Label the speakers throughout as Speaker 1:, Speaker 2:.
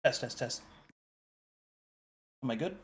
Speaker 1: Test, test, test. Am I good?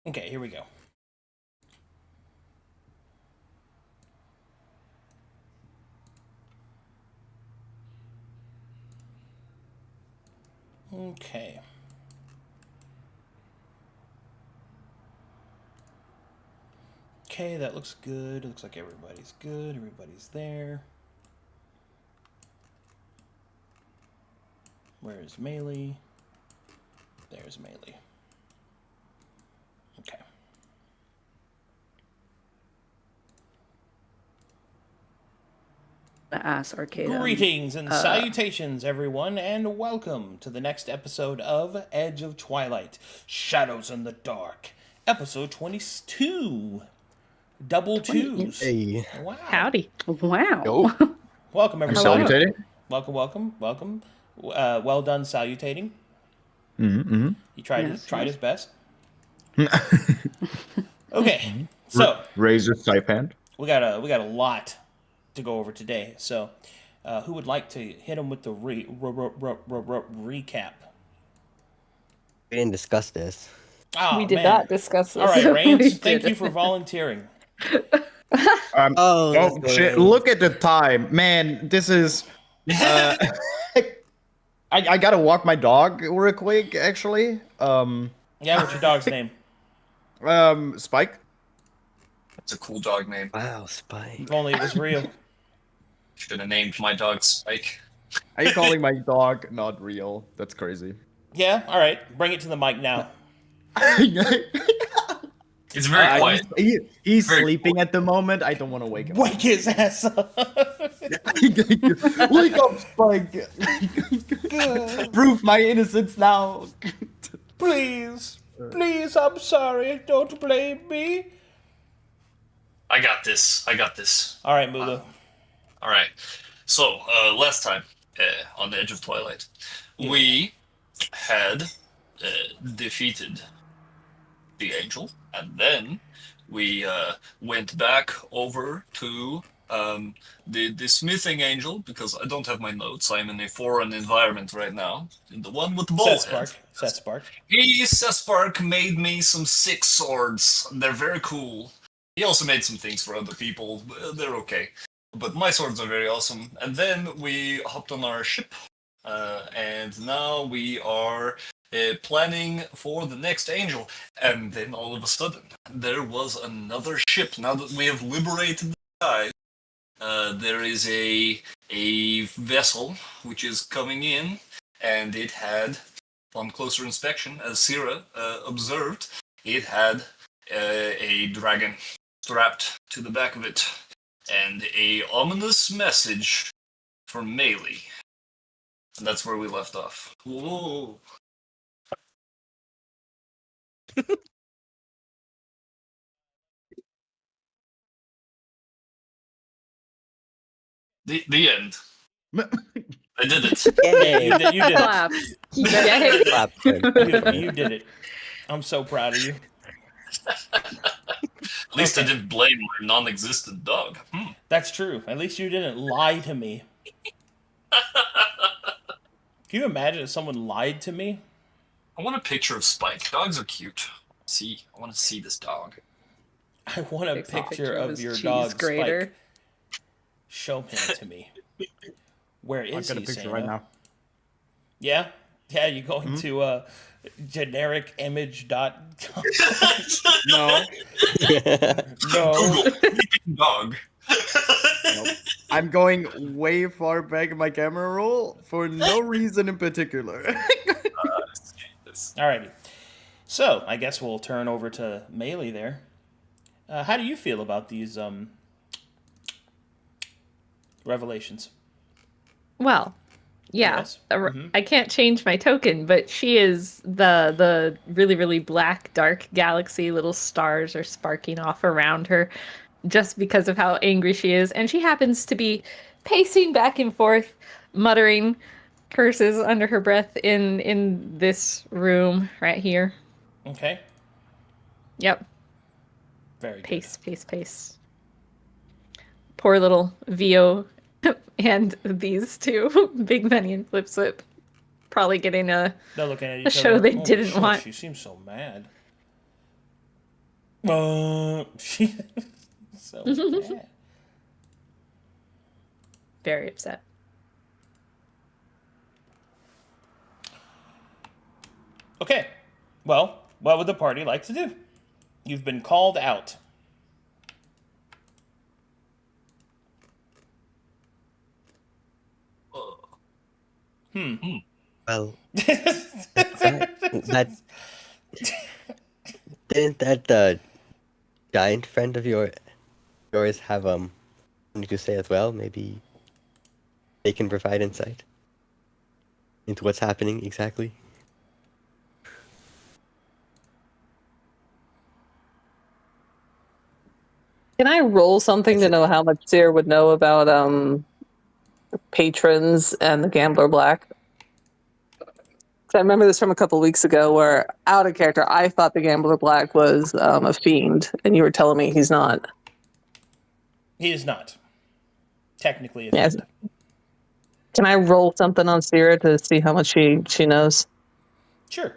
Speaker 1: Okay, here we go. Okay. Okay, that looks good. It looks like everybody's good. Everybody's there. Where is Melee? There's Melee. Okay.
Speaker 2: Ask Arcadum.
Speaker 1: Greetings and salutations, everyone, and welcome to the next episode of Edge of Twilight, Shadows in the Dark, episode 22. Double twos.
Speaker 3: Hey.
Speaker 1: Wow.
Speaker 2: Howdy. Wow.
Speaker 3: Yo.
Speaker 1: Welcome,
Speaker 3: I'm
Speaker 1: everybody.
Speaker 3: salutating.
Speaker 1: Welcome. Well done salutating.
Speaker 3: Mm-hmm.
Speaker 1: He tried
Speaker 2: Yes,
Speaker 1: tried
Speaker 2: yes.
Speaker 1: his best. Okay, so
Speaker 3: Raise your stipend.
Speaker 1: we got a lot to go over today. So, who would like to hit him with the recap?
Speaker 4: We didn't discuss this.
Speaker 1: Oh,
Speaker 5: We did
Speaker 1: man.
Speaker 5: not discuss this.
Speaker 1: All right,
Speaker 2: We
Speaker 1: Rains, thank
Speaker 2: did.
Speaker 1: you for volunteering.
Speaker 4: Oh,
Speaker 3: Oh shit! Look at the time, man. This is. I gotta walk my dog real quick. Actually,
Speaker 1: Yeah, what's your dog's name?
Speaker 3: Spike.
Speaker 6: It's a cool dog name.
Speaker 4: wow, Spike.
Speaker 1: If only it was real.
Speaker 6: Should have named my dog Spike.
Speaker 3: Are you calling my dog not real? That's crazy.
Speaker 1: Yeah, all right. Bring it to the mic now.
Speaker 6: It's very quiet.
Speaker 3: He's
Speaker 6: Very
Speaker 3: sleeping at the moment. I don't want to wake him.
Speaker 1: Wake his ass up.
Speaker 3: Wake up, Spike! Prove my innocence now.
Speaker 1: Please, I'm sorry. Don't blame me.
Speaker 6: I got this.
Speaker 1: All right, Mulu.
Speaker 6: All right. So last time on the Edge of Twilight, we had defeated the angel, and then we went back over to The smithing angel, because I don't have my notes, I'm in a foreign environment right now. The one with the bow head.
Speaker 1: Seth Spark.
Speaker 6: Seth Spark made me some 6 swords. They're very cool. He also made some things for other people. They're okay. But my swords are very awesome. And then we hopped on our ship. And now we are planning for the next angel. And then all of a sudden, there was another ship. Now that we have liberated the sky, there is a vessel which is coming in. And it had, on closer inspection, as Sira observed, it had a dragon strapped to the back of it, and a ominous message from Melee. And that's where we left off. Whoa. The end. I did it.
Speaker 4: Yay.
Speaker 1: You did it.
Speaker 2: Claps. Yay.
Speaker 4: Clap for him.
Speaker 1: You did it. I'm so proud of you.
Speaker 6: At least I didn't blame my non-existent dog.
Speaker 1: That's true. At least you didn't lie to me. Can you imagine if someone lied to me?
Speaker 6: I want a picture of Spike. Dogs are cute. I want to see this dog.
Speaker 1: I want a
Speaker 2: Takes a
Speaker 1: picture of
Speaker 2: his
Speaker 1: your
Speaker 2: cheese
Speaker 1: dog,
Speaker 2: grater.
Speaker 1: Spike. Show him to me. Where is he,
Speaker 3: I've got a picture
Speaker 1: Sana?
Speaker 3: right now.
Speaker 1: Yeah? Yeah, you going to genericimage.com?
Speaker 3: No.
Speaker 1: No.
Speaker 6: Google dog.
Speaker 3: Nope. I'm going way far back in my camera roll for no reason in particular.
Speaker 1: Alrighty. So, I guess we'll turn over to Melee there. How do you feel about these revelations?
Speaker 2: Well, yeah.
Speaker 1: Yes.
Speaker 2: I can't change my token, but she is the really, really black, dark galaxy. Little stars are sparking off around her just because of how angry she is. And she happens to be pacing back and forth, muttering curses under her breath in this room right here.
Speaker 1: Okay.
Speaker 2: Yep.
Speaker 1: Very good.
Speaker 2: Pace. Poor little Vio and these two, Big Benny and Flip Slip, probably getting
Speaker 1: They're looking at each
Speaker 2: a show
Speaker 1: other.
Speaker 2: they
Speaker 1: Holy
Speaker 2: didn't
Speaker 1: shit,
Speaker 2: want.
Speaker 1: She seems so mad. She so mad.
Speaker 2: Very upset.
Speaker 1: Okay. Well, what would the party like to do? You've been called out.
Speaker 4: Well, that didn't that giant friend of yours have something to say as well? Maybe they can provide insight into what's happening exactly.
Speaker 5: Can I roll something to know how much Seer would know about patrons and the Gambler Black? 'Cause I remember this from a couple weeks ago where, out of character, I thought the Gambler Black was a fiend, and you were telling me he's not.
Speaker 1: He is not. Technically a
Speaker 5: Yes.
Speaker 1: fiend.
Speaker 5: Can I roll something on Seer to see how much she knows?
Speaker 1: Sure.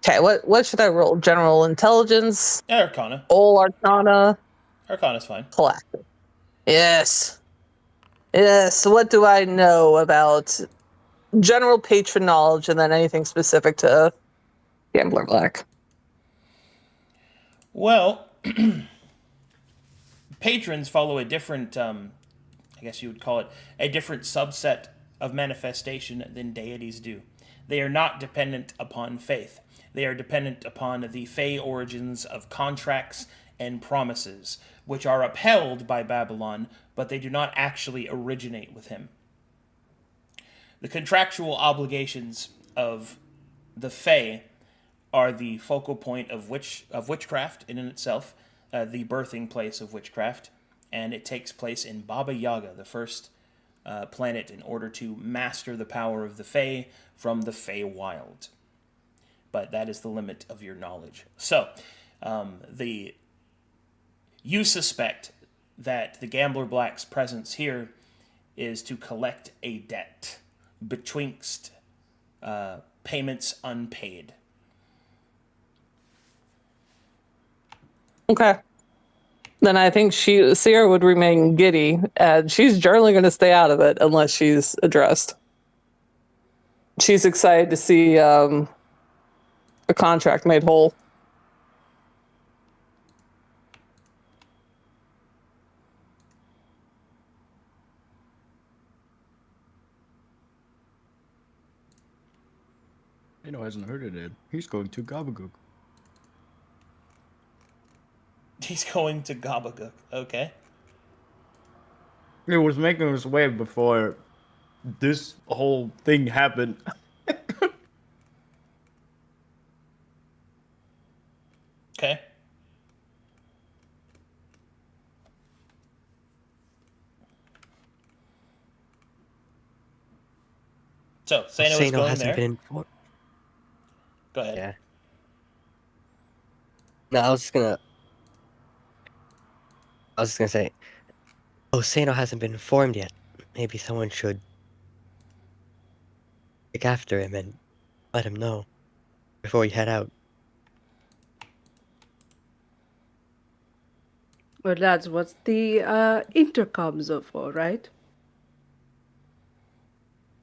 Speaker 5: Okay, what should I roll? General intelligence,
Speaker 1: Arcana.
Speaker 5: all arcana,
Speaker 1: Arcana's fine.
Speaker 5: collective. Yes. Yes. What do I know about general patron knowledge and then anything specific to Gambler Black?
Speaker 1: Well, patrons follow a different, I guess you would call it, a different subset of manifestation than deities do. They are not dependent upon faith. They are dependent upon the Fey origins of contracts and promises, which are upheld by Babylon, but they do not actually originate with him. The contractual obligations of the Fey are the focal point of witchcraft in itself, the birthing place of witchcraft, and it takes place in Baba Yaga, the first planet, in order to master the power of the Fey from the Fey Wild. But that is the limit of your knowledge. So, you suspect that the Gambler Black's presence here is to collect a debt betwixt payments unpaid.
Speaker 5: Okay. Then I think Sierra would remain giddy, and she's generally going to stay out of it unless she's addressed. She's excited to see a contract made whole.
Speaker 3: Hasn't heard of it. He's going to Gobblegook.
Speaker 1: He's going to Gobblegook. Okay.
Speaker 3: He was making his way before this whole thing happened.
Speaker 1: Okay. So, Sano is going
Speaker 4: hasn't
Speaker 1: there.
Speaker 4: been informed.
Speaker 1: Go ahead.
Speaker 4: Yeah. No, I was just gonna say, Sano hasn't been informed yet. Maybe someone should look after him and let him know before we head out.
Speaker 7: Well, that's what the intercoms are for, right?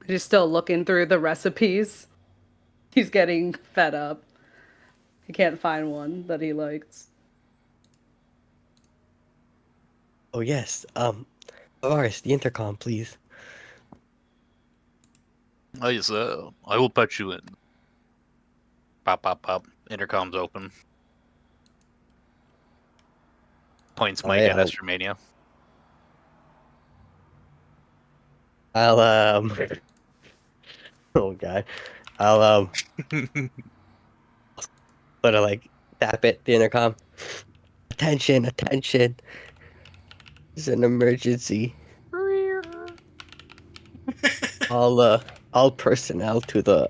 Speaker 7: He's still looking through the recipes. He's getting fed up. He can't find one that he likes.
Speaker 4: Oh yes, Avaris, the intercom, please.
Speaker 8: Oh yes, I will put you in. Pop, pop, pop. Intercom's open. Points Mike
Speaker 4: yeah,
Speaker 8: at Estromania.
Speaker 4: I'll oh god, I'll sort of like tap it, the intercom. Attention, attention. It's an emergency. All personnel to the,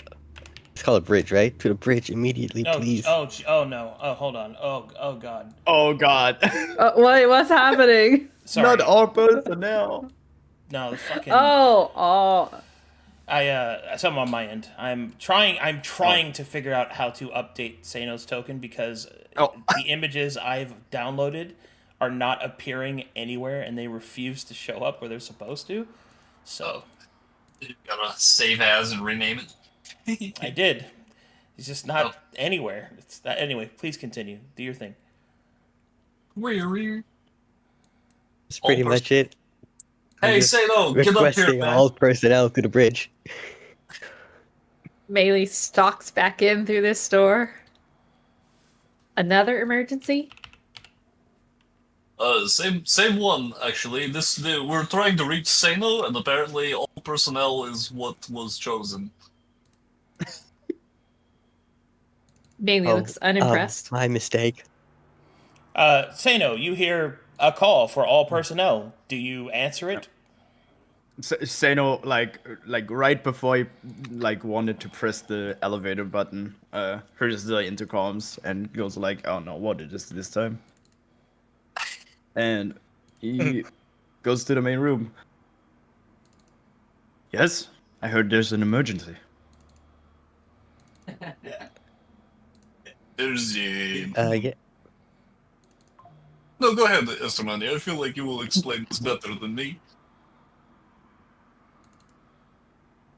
Speaker 4: it's called a bridge, right? To the bridge immediately, please.
Speaker 1: Oh no. Oh, hold on. Oh god.
Speaker 3: Oh god.
Speaker 7: What's happening?
Speaker 1: Sorry.
Speaker 3: Not all personnel.
Speaker 1: No, the fucking.
Speaker 7: Oh.
Speaker 1: Something on my end. I'm trying to figure out how to update Sano's token because the images I've downloaded are not appearing anywhere and they refuse to show up where they're supposed to. So
Speaker 6: You gotta save as and rename it.
Speaker 1: I did. It's just not anywhere. It's not, anyway, please continue. Do your thing.
Speaker 6: We're
Speaker 4: That's pretty
Speaker 6: all
Speaker 4: much it.
Speaker 6: Hey, Sano, get up here,
Speaker 4: Requesting
Speaker 6: man.
Speaker 4: all personnel to the bridge.
Speaker 2: Melee stalks back in through this door. Another emergency?
Speaker 6: Same one actually. We're trying to reach Sano, and apparently all personnel is what was chosen.
Speaker 2: Melee looks unimpressed.
Speaker 4: My mistake.
Speaker 1: Sano, you hear a call for all personnel. Do you answer it?
Speaker 3: Sano, like right before he wanted to press the elevator button, hears the intercoms and goes like, "Oh no, what is this time?" And he goes to the main room. Yes, I heard there's an emergency.
Speaker 6: There's a...
Speaker 4: Yeah.
Speaker 6: No, go ahead, Estomani. I feel like you will explain this better than me.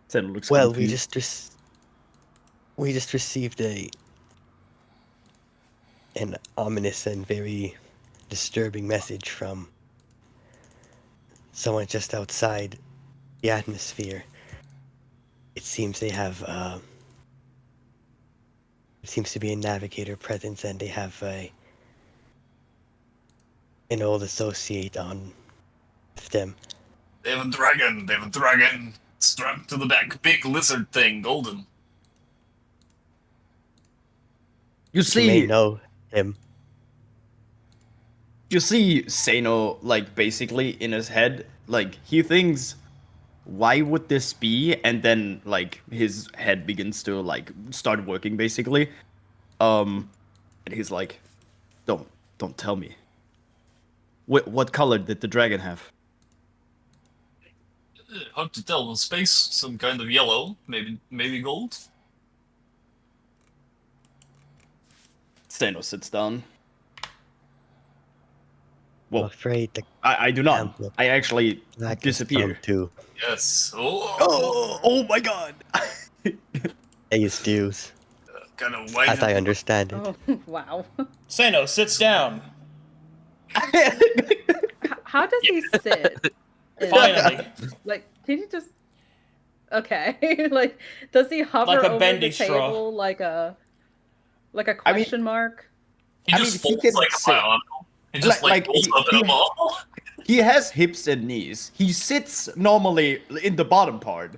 Speaker 3: Sano looks
Speaker 4: Well,
Speaker 3: confused.
Speaker 4: we just received an ominous and very disturbing message from someone just outside the atmosphere. It seems they have it seems to be a navigator presence, and they have an old associate on with them.
Speaker 6: They have a dragon strapped to the back. Big lizard thing, golden.
Speaker 3: You
Speaker 4: You may
Speaker 3: see,
Speaker 4: know him.
Speaker 3: you see Sano, basically in his head, he thinks, why would this be? And then, his head begins to, start working, basically. And he's like, don't tell me. What color did the dragon have?
Speaker 6: Hard to tell. In space, some kind of yellow, maybe gold.
Speaker 3: Steno sits down.
Speaker 4: I'm
Speaker 3: Well,
Speaker 4: afraid the
Speaker 3: I do not.
Speaker 4: Ample.
Speaker 3: I actually
Speaker 4: black has
Speaker 3: disappear.
Speaker 4: come too.
Speaker 6: Yes.
Speaker 3: Oh my god!
Speaker 4: Pay his dues,
Speaker 6: Kind of white.
Speaker 4: as I understand it.
Speaker 7: Oh, wow.
Speaker 1: Sano sits down.
Speaker 7: How does he sit?
Speaker 1: Finally.
Speaker 7: Like, did he just? Okay. Like, does he hover
Speaker 1: Like a
Speaker 7: over
Speaker 1: bendy
Speaker 7: the
Speaker 1: straw.
Speaker 7: table like a
Speaker 3: I mean-
Speaker 7: question mark?
Speaker 6: He
Speaker 3: I
Speaker 6: just
Speaker 3: mean, he
Speaker 6: folds
Speaker 3: can
Speaker 6: like a
Speaker 3: sit.
Speaker 6: bionicle. He just
Speaker 3: Like,
Speaker 6: folds
Speaker 3: he-
Speaker 6: up in
Speaker 3: he-
Speaker 6: a ball.
Speaker 3: He has hips and knees. He sits normally in the bottom part.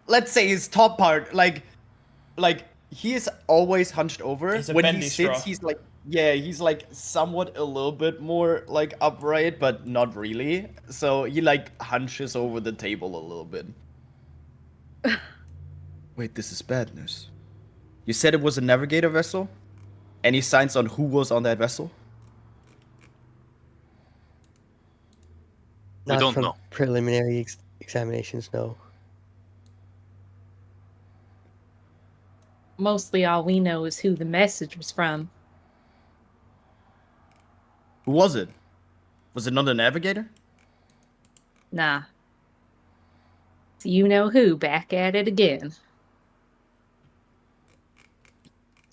Speaker 3: Let's say his top part, like he is always hunched over.
Speaker 1: He's a
Speaker 3: When he
Speaker 1: bendy
Speaker 3: sits,
Speaker 1: straw.
Speaker 3: he's like, yeah, he's like somewhat a little bit more like upright, but not really. So he like hunches over the table a little bit. Wait, this is bad news. You said it was a navigator vessel? Any signs on who was on that vessel?
Speaker 8: We
Speaker 4: Not
Speaker 8: don't
Speaker 4: from
Speaker 8: know.
Speaker 4: preliminary examinations, no.
Speaker 2: Mostly all we know is who the message was from.
Speaker 3: Who was it? Was it not a navigator?
Speaker 2: Nah. So you know who, back at it again.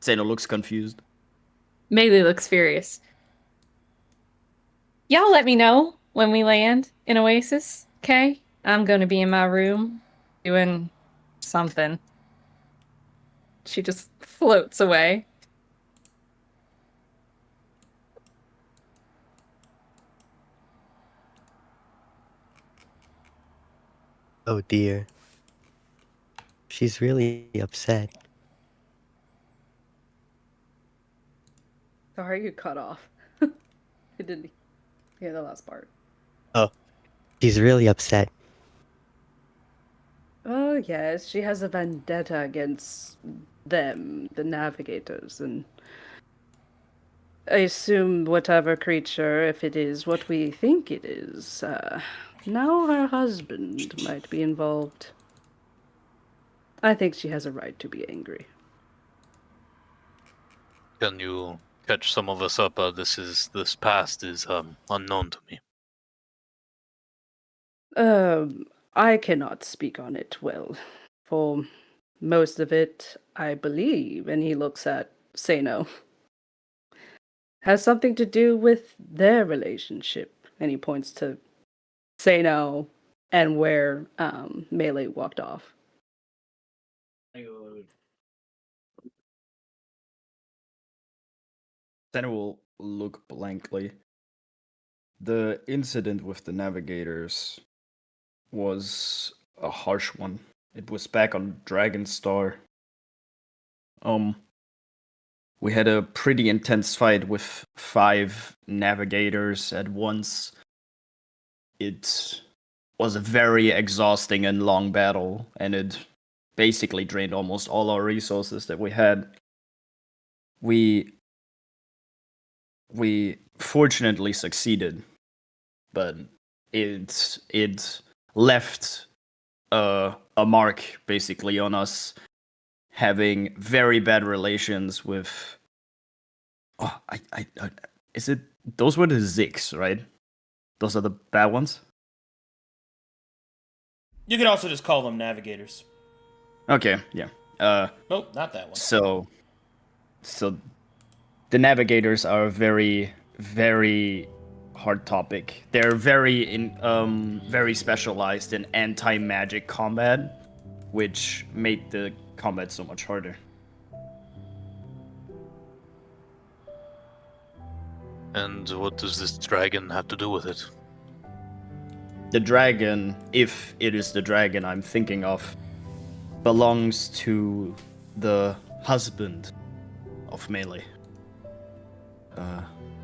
Speaker 3: Zeno looks confused.
Speaker 2: Melee looks furious. Y'all let me know when we land in Oasis, okay? I'm gonna be in my room doing something. She just floats away.
Speaker 4: Oh dear. She's really upset.
Speaker 7: Sorry, you cut off. I didn't hear the last part.
Speaker 4: She's really upset.
Speaker 7: Oh, yes, she has a vendetta against them, the navigators, and I assume whatever creature, if it is what we think it is, now her husband might be involved. I think she has a right to be angry.
Speaker 8: Can you catch some of us up? This past is unknown to me.
Speaker 7: I cannot speak on it well. For most of it, I believe, and he looks at Sano, has something to do with their relationship. And he points to Sano and where Melee walked off.
Speaker 3: Zeno will look blankly. The incident with the navigators was a harsh one. It was back on Dragonstar. We had a pretty intense fight with 5 navigators at once. It was a very exhausting and long battle, and it basically drained almost all our resources that we had. We fortunately succeeded, but it left a mark basically on us having very bad relations with. Oh, I is it those were the Zigs, right? Those are the bad ones.
Speaker 1: You can also just call them navigators.
Speaker 3: Okay, yeah.
Speaker 1: Nope, not that one.
Speaker 3: So the navigators are a very, very hard topic. They're very specialized in anti-magic combat, which made the combat so much harder.
Speaker 8: And what does this dragon have to do with it?
Speaker 3: The dragon, if it is the dragon I'm thinking of, belongs to the husband of Melee.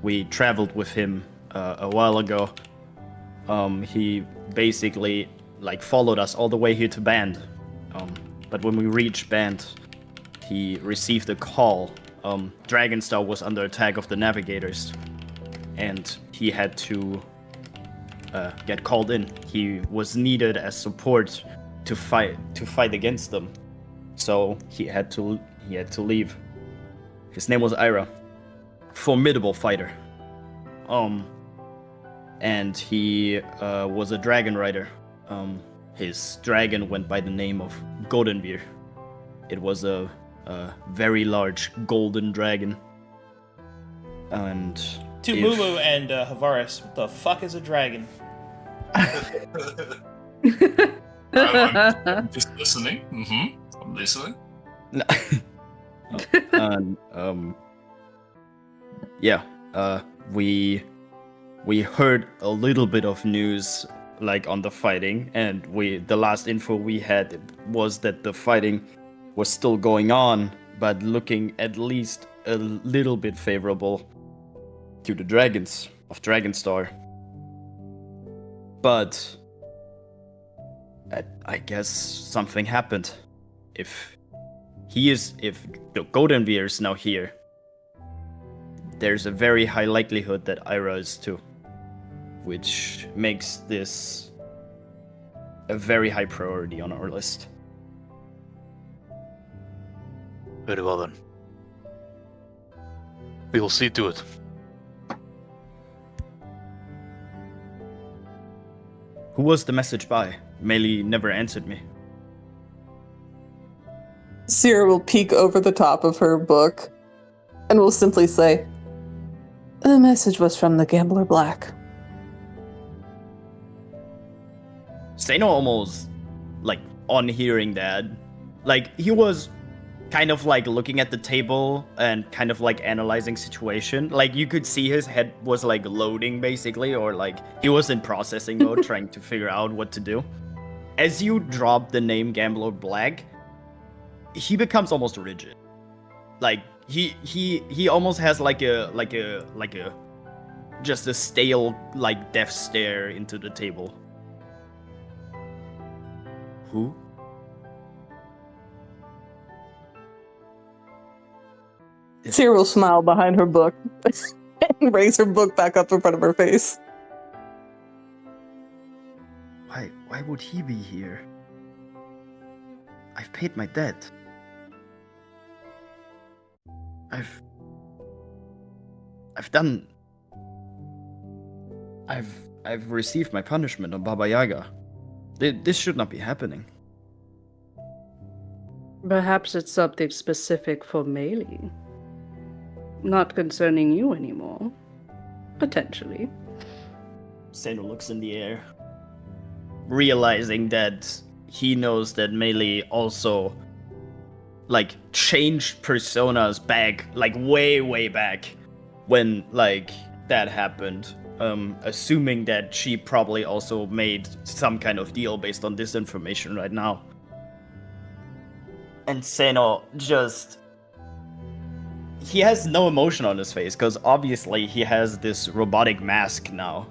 Speaker 3: We traveled with him a while ago. He basically followed us all the way here to Band. But when we reached Band, he received a call. Dragonstar was under attack of the navigators, and he had to get called in. He was needed as support to fight against them, so he had to leave. His name was Ira, formidable fighter. And he was a dragon rider. His dragon went by the name of Goldenveer. It was a very large golden dragon. And
Speaker 1: To Mumu and Havaris, what the fuck is a dragon?
Speaker 6: I'm just listening. I'm listening.
Speaker 3: and yeah, we heard a little bit of news like on the fighting, and the last info we had was that the fighting was still going on, but looking at least a little bit favorable to the dragons of Dragonstar. But I guess something happened. If the Goldenveer is now here, there's a very high likelihood that Ira is too, which makes this a very high priority on our list.
Speaker 8: Very well then. We will see to it.
Speaker 3: Who was the message by? Meili never answered me.
Speaker 5: Sierra will peek over the top of her book and will simply say, "The message was from the Gambler Black."
Speaker 3: Seno almost, like, on hearing that, like, he was kind of, like, looking at the table and kind of, like, analyzing situation. Like, you could see his head was, like, loading, basically, or, like, he was in processing mode, trying to figure out what to do. As you drop the name Gambler Black, he becomes almost rigid. Like, he almost has, like a just a stale, like, death stare into the table. Who?
Speaker 5: Sierra will smile behind her book and raise her book back up in front of her face.
Speaker 3: Why would he be here? I've paid my debt. I've received my punishment on Baba Yaga. This should not be happening.
Speaker 7: Perhaps it's something specific for Meili. Not concerning you anymore. Potentially.
Speaker 3: Seno looks in the air, realizing that he knows that Meili also, like, changed personas back, like, way back when, like, that happened. Assuming that she probably also made some kind of deal based on this information right now. And Seno just... he has no emotion on his face, because obviously he has this robotic mask now.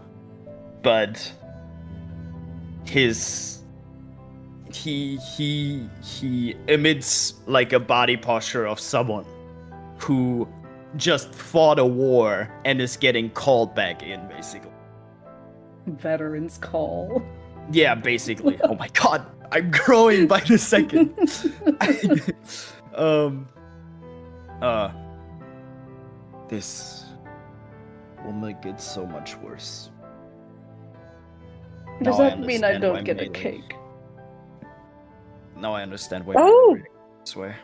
Speaker 3: But he emits, like, a body posture of someone who just fought a war and is getting called back in, basically.
Speaker 7: Veterans call.
Speaker 3: Yeah, basically. Oh my god, I'm growing by the second. This will make it so much worse.
Speaker 7: Does
Speaker 3: Now
Speaker 7: that mean I
Speaker 3: understand
Speaker 7: don't
Speaker 3: why
Speaker 7: get a
Speaker 3: Meili-
Speaker 7: cake?
Speaker 3: Now I understand why.
Speaker 5: Oh!
Speaker 3: Meili this way.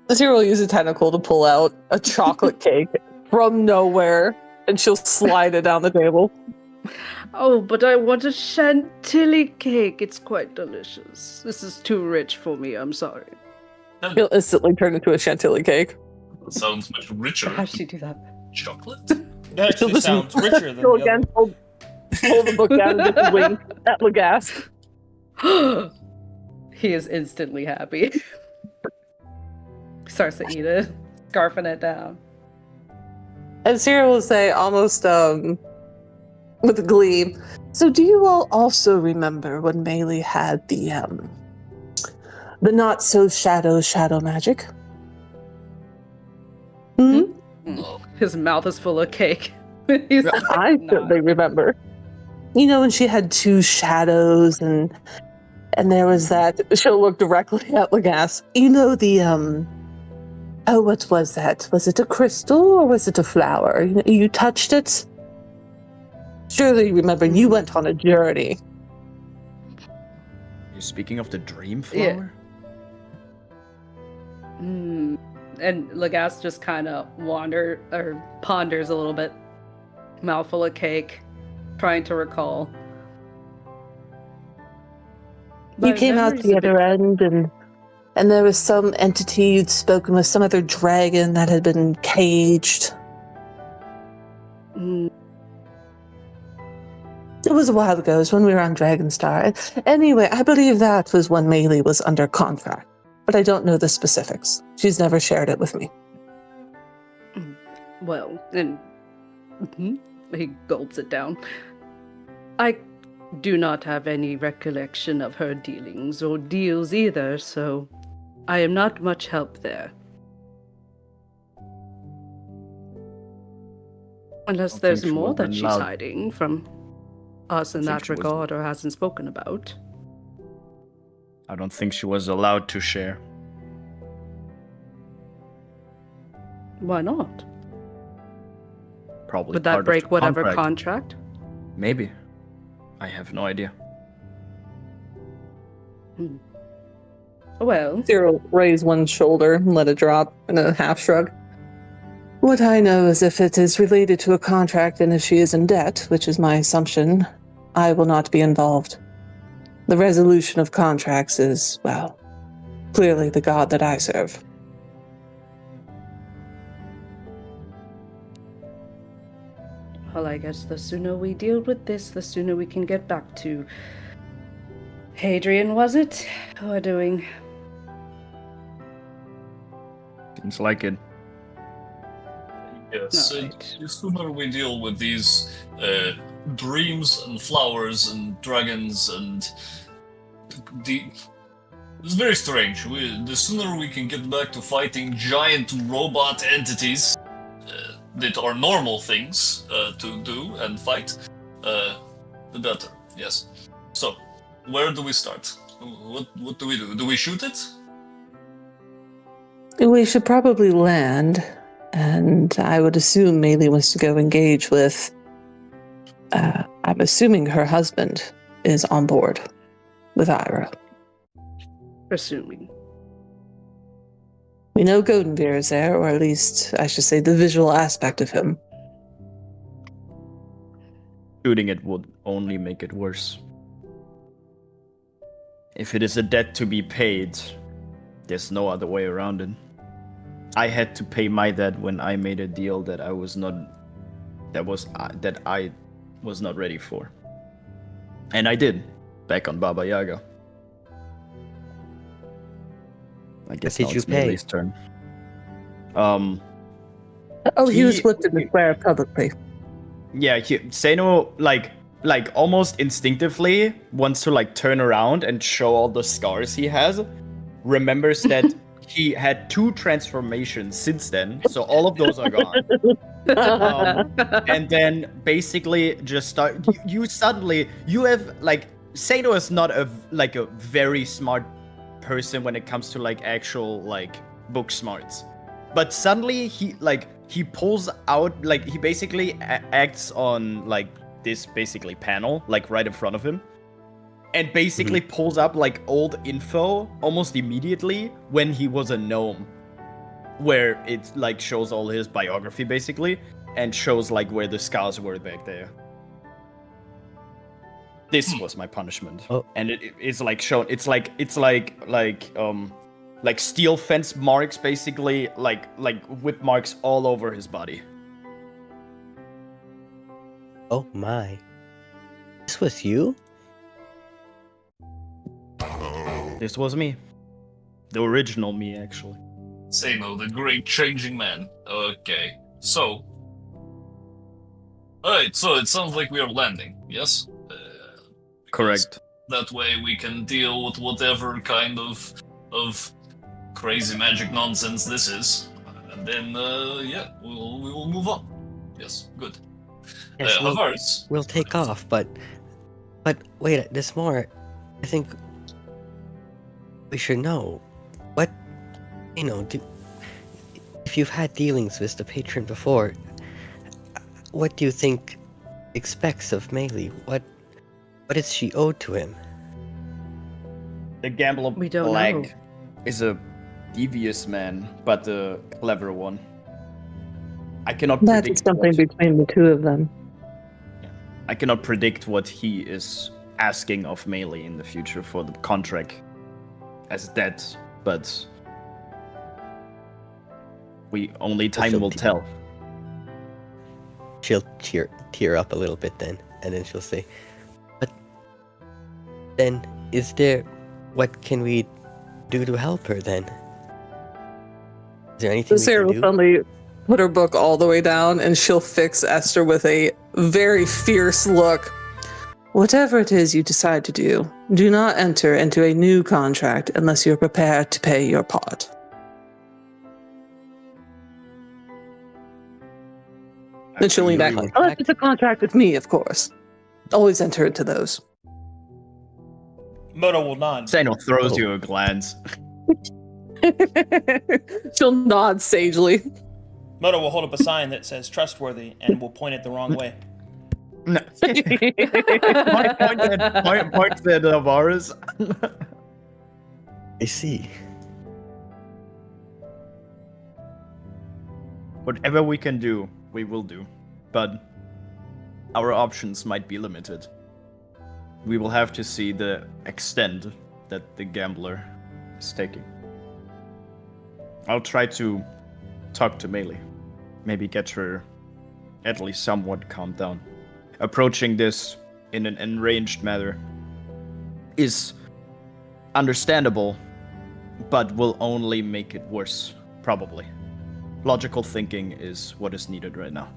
Speaker 5: Sierra will use a tentacle to pull out a chocolate cake from nowhere, and she'll slide it down the table.
Speaker 7: Oh, but I want a chantilly cake. It's quite delicious. This is too rich for me. I'm sorry.
Speaker 5: He'll instantly turn into a chantilly cake.
Speaker 6: Sounds much richer.
Speaker 7: How should she do that?
Speaker 6: Chocolate?
Speaker 1: That actually
Speaker 5: Listen,
Speaker 1: sounds richer than
Speaker 5: Go
Speaker 1: the
Speaker 5: again,
Speaker 1: other.
Speaker 5: pull the book down and just wink at Lagask.
Speaker 7: He is instantly happy. Starts to eat it, scarfing it down.
Speaker 5: And Sierra will say, almost with a glee, "So do you all also remember when Meili had the not so shadow magic?" Hmm?
Speaker 7: His mouth is full of cake. He's
Speaker 5: I
Speaker 7: like,
Speaker 5: certainly remember. when she had two shadows and there was that. She'll look directly at Legas. Oh, what was that? Was it a crystal or was it a flower? You touched it? Surely you remember you went on a journey.
Speaker 3: You're speaking of the dream
Speaker 7: Yeah.
Speaker 3: flower?
Speaker 7: And Legas just kind of ponders a little bit, mouthful of cake, trying to recall.
Speaker 5: You
Speaker 7: My
Speaker 5: came out
Speaker 7: memory's
Speaker 5: the
Speaker 7: a bit-
Speaker 5: other end, and there was some entity you'd spoken with, some other dragon that had been caged.
Speaker 7: Mm,
Speaker 5: It was a while ago. It was when we were on Dragonstar. Anyway, I believe that was when Maylee was under contract, but I don't know the specifics. She's never shared it with me.
Speaker 7: well, and he gulps it down. I do not have any recollection of her dealings or deals either, so I am not much help there. Unless
Speaker 3: Don't
Speaker 7: there's
Speaker 3: think she
Speaker 7: more
Speaker 3: was
Speaker 7: that she's
Speaker 3: allowed-
Speaker 7: hiding from us in
Speaker 3: think
Speaker 7: that
Speaker 3: she was-
Speaker 7: regard or hasn't spoken about.
Speaker 3: I don't think she was allowed to share.
Speaker 7: Why not?
Speaker 3: Probably
Speaker 7: Would
Speaker 3: part
Speaker 7: that
Speaker 3: of
Speaker 7: break
Speaker 3: the
Speaker 7: whatever
Speaker 3: contract.
Speaker 7: contract?
Speaker 3: Maybe. I have no idea.
Speaker 7: Well,
Speaker 5: Cyril raised one shoulder and let it drop in a half shrug. What I know is if it is related to a contract and if she is in debt, which is my assumption, I will not be involved. The resolution of contracts is, well, clearly the god that I serve.
Speaker 7: well, I guess the sooner we deal with this, the sooner we can get back to Hadrian, was it? Who are doing?
Speaker 3: Seems like it.
Speaker 6: Yes,
Speaker 7: Alright.
Speaker 6: the sooner we deal with these dreams and flowers and dragons and it's very strange. The sooner we can get back to fighting giant robot entities that are normal things to do and fight, the better. Yes. So, where do we start? What do we do? Do we shoot it?
Speaker 5: We should probably land, and I would assume Maylee wants to go engage with. I'm assuming her husband is on board with Ira.
Speaker 7: Assuming.
Speaker 5: We know Goldenbeer is there, or at least I should say the visual aspect of him.
Speaker 3: Shooting it would only make it worse. If it is a debt to be paid, there's no other way around it. I had to pay my debt when I made a deal that I was not ready for. And I did, back on Baba Yaga. I guess
Speaker 4: did
Speaker 3: now
Speaker 4: you
Speaker 3: it's
Speaker 4: pay?
Speaker 3: Maylee's turn.
Speaker 5: He was
Speaker 3: He-
Speaker 5: whipped in the square publicly.
Speaker 3: Yeah, Seno like almost instinctively wants to like turn around and show all the scars he has. Remembers that he had 2 transformations since then, so all of those are gone. And then basically just start. You have like Seno is not a very smart person when it comes to like actual like book smarts, but suddenly he pulls out he basically acts on like this basically panel like right in front of him, and basically pulls up like old info almost immediately when he was a gnome, where it like shows all his biography basically and shows like where the scars were back there. This was my punishment.
Speaker 4: Oh.
Speaker 3: And it is like shown. It's like steel fence marks basically, like whip marks all over his body.
Speaker 4: Oh my. This was you?
Speaker 3: This was me. The original me, actually.
Speaker 6: Sano, the great changing man. Okay, so. Alright, so it sounds like we are landing, yes?
Speaker 3: Correct.
Speaker 6: That way we can deal with whatever kind of crazy magic nonsense this is. And then, yeah, we will move on. Yes, good.
Speaker 4: Yes,
Speaker 6: Avars,
Speaker 4: we'll take off, but But wait, there's more. I think we should know. What, if you've had dealings with the patron before, what do you think expects of Melee? What is she owed to him?
Speaker 3: The gambler
Speaker 7: We don't
Speaker 3: Black
Speaker 7: know.
Speaker 3: is a devious man, but a clever one. I cannot
Speaker 5: That is
Speaker 3: predict
Speaker 5: something between the two of them.
Speaker 3: I cannot predict what he is asking of Melee in the future for the contract as debt, but time will tell.
Speaker 4: She'll tear up a little bit then, and then she'll say, "But then, what can we do to help her then? Is there anything we
Speaker 5: Sarah
Speaker 4: can
Speaker 5: will
Speaker 4: do?"
Speaker 5: suddenly put her book all the way down and she'll fix Esther with a very fierce look. Whatever it is you decide to do not enter into a new contract unless you're prepared to pay your part. Then she'll lean back.
Speaker 4: Contract?
Speaker 5: Unless it's a contract with me, of course. Always enter into those.
Speaker 1: Moto will nod.
Speaker 3: Zeno throws
Speaker 4: Oh.
Speaker 3: you a glance.
Speaker 5: She'll nod sagely.
Speaker 1: Moto will hold up a sign that says trustworthy and will point it the wrong way.
Speaker 3: No. point at Varus.
Speaker 4: I see.
Speaker 3: Whatever we can do, we will do. But our options might be limited. We will have to see the extent that the gambler is taking. I'll try to talk to Melee. Maybe get her at least somewhat calmed down. Approaching this in an enraged manner is understandable, but will only make it worse, probably. Logical thinking is what is needed right now.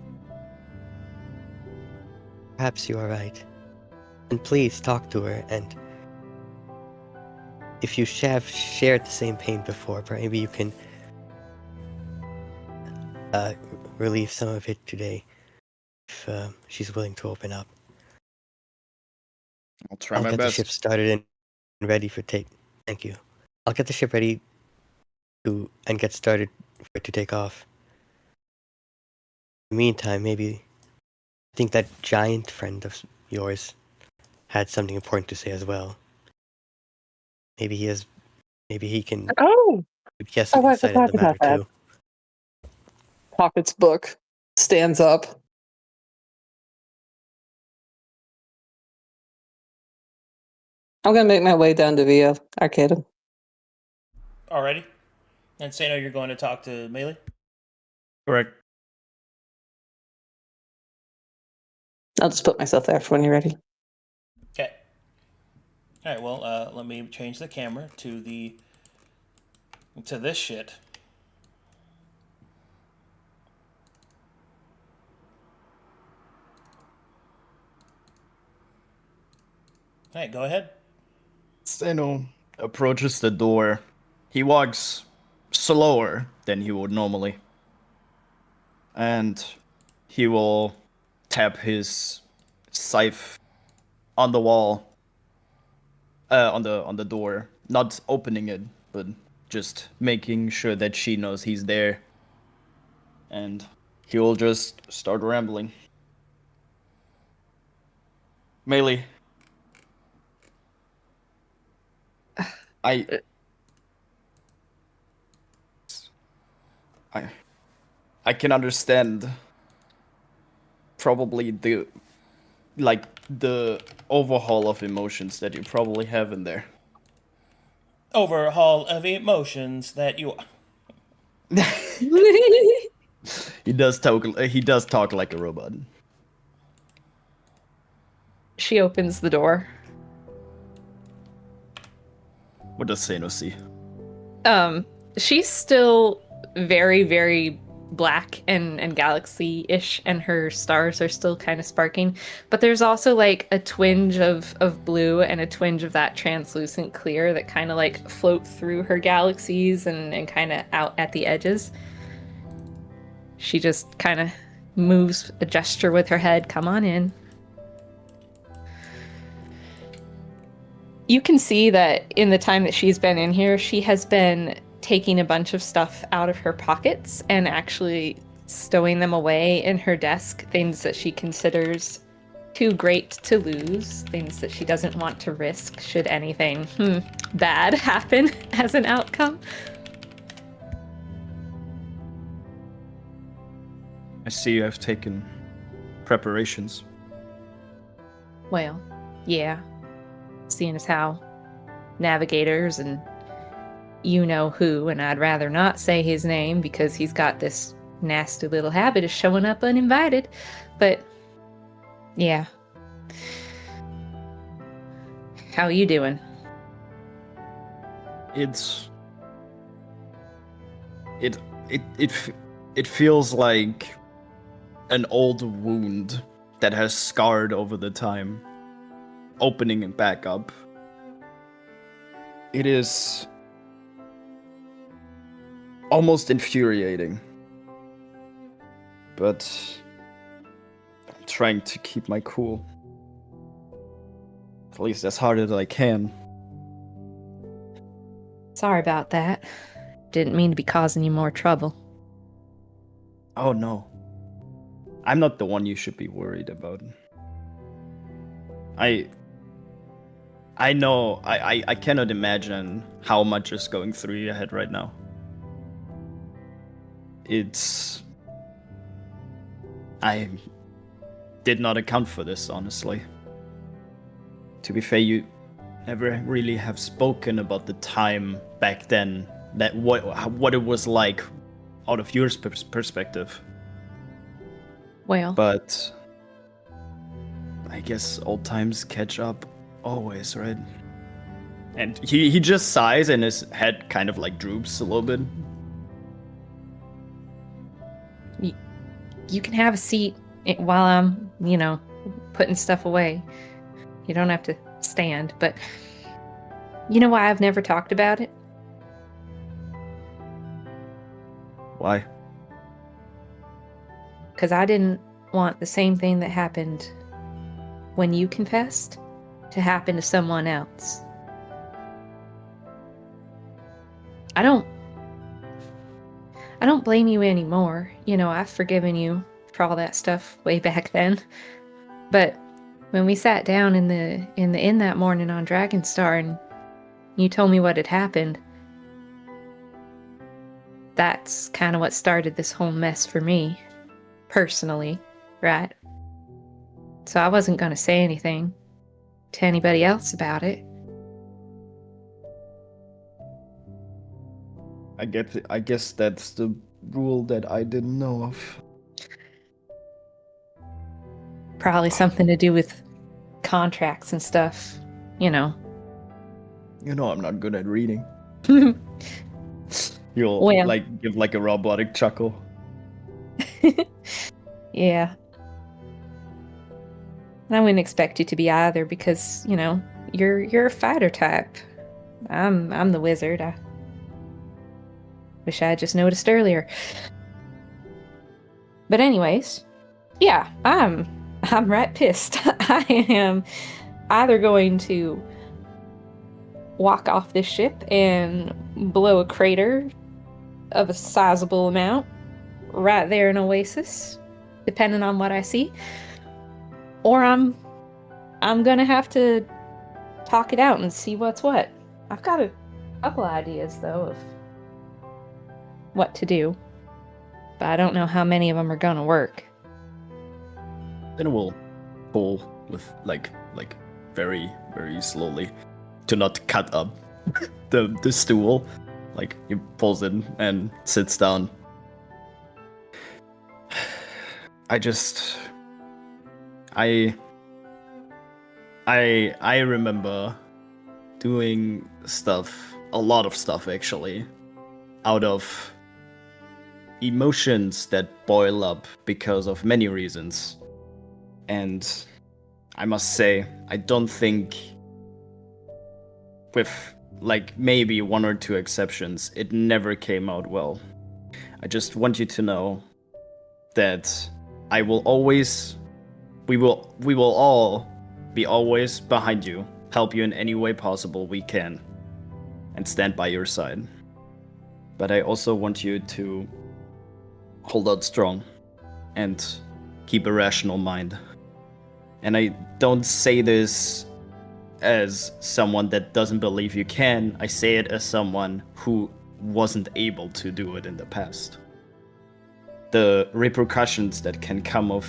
Speaker 4: Perhaps you are right. And please talk to her, and if you have shared the same pain before, maybe you can relieve some of it today, if she's willing to open up.
Speaker 3: I'll try
Speaker 4: I'll
Speaker 3: my
Speaker 4: get
Speaker 3: best.
Speaker 4: the ship started and ready for take. Thank you. I'll get the ship ready and get started for it to take off. In the meantime, maybe I think that giant friend of yours had something important to say as well. Maybe he can.
Speaker 5: Oh!
Speaker 4: He has some
Speaker 5: Oh, I
Speaker 4: insight on the
Speaker 5: forgot about
Speaker 4: matter
Speaker 5: that.
Speaker 4: too.
Speaker 5: Pockets book. Stands up. I'm gonna make my way down to Via Arcadum.
Speaker 1: Alrighty. And Sano, you're going to talk to Melee?
Speaker 3: Correct.
Speaker 5: I'll just put myself there for when you're ready.
Speaker 1: Okay. Alright, well, let me change the camera to this shit. Alright, go ahead.
Speaker 3: Zeno approaches the door. He walks slower than he would normally. And he will tap his scythe on the wall. On the door. Not opening it, but just making sure that she knows he's there. And he will just start rambling. Melee. I can understand probably the overhaul of emotions that you probably have in there.
Speaker 1: Overhaul of emotions that you...
Speaker 3: He does talk like a robot.
Speaker 2: She opens the door.
Speaker 3: What does Sano see?
Speaker 2: She's still very, very black and galaxy-ish, and her stars are still kind of sparking. But there's also like a twinge of blue and a twinge of that translucent clear that kind of like float through her galaxies and kind of out at the edges. She just kind of moves a gesture with her head. Come on in. You can see that in the time that she's been in here, she has been taking a bunch of stuff out of her pockets and actually stowing them away in her desk, things that she considers too great to lose, things that she doesn't want to risk should anything bad happen as an outcome.
Speaker 3: I see you have taken preparations.
Speaker 2: Well, yeah. Seeing as how navigators and you know who, and I'd rather not say his name because he's got this nasty little habit of showing up uninvited. But yeah. How you doing?
Speaker 3: It feels like an old wound that has scarred over the time, opening it back up. It is almost infuriating, but I'm trying to keep my cool. At least as hard as I can.
Speaker 2: Sorry about that. Didn't mean to be causing you more trouble.
Speaker 3: Oh no. I'm not the one you should be worried about. I know, I cannot imagine how much is going through your head right now. I did not account for this, honestly. To be fair, you never really have spoken about the time back then, that what it was like out of your perspective.
Speaker 2: Well,
Speaker 3: But I guess old times catch up always, right? And he just sighs and his head kind of like droops a little bit.
Speaker 2: you can have a seat while I'm, putting stuff away. You don't have to stand, but you know why I've never talked about it?
Speaker 3: Why?
Speaker 2: Because I didn't want the same thing that happened when you confessed to happen to someone else. I don't blame you anymore. I've forgiven you for all that stuff way back then. But when we sat down in the inn that morning on Dragonstar and you told me what had happened, that's kind of what started this whole mess for me, personally, right? So I wasn't going to say anything to anybody else about it.
Speaker 3: I guess that's the rule that I didn't know of.
Speaker 2: Probably something to do with contracts and stuff,
Speaker 3: You know I'm not good at reading. You'll
Speaker 2: Well.
Speaker 3: give like a robotic chuckle.
Speaker 2: Yeah. And I wouldn't expect you to be either because, you're a fighter type. I'm the wizard. I wish I had just noticed earlier. But anyways, yeah, I'm right pissed. I am either going to walk off this ship and blow a crater of a sizable amount right there in Oasis, depending on what I see, or I'm gonna have to talk it out and see what's what. I've got a couple ideas though of what to do, but I don't know how many of them are gonna work.
Speaker 3: Then we'll pull with like very, very slowly to not cut up the stool. Like he pulls in and sits down. I remember doing stuff, a lot of stuff actually, out of emotions that boil up because of many reasons. And I must say, I don't think, with like maybe one or two exceptions, it never came out well. I just want you to know that we will all be always behind you help you in any way possible, we can. And stand by your side. But I also want you to hold out strong and keep a rational mind. And I don't say this as someone that doesn't believe you can. I say it as someone who wasn't able to do it in the past. The repercussions that can come of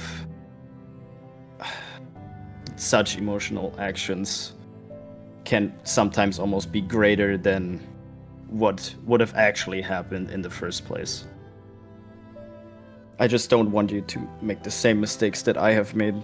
Speaker 3: such emotional actions can sometimes almost be greater than what would have actually happened in the first place. I just don't want you to make the same mistakes that I have made.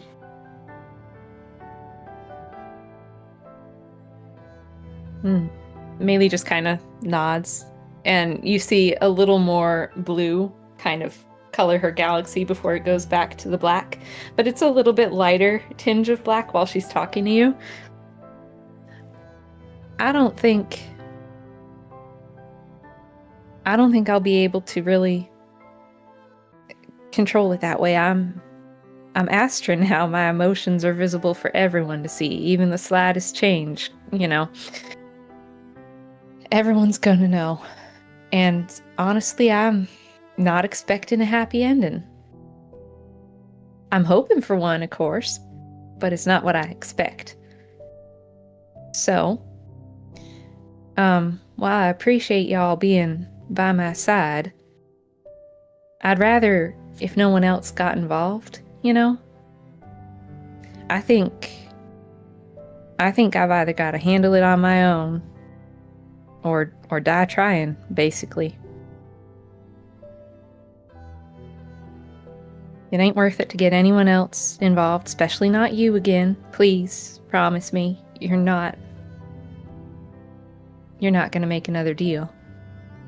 Speaker 2: Meili just kind of nods, and you see a little more blue kind of color her galaxy before it goes back to the black, but it's a little bit lighter tinge of black while she's talking to you. I don't think I'll be able to really control it that way. I'm Astra now. My emotions are visible for everyone to see, even the slightest change, Everyone's gonna know. And honestly, I'm not expecting a happy ending. I'm hoping for one, of course, but it's not what I expect. So, while I appreciate y'all being by my side, I'd rather if no one else got involved, I think I've either got to handle it on my own or die trying, basically. It ain't worth it to get anyone else involved, especially not you again. Please, promise me you're not gonna make another deal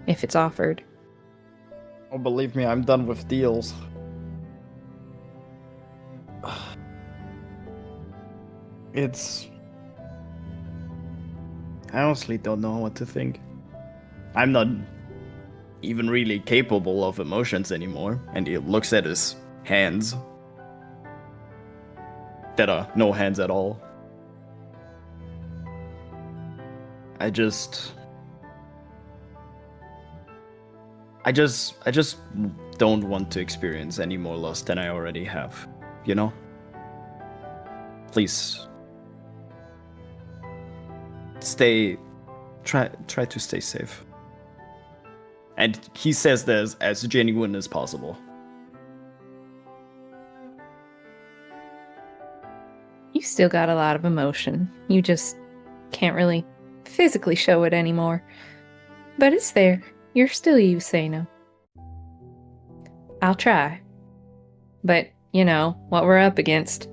Speaker 2: if it's offered.
Speaker 3: Oh, believe me, I'm done with deals. I honestly don't know what to think. I'm not even really capable of emotions anymore. And he looks at his hands. That are no hands at all. I just don't want to experience any more loss than I already have, Please try to stay safe. And he says this as genuine as possible.
Speaker 2: You still got a lot of emotion. You just can't really physically show it anymore. But it's there. You're still you, Sano. I'll try. But, what we're up against.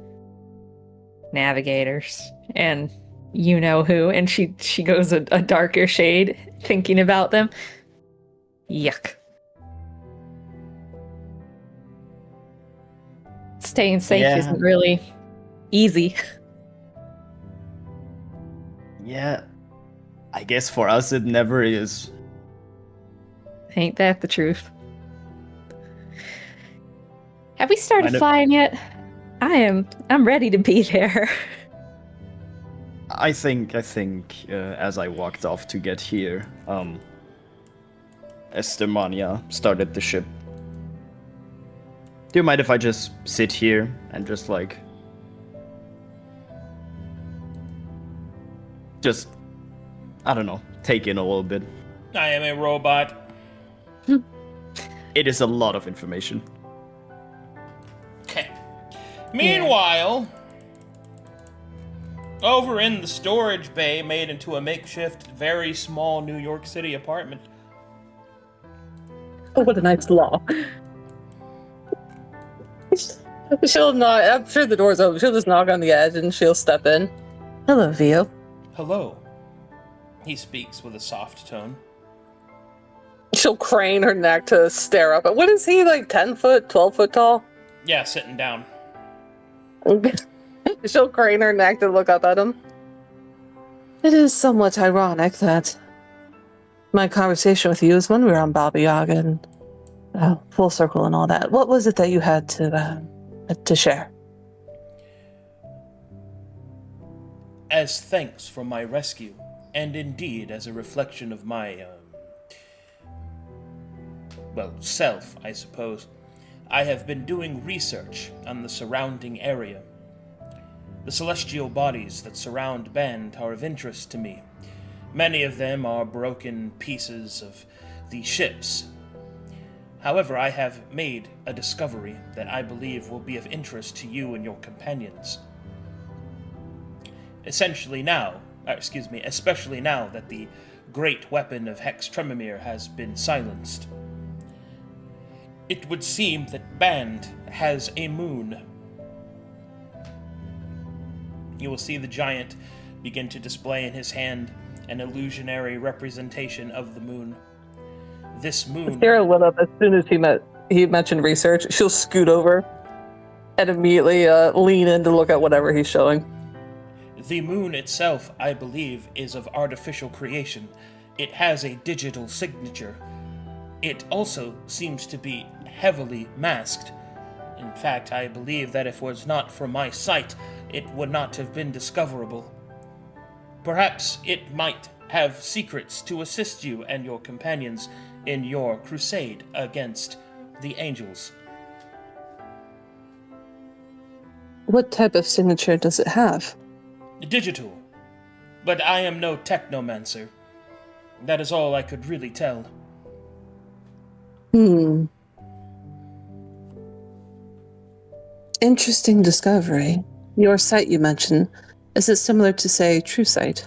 Speaker 2: Navigators. And you know who. And she goes a darker shade, thinking about them. Yuck. Staying safe isn't really easy.
Speaker 3: Yeah. I guess for us it never is.
Speaker 2: Ain't that the truth? Have we started flying yet? I'm ready to be there.
Speaker 3: I think as I walked off to get here, Esthermania started the ship. Do you mind if I just sit here and just I don't know, take in a little bit?
Speaker 1: I am a robot.
Speaker 3: It is a lot of information.
Speaker 1: Okay. Meanwhile, over in the storage bay made into a makeshift, very small New York City apartment.
Speaker 5: Oh, what a nice law. She'll knock. I'm sure the door's open. She'll just knock on the edge and she'll step in. Hello, Vio.
Speaker 1: Hello. He speaks with a soft tone.
Speaker 5: She'll crane her neck to stare up. What is he, 10 foot, 12 foot tall?
Speaker 1: Yeah, sitting down.
Speaker 5: She'll crane her neck to look up at him. It is somewhat ironic that my conversation with you is when we were on Baba Yaga and full circle and all that. What was it that you had to share?
Speaker 1: as thanks for my rescue, and indeed as a reflection of my, self, I suppose, I have been doing research on the surrounding area. The celestial bodies that surround Band are of interest to me. Many of them are broken pieces of the ships. However, I have made a discovery that I believe will be of interest to you and your companions. Especially now that the great weapon of Hex Tremamir has been silenced. It would seem that Band has a moon. You will see the giant begin to display in his hand an illusionary representation of the moon. This moon...
Speaker 5: Sarah lit up as soon as he mentioned research. She'll scoot over and immediately lean in to look at whatever he's showing.
Speaker 1: The moon itself, I believe, is of artificial creation. It has a digital signature. It also seems to be heavily masked. In fact, I believe that if it was not for my sight, it would not have been discoverable. Perhaps it might have secrets to assist you and your companions in your crusade against the angels.
Speaker 5: What type of signature does it have?
Speaker 1: Digital. But I am no technomancer. That is all I could really tell.
Speaker 5: Interesting discovery. Your sight you mentioned, is it similar to, say, true sight?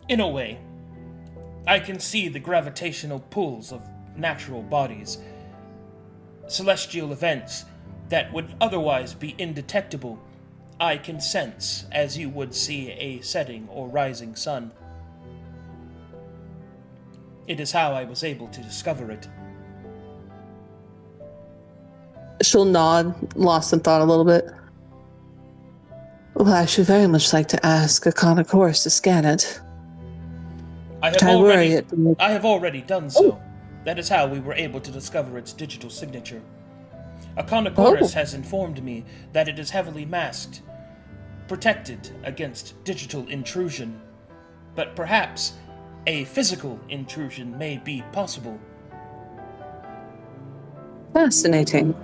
Speaker 1: In a way. I can see the gravitational pulls of natural bodies. Celestial events that would otherwise be indetectable, I can sense as you would see a setting or rising sun. It is how I was able to discover it.
Speaker 5: She'll nod, lost in thought a little bit. Well, I should very much like to ask a Conosaurus to scan it.
Speaker 1: I have already done so. That is how we were able to discover its digital signature. A Conosaurus has informed me that it is heavily masked, protected against digital intrusion. But perhaps a physical intrusion may be possible.
Speaker 5: Fascinating.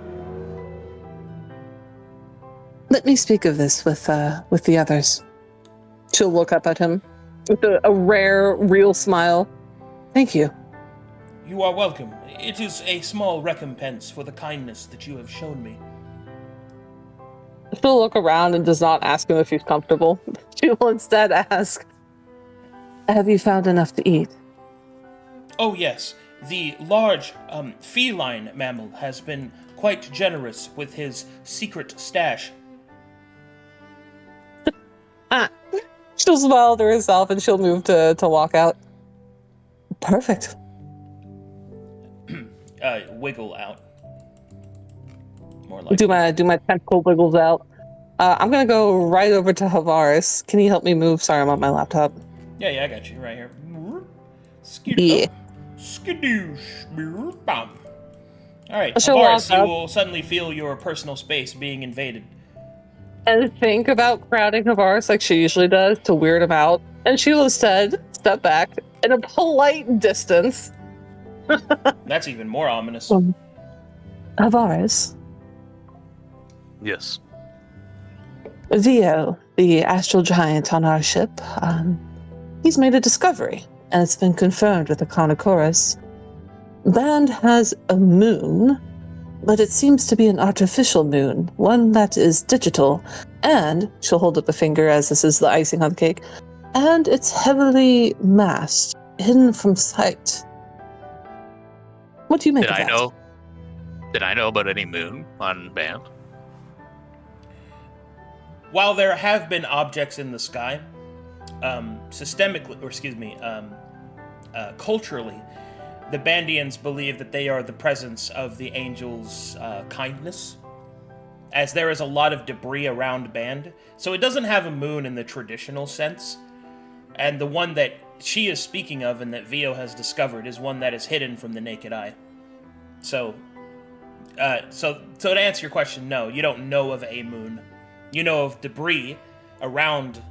Speaker 5: Let me speak of this with the others. She'll look up at him with a rare, real smile. Thank you.
Speaker 1: You are welcome. It is a small recompense for the kindness that you have shown me.
Speaker 5: She'll look around and does not ask him if he's comfortable. She will instead ask, have you found enough to eat?
Speaker 1: Oh yes, the large feline mammal has been quite generous with his secret stash.
Speaker 5: She'll smile to herself and she'll move to walk out. Perfect.
Speaker 1: Wiggle out. More like
Speaker 5: Do my tentacle wiggles out. I'm gonna go right over to Havaris. Can you help me move? Sorry, I'm on my laptop.
Speaker 1: Yeah, I got you right here.
Speaker 5: Yeah.
Speaker 1: Skidoosh. Bam. Alright,
Speaker 5: She'll
Speaker 1: Havaris,
Speaker 5: walk
Speaker 1: you
Speaker 5: up.
Speaker 1: will suddenly feel your personal space being invaded.
Speaker 5: And think about crowding Havaris like she usually does to weird him out. And she will instead step back in a polite distance.
Speaker 1: That's even more ominous.
Speaker 5: Havaris,
Speaker 8: Yes.
Speaker 5: Vio, the astral giant on our ship, he's made a discovery, and it's been confirmed with the Conosaurus. Band has a moon, but it seems to be an artificial moon, one that is digital, and she'll hold up a finger as this is the icing on the cake, and it's heavily masked, hidden from sight. What do you make
Speaker 8: Did
Speaker 5: of
Speaker 8: I
Speaker 5: that?
Speaker 8: know? Did I know about any moon on Band?
Speaker 1: While there have been objects in the sky, culturally, the Bandians believe that they are the presence of the angels' kindness, as there is a lot of debris around Band. So it doesn't have a moon in the traditional sense, and the one that she is speaking of and that Vio has discovered is one that is hidden from the naked eye. So to answer your question, no, you don't know of a moon. You know of debris around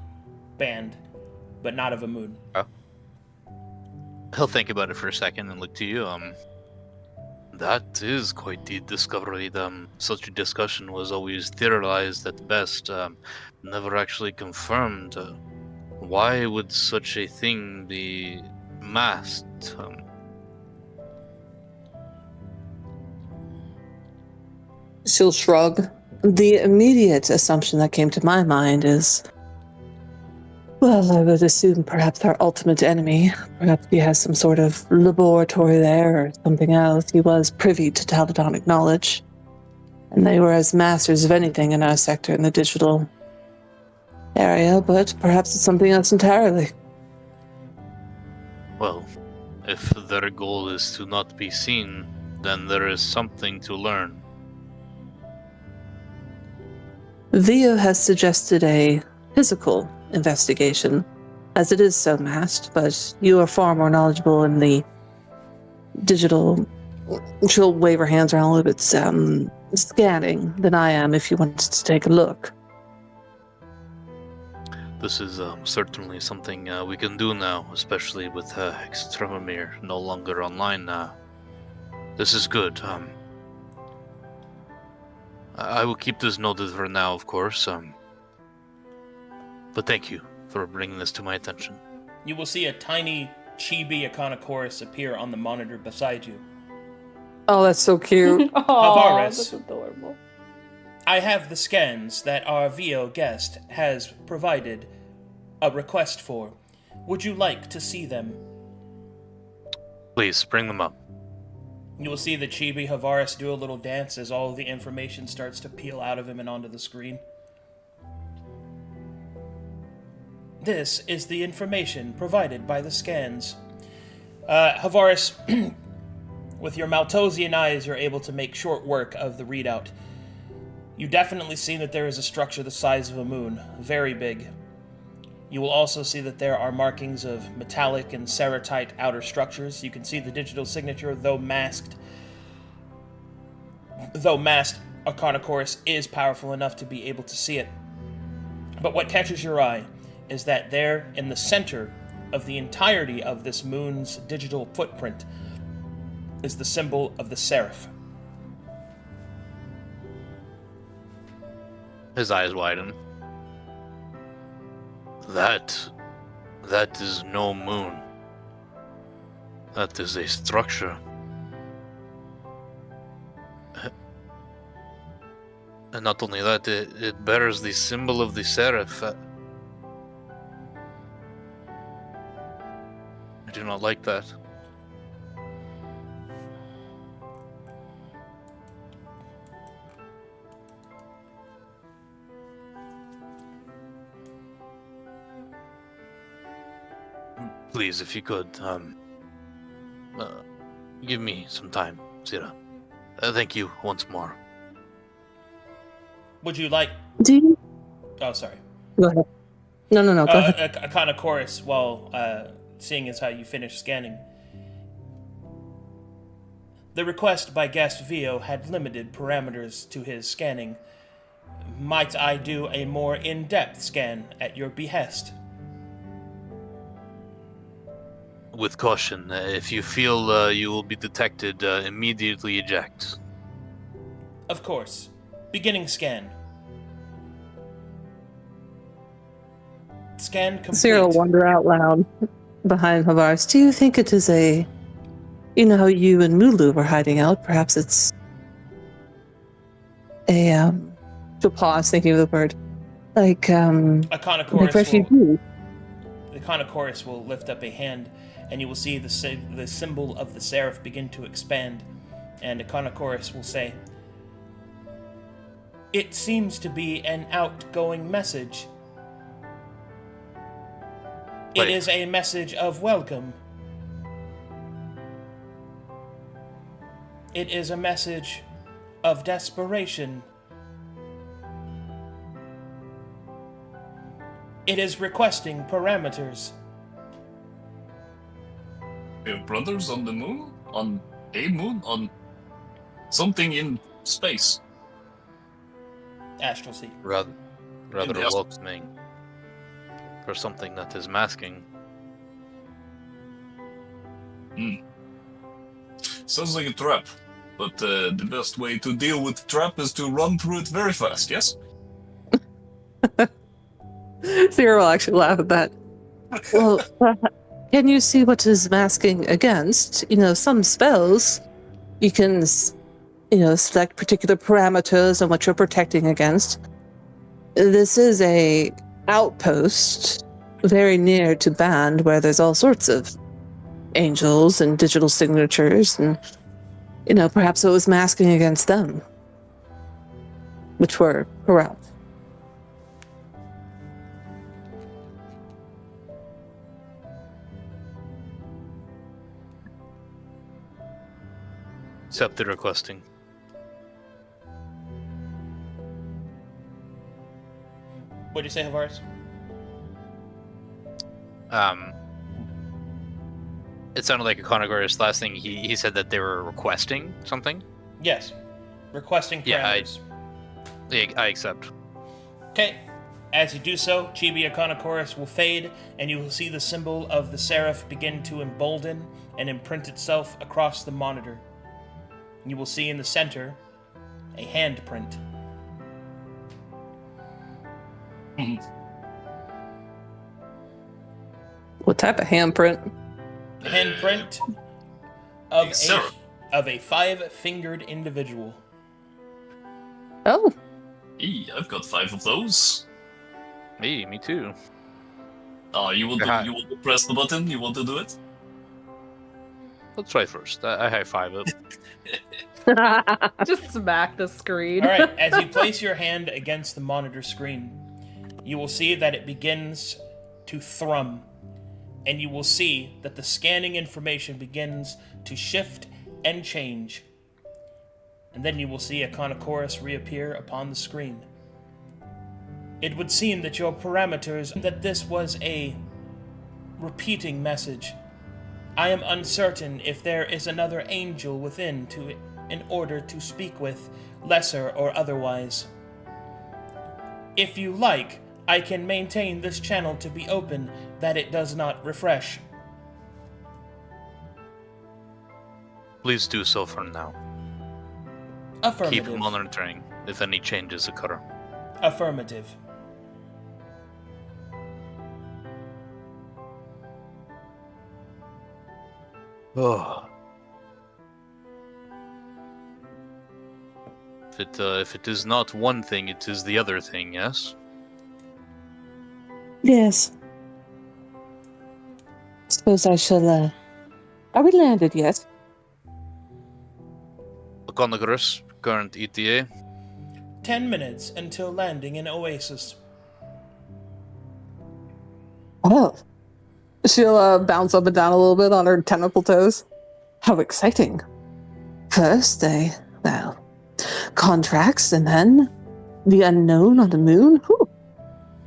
Speaker 1: Band, but not of a moon.
Speaker 8: He'll think about it for a second and look to you. That is quite the discovery. Such a discussion was always theorized at best, never actually confirmed. Why would such a thing be masked?
Speaker 5: She'll shrug. The immediate assumption that came to my mind is, well, I would assume perhaps our ultimate enemy. Perhaps he has some sort of laboratory there or something else. He was privy to Taladonic knowledge. And they were as masters of anything in our sector in the digital area, but perhaps it's something else entirely.
Speaker 8: Well, if their goal is to not be seen, then there is something to learn.
Speaker 5: Vio has suggested a physical investigation, as it is so masked, but you are far more knowledgeable in the digital. She'll wave her hands around a little bit, scanning than I am if you wanted to take a look.
Speaker 8: This is certainly something we can do now, especially with Extremamir no longer online now. This is good. I will keep this noted for now, of course. But thank you for bringing this to my attention.
Speaker 1: You will see a tiny chibi Echinochorus appear on the monitor beside you.
Speaker 5: Oh, that's so cute.
Speaker 1: Havaris.
Speaker 7: That's adorable.
Speaker 1: I have the scans that our VO guest has provided a request for. Would you like to see them?
Speaker 8: Please, bring them up.
Speaker 1: You will see the chibi Havaris do a little dance as all of the information starts to peel out of him and onto the screen. This is the information provided by the scans. Havaris, with your Maltosian eyes, you're able to make short work of the readout. You definitely see that there is a structure the size of a moon, very big. You will also see that there are markings of metallic and ceratite outer structures. You can see the digital signature, though masked. Echinochorus is powerful enough to be able to see it. But what catches your eye is that there, in the center of the entirety of this moon's digital footprint, is the symbol of the seraph.
Speaker 8: His eyes widen. That is no moon. That is a structure. And not only that, it bears the symbol of the seraph. I do not like that. Please, if you could, give me some time, Sira. Thank you once more.
Speaker 1: Would you like...
Speaker 5: Do you?
Speaker 1: Oh, sorry.
Speaker 5: Go ahead. No, go ahead.
Speaker 1: Echinochorus, while seeing as how you finish scanning. The request by guest Vio had limited parameters to his scanning. Might I do a more in-depth scan at your behest?
Speaker 8: With caution, if you feel you will be detected, immediately eject.
Speaker 1: Of course. Beginning scan. Scan complete.
Speaker 5: Cyril will wonder out loud behind Havaris. Do you think it is a... You know how you and Mulu were hiding out? Perhaps it's a... She'll pause, thinking of the word. Like,
Speaker 1: Echinochorus
Speaker 5: refugee.
Speaker 1: The Echinochorus will lift up a hand, and you will see the symbol of the seraph begin to expand, and Echinochorus will say, "It seems to be an outgoing message. It is a message of welcome. It is a message of desperation. It is requesting parameters."
Speaker 6: We have brothers on the moon? On a moon? On something in space?
Speaker 1: Astral Seek.
Speaker 8: rather
Speaker 6: Yes.
Speaker 8: welcoming for something that is masking.
Speaker 6: Sounds like a trap. But the best way to deal with the trap is to run through it very fast, yes?
Speaker 5: Sierra will actually laugh at that. Well, can you see what is masking against? Some spells, you can, select particular parameters on what you're protecting against. This is a outpost very near to Band where there's all sorts of angels and digital signatures, and, perhaps it was masking against them, which were corrupt.
Speaker 8: Accept the requesting.
Speaker 1: What'd you say, Havaris?
Speaker 8: It sounded like Econogoras last thing he said that they were requesting something.
Speaker 1: Yes. Requesting parameters.
Speaker 8: Yeah, I accept.
Speaker 1: Okay. As you do so, Chibi Econochorus will fade, and you will see the symbol of the seraph begin to embolden and imprint itself across the monitor. You will see in the center a handprint.
Speaker 5: What type of handprint?
Speaker 1: A handprint of
Speaker 6: seraph.
Speaker 1: of a 5-fingered individual.
Speaker 5: Oh,
Speaker 6: Hey, I've got 5 of those.
Speaker 8: Me too.
Speaker 6: You want
Speaker 8: Uh-huh.
Speaker 6: to press the button? You want to do it?
Speaker 8: Let's try first. I high five it.
Speaker 7: Just smack the screen.
Speaker 1: All right, as you place your hand against the monitor screen, you will see that it begins to thrum, and you will see that the scanning information begins to shift and change. And then you will see Econochorus reappear upon the screen. It would seem that your parameters, that this was a repeating message. I am uncertain if there is another angel within in order to speak with, lesser or otherwise. If you like, I can maintain this channel to be open, that it does not refresh.
Speaker 8: Please do so for now.
Speaker 1: Affirmative.
Speaker 8: Keep monitoring if any changes occur.
Speaker 1: Affirmative.
Speaker 3: Oh.
Speaker 8: If it is not one thing, it is the other thing, yes?
Speaker 5: yes. Suppose I shall, Are we landed yet?
Speaker 8: Econogoras, current E ETA.
Speaker 1: 10 minutes until landing in Oasis.
Speaker 5: Oh. She'll bounce up and down a little bit on her tentacle toes. How exciting. First, contracts, and then the unknown on the moon. Whew.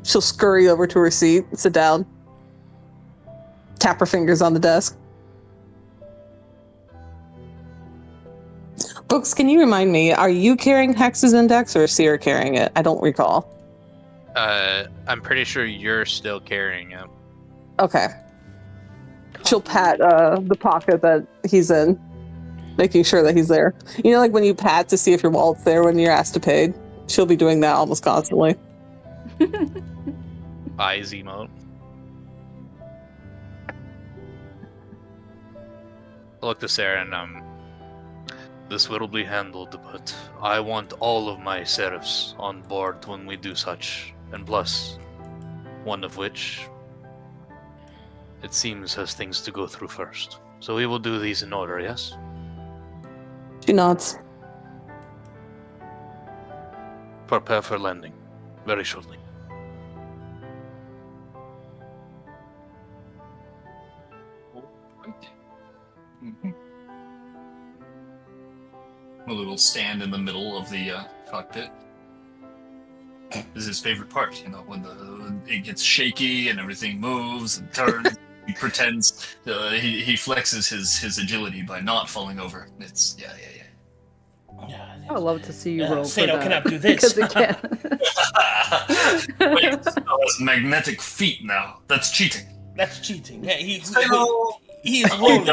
Speaker 5: She'll scurry over to her seat, sit down, tap her fingers on the desk. Books, can you remind me, are you carrying Hex's Index or is Seer carrying it? I don't recall.
Speaker 8: I'm pretty sure you're still carrying it.
Speaker 5: Okay. She'll pat the pocket that he's in, making sure that he's there. You know, like when you pat to see if your wallet's there when you're asked to pay? She'll be doing that almost constantly.
Speaker 8: Eyes emote. I look to Sarah and this will be handled, but I want all of my seraphs on board when we do such, and plus, one of which, it seems, has things to go through first. So we will do these in order, yes?
Speaker 5: She nods.
Speaker 8: Prepare for landing, very shortly.
Speaker 6: A little stand in the middle of the cockpit. This is his favorite part, you know, when it gets shaky and everything moves and turns. He pretends he flexes his agility by not falling over. It's yeah.
Speaker 7: I would love to see you roll for
Speaker 1: Sano
Speaker 7: that.
Speaker 1: cannot do this.
Speaker 7: Because it can.
Speaker 6: Wait, that's magnetic feet now. That's cheating.
Speaker 1: That's cheating. Yeah, he is
Speaker 6: Oh,
Speaker 1: rolling.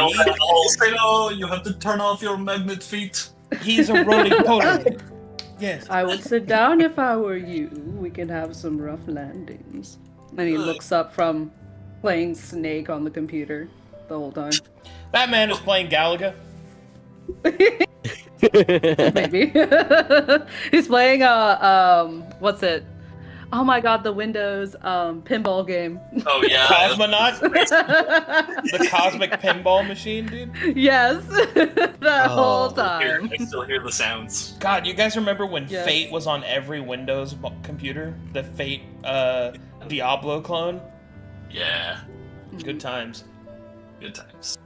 Speaker 6: Say no, you have to turn off your magnet feet.
Speaker 1: He's a rolling Polaroid. Yes.
Speaker 7: I would sit down if I were you. We can have some rough landings. And he looks up from playing Snake on the computer the whole time.
Speaker 1: That man is playing Galaga.
Speaker 7: Maybe. He's playing what's it? Oh my god, the Windows pinball game.
Speaker 6: Oh yeah.
Speaker 1: Cosmonaut? The cosmic pinball machine, dude?
Speaker 7: Yes. The whole time.
Speaker 6: I still hear the sounds.
Speaker 1: God, you guys remember when
Speaker 7: Yes.
Speaker 1: Fate was on every Windows computer? The Fate Diablo clone?
Speaker 6: Yeah.
Speaker 1: Good times.
Speaker 6: Good times.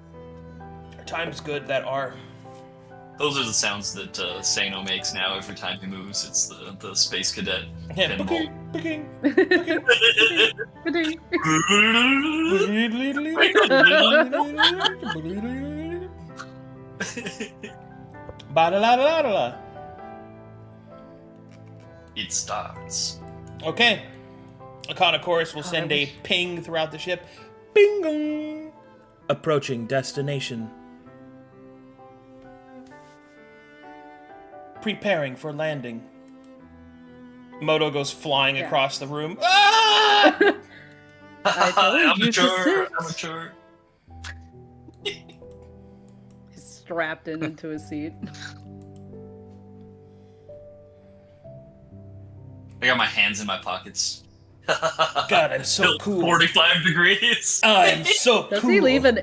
Speaker 1: Times good that are.
Speaker 6: Those are the sounds that Sano makes now every time he moves. It's the space cadet
Speaker 1: Yeah,
Speaker 6: pinball.
Speaker 1: booking. Ba-da-la-la-la-la.
Speaker 6: It starts.
Speaker 1: Okay. Arcana Chorus will send a ping throughout the ship. Bing-gong. Approaching destination. Preparing for landing. Moto goes flying
Speaker 7: Yeah.
Speaker 1: across the room. Ah!
Speaker 7: I told you to sit.
Speaker 6: Amateur.
Speaker 7: He's strapped into his seat.
Speaker 6: I got my hands in my pockets.
Speaker 1: God, I'm so cool.
Speaker 6: 45 degrees.
Speaker 1: I'm so
Speaker 7: Does
Speaker 1: cool.
Speaker 7: he leave an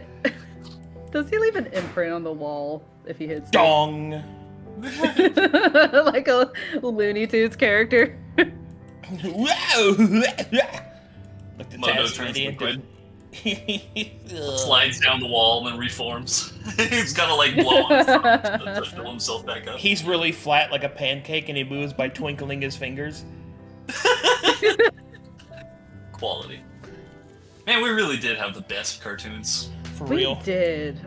Speaker 7: imprint on the wall if he hits it?
Speaker 1: Dong.
Speaker 7: Like a Looney Tunes character.
Speaker 1: Wow. Look at
Speaker 6: Moto
Speaker 1: Taz,
Speaker 6: turns
Speaker 1: idiot.
Speaker 6: liquid.
Speaker 1: Ugh.
Speaker 6: Slides down the wall and then reforms. He's gotta like blow on to fill himself back up.
Speaker 1: He's really flat like a pancake and he moves by twinkling his fingers.
Speaker 6: Quality. Man, we really did have the best cartoons.
Speaker 1: For
Speaker 7: We
Speaker 1: real.
Speaker 7: did.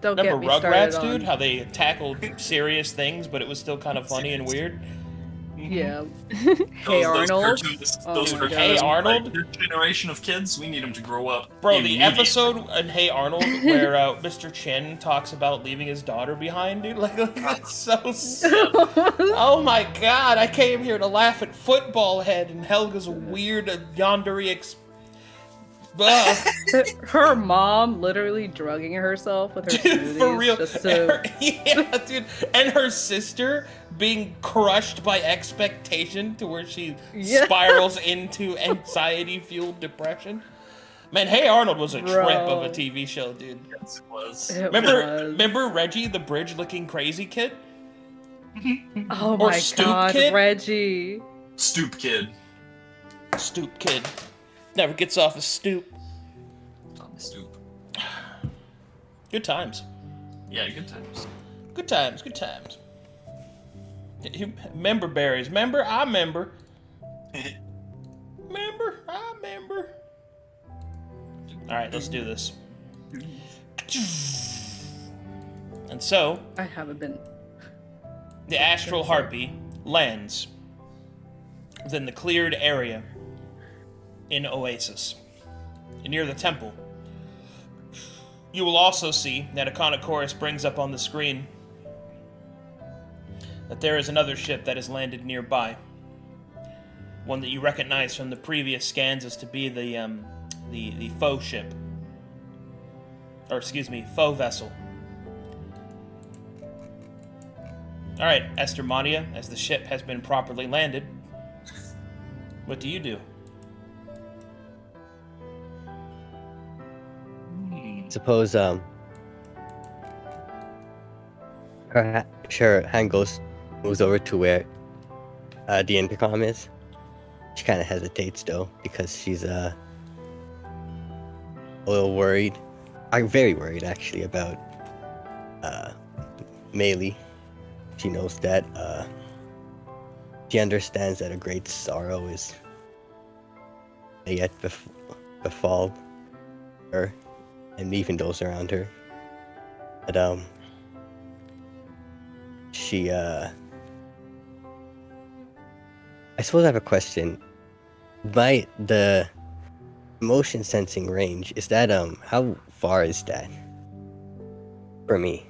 Speaker 7: Don't
Speaker 1: Remember
Speaker 7: get me started
Speaker 1: Rugrats,
Speaker 7: on...
Speaker 1: dude? How they tackled serious things, but it was still kind of funny and weird?
Speaker 7: Yeah.
Speaker 6: Those
Speaker 7: Hey Arnold.
Speaker 6: cartoons,
Speaker 7: Oh
Speaker 6: those
Speaker 7: my
Speaker 6: cartoons,
Speaker 7: God.
Speaker 1: Hey Arnold?
Speaker 6: Like, this generation of kids, we need them to grow up.
Speaker 1: Bro, the
Speaker 6: immediately.
Speaker 1: episode in Hey Arnold where Mr. Chin talks about leaving his daughter behind, dude, like that's so sad. Oh my god, I came here to laugh at Football Head and Helga's weird yandere
Speaker 7: Her mom literally drugging herself with her
Speaker 1: Dude,
Speaker 7: smoothies
Speaker 1: for real.
Speaker 7: just to...
Speaker 1: Yeah, dude. And her sister being crushed by expectation to where she
Speaker 7: Yeah.
Speaker 1: spirals into anxiety-fueled depression. Man, Hey Arnold was a trip of a
Speaker 7: Bro.
Speaker 1: TV show, dude.
Speaker 6: Yes, it was.
Speaker 7: It
Speaker 1: Remember
Speaker 7: was.
Speaker 1: Reggie, the bridge-looking crazy kid?
Speaker 7: Oh
Speaker 1: or
Speaker 7: my
Speaker 1: Stoop
Speaker 7: god,
Speaker 1: Kid?
Speaker 7: Reggie.
Speaker 6: Stoop kid.
Speaker 1: Stoop kid. Never gets off his stoop.
Speaker 6: On the stoop.
Speaker 1: Good times.
Speaker 6: Yeah, good times.
Speaker 1: Good times, good times. Member berries. Member? I member. Member? I member. Alright, let's do this. And so,
Speaker 7: I haven't been...
Speaker 1: the Astral Harpy lands within the cleared area in Oasis, near the temple. You will also see that Arcana Chorus brings up on the screen that there is another ship that has landed nearby. One that you recognize from the previous scans as to be the foe ship. Or excuse me, foe vessel. Alright, Esther Mania, as the ship has been properly landed, what do you do?
Speaker 4: Suppose her hand moves over to where the intercom is. She kind of hesitates though because she's a little worried. I'm very worried actually about Meili. She knows that she understands that a great sorrow is yet befall her and even those around her. But she I suppose I have a question. The motion sensing range, is that how far is that for me?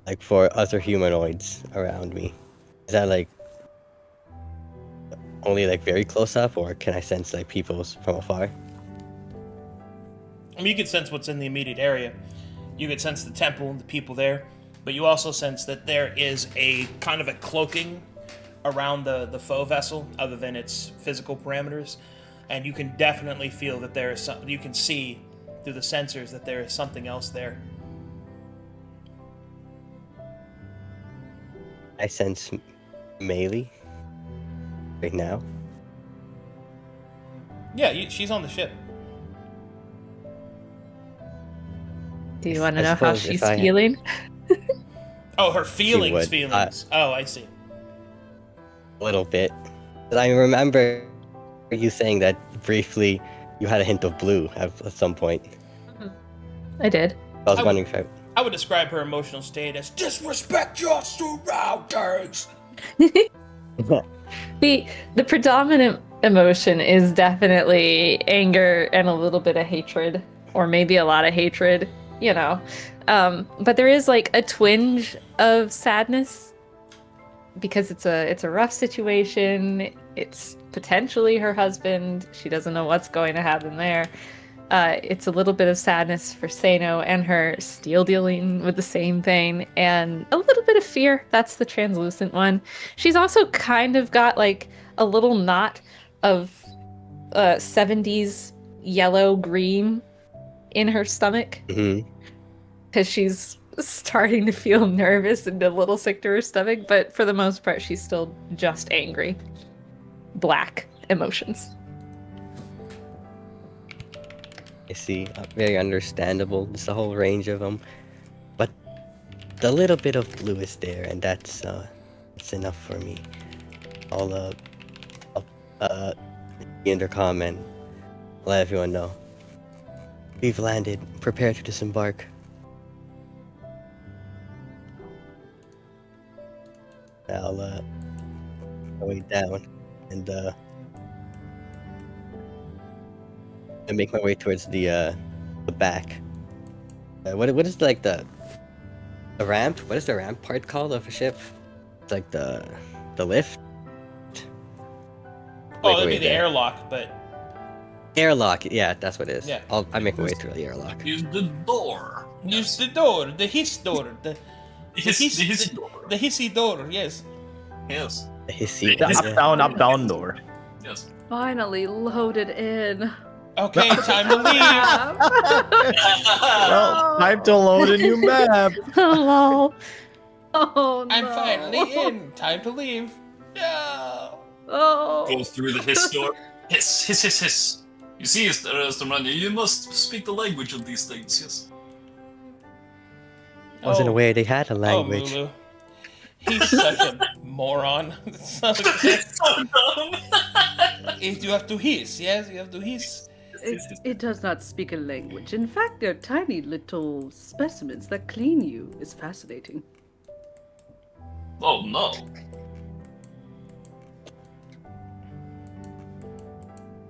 Speaker 4: Like for other humanoids around me. Is that like only like very close up, or can I sense like people's from afar?
Speaker 1: I mean, you can sense what's in the immediate area. You can sense the temple and the people there, but you also sense that there is a kind of a cloaking around the faux vessel, other than its physical parameters, and you can definitely feel that there is some. You can see through the sensors that there is something else there.
Speaker 4: I sense Melee right now.
Speaker 1: Yeah, she's on the ship.
Speaker 2: Do you want to
Speaker 4: I
Speaker 2: know how
Speaker 4: suppose if
Speaker 2: she's
Speaker 4: I-
Speaker 2: feeling?
Speaker 1: Oh, her feelings,
Speaker 4: would.
Speaker 1: feelings. Oh, I see.
Speaker 4: A little bit. But I remember you saying that briefly you had a hint of blue at some point.
Speaker 2: I did.
Speaker 4: I was
Speaker 1: I
Speaker 4: wondering if
Speaker 1: I would describe her emotional state as disrespect your surroundings.
Speaker 2: The predominant emotion is definitely anger and a little bit of hatred, or maybe a lot of hatred, you know. But there is like a twinge of sadness because it's a rough situation. It's potentially her husband. She doesn't know what's going to happen there. It's a little bit of sadness for Sano and her still dealing with the same thing, and a little bit of fear. That's the translucent one. She's also kind of got like a little knot of 70s yellow green in her stomach
Speaker 4: Mm-hmm.
Speaker 2: because she's starting to feel nervous and a little sick to her stomach, but for the most part, she's still just angry. Black emotions.
Speaker 4: I see. Very understandable. It's a whole range of them. But the little bit of blue is there, and that's enough for me. I'll intercom and let everyone know. We've landed. Prepare to disembark. I'll go way down and make my way towards the back. What is like the ramp? What is the ramp part called of a ship? It's like the lift.
Speaker 1: Oh,
Speaker 4: Make
Speaker 1: that'd
Speaker 4: my
Speaker 1: be
Speaker 4: way
Speaker 1: the
Speaker 4: there.
Speaker 1: airlock, but
Speaker 4: Airlock. Yeah, that's what it is.
Speaker 1: Yeah.
Speaker 4: I make my way through the airlock.
Speaker 6: Use the door.
Speaker 1: use the door, the hiss door, the
Speaker 6: His door.
Speaker 1: the hissy door. Yes.
Speaker 6: Yes.
Speaker 4: The hissy.
Speaker 3: The up down door.
Speaker 6: Yes.
Speaker 7: Finally loaded in.
Speaker 1: Okay, time to leave.
Speaker 3: Well, time to load a new map.
Speaker 2: Hello.
Speaker 7: Oh no.
Speaker 1: I'm finally in. Time to leave. No.
Speaker 7: Oh.
Speaker 6: Go through the hiss door. Hiss, hiss, hiss, hiss. You see, Estamania, you must speak the language of these things, yes.
Speaker 4: Wasn't aware they had a
Speaker 1: Oh,
Speaker 4: language.
Speaker 1: Mulu. He's such a moron.
Speaker 6: So dumb.
Speaker 1: You have to hiss, yes? You have to hiss.
Speaker 7: It does not speak a language. In fact, they're tiny little specimens that clean you. It's fascinating.
Speaker 6: Oh no.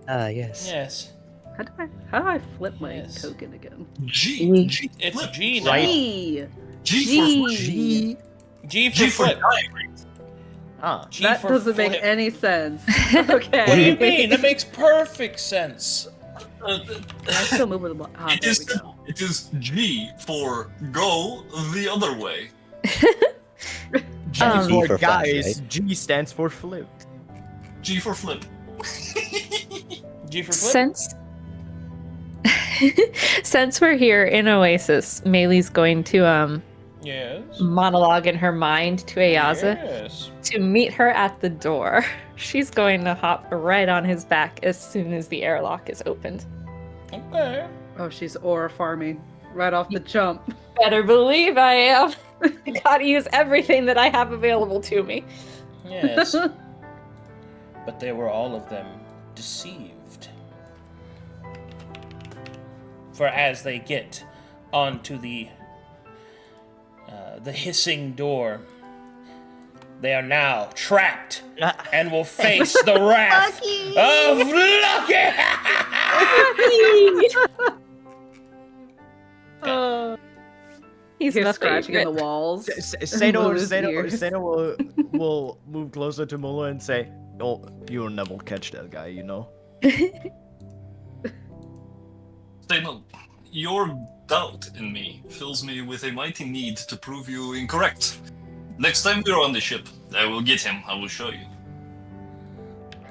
Speaker 4: Ah, yes.
Speaker 1: Yes.
Speaker 7: How do I flip my
Speaker 1: Yes.
Speaker 7: token again?
Speaker 6: G. G.
Speaker 1: It's
Speaker 6: flip.
Speaker 1: G now.
Speaker 3: Right.
Speaker 7: G.
Speaker 6: G for
Speaker 7: G.
Speaker 1: G for
Speaker 6: G for
Speaker 1: flip.
Speaker 6: diagrams.
Speaker 3: Ah.
Speaker 1: G
Speaker 7: That
Speaker 1: for
Speaker 7: doesn't make
Speaker 1: flip.
Speaker 7: any sense. Okay.
Speaker 1: What do you mean? That makes perfect sense.
Speaker 7: Can I still move with the block? Ah,
Speaker 6: It
Speaker 7: there
Speaker 6: is,
Speaker 7: we go.
Speaker 6: it is G for go the other way.
Speaker 3: G
Speaker 2: Um,
Speaker 3: for
Speaker 4: for flash,
Speaker 3: guys. G stands for flip.
Speaker 6: G for flip.
Speaker 1: G for flip.
Speaker 2: Since since we're here in Oasis, Maylee's going to
Speaker 1: Yes.
Speaker 2: monologue in her mind to Ayaza
Speaker 1: Yes.
Speaker 2: to meet her at the door. She's going to hop right on his back as soon as the airlock is opened.
Speaker 1: Okay.
Speaker 7: Oh, she's aura farming right off the jump.
Speaker 2: Better believe I am. I gotta use everything that I have available to me.
Speaker 1: Yes. But they were all of them deceived. For as they get onto the hissing door, They are now trapped and will face the wrath of Lucky!
Speaker 2: He's
Speaker 7: He's
Speaker 2: my
Speaker 7: scratching in the
Speaker 2: favorite.
Speaker 7: walls.
Speaker 5: Sano
Speaker 7: ears.
Speaker 5: will move closer to Mula and say, "Oh, you'll never catch that guy, you know."
Speaker 6: Steno, your doubt in me fills me with a mighty need to prove you incorrect. Next time we're on the ship, I will get him. I will show you.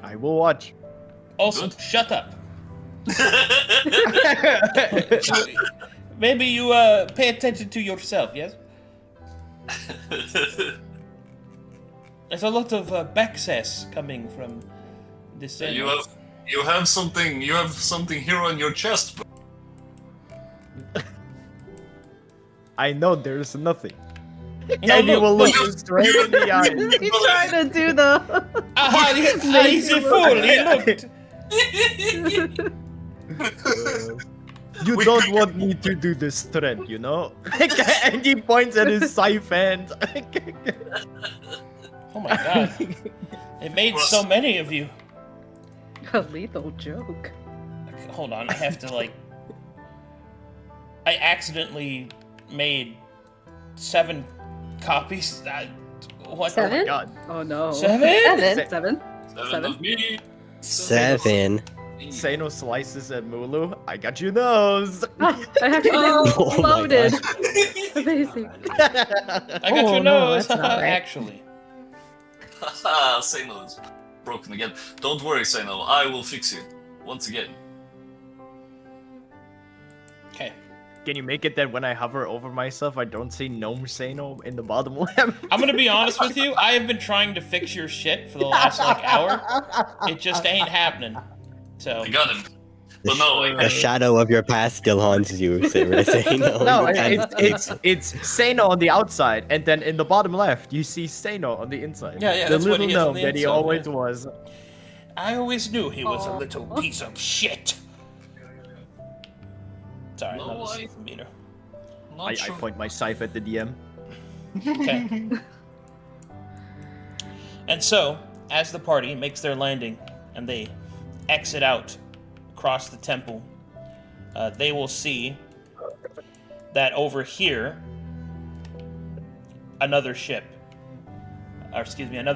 Speaker 5: I will watch.
Speaker 1: Also,
Speaker 6: Good.
Speaker 1: shut up. Maybe you pay attention to yourself, yes? There's a lot of backsass coming from this.
Speaker 6: you have something here on your chest.
Speaker 5: I know there's nothing.
Speaker 1: No,
Speaker 5: And you
Speaker 1: look,
Speaker 5: will look
Speaker 1: look.
Speaker 5: him straight in the eyes.
Speaker 7: He's trying to do the.
Speaker 1: Aha, he's a fool. He looked.
Speaker 5: You don't want me to do this trend, you know? And he points at his scythe hand.
Speaker 1: Oh my god. It made so many of you.
Speaker 7: A lethal joke.
Speaker 1: Hold on, I have to I accidentally made 7 copies. What?
Speaker 2: Seven?
Speaker 5: Oh my god.
Speaker 7: Oh no.
Speaker 1: 7?
Speaker 7: Seven?
Speaker 6: Seven of me.
Speaker 4: 7.
Speaker 5: Sano slices at Mulu. I got your nose.
Speaker 7: Ah, I actually
Speaker 4: Oh my
Speaker 7: loaded.
Speaker 4: gosh.
Speaker 7: Amazing.
Speaker 1: I got your
Speaker 2: no,
Speaker 1: nose,
Speaker 2: that's not right.
Speaker 1: actually.
Speaker 6: Haha, Seno is broken again. Don't worry, Seno. I will fix you. Once again.
Speaker 1: Okay.
Speaker 5: Can you make it that when I hover over myself, I don't see Gnome Sano in the bottom left?
Speaker 1: I'm gonna be honest with you, I have been trying to fix your shit for the last, hour. It just ain't happening. So...
Speaker 6: I got him. But no,
Speaker 4: The shadow of your past still haunts you, say no.
Speaker 5: No,
Speaker 4: you can't-
Speaker 5: it's Sano on the outside, and then in the bottom left, you see Sano on the inside.
Speaker 1: Yeah,
Speaker 5: the
Speaker 1: that's what
Speaker 5: little
Speaker 1: he is on
Speaker 5: gnome
Speaker 1: the
Speaker 5: that he
Speaker 1: inside,
Speaker 5: always
Speaker 1: yeah.
Speaker 5: was.
Speaker 1: I always knew he was a
Speaker 7: Aw.
Speaker 1: little piece of shit. Sorry,
Speaker 6: No,
Speaker 1: that was
Speaker 6: I-
Speaker 1: meaner.
Speaker 6: not
Speaker 5: I
Speaker 6: sure.
Speaker 5: point my scythe at the DM.
Speaker 1: Okay. And so, as the party makes their landing and they exit out across the temple, they will see that over here, another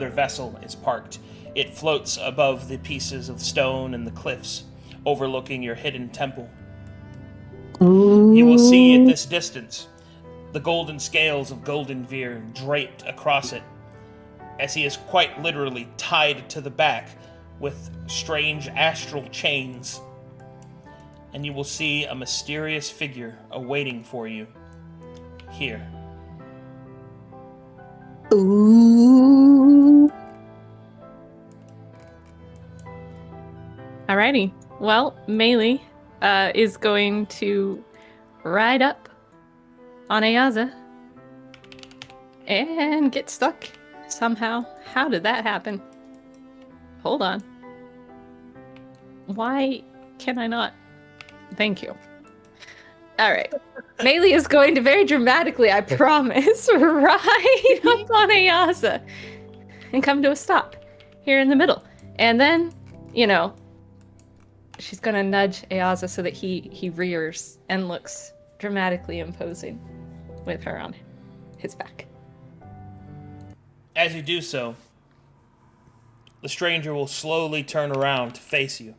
Speaker 1: vessel is parked. It floats above the pieces of stone and the cliffs, overlooking your hidden temple. You will see at this distance the golden scales of Golden Veer draped across it, as he is quite literally tied to the back with strange astral chains. And you will see a mysterious figure awaiting for you here.
Speaker 5: Ooh.
Speaker 2: Alrighty. Well, Melee is going to ride up on Ayaza and get stuck somehow. How did that happen? Hold on. Why can I not? Thank you. Alright. Melee is going to very dramatically, I promise, ride up on Ayaza and come to a stop here in the middle. And then, she's gonna nudge Ayaza so that he rears and looks dramatically imposing with her on his back.
Speaker 1: As you do so, the stranger will slowly turn around to face you.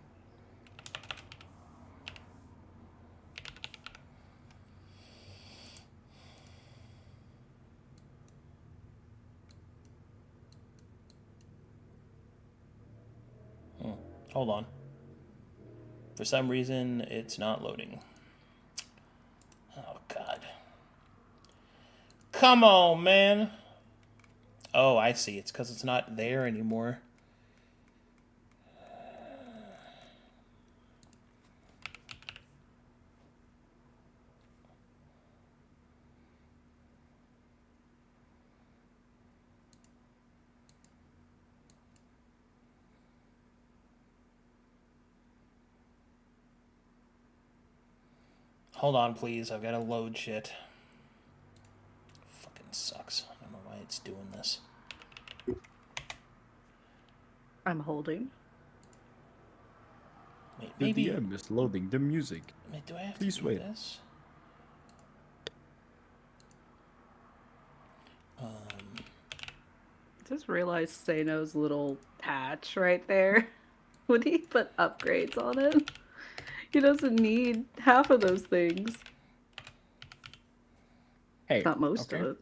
Speaker 1: Hold on. For some reason, it's not loading. Oh, God. Come on, man. Oh, I see. It's because it's not there anymore. Hold on, please. I've got to load shit. Fucking sucks. I don't know why it's doing this.
Speaker 7: I'm holding.
Speaker 1: Wait,
Speaker 3: The
Speaker 1: maybe.
Speaker 3: DM is loading the music.
Speaker 1: Wait, do I have
Speaker 3: Please
Speaker 1: to do
Speaker 3: wait.
Speaker 1: this?
Speaker 7: Just realized Sano's little patch right there. Would he put upgrades on it? He doesn't need half of those things.
Speaker 3: Hey,
Speaker 7: Not most
Speaker 3: okay.
Speaker 7: of it.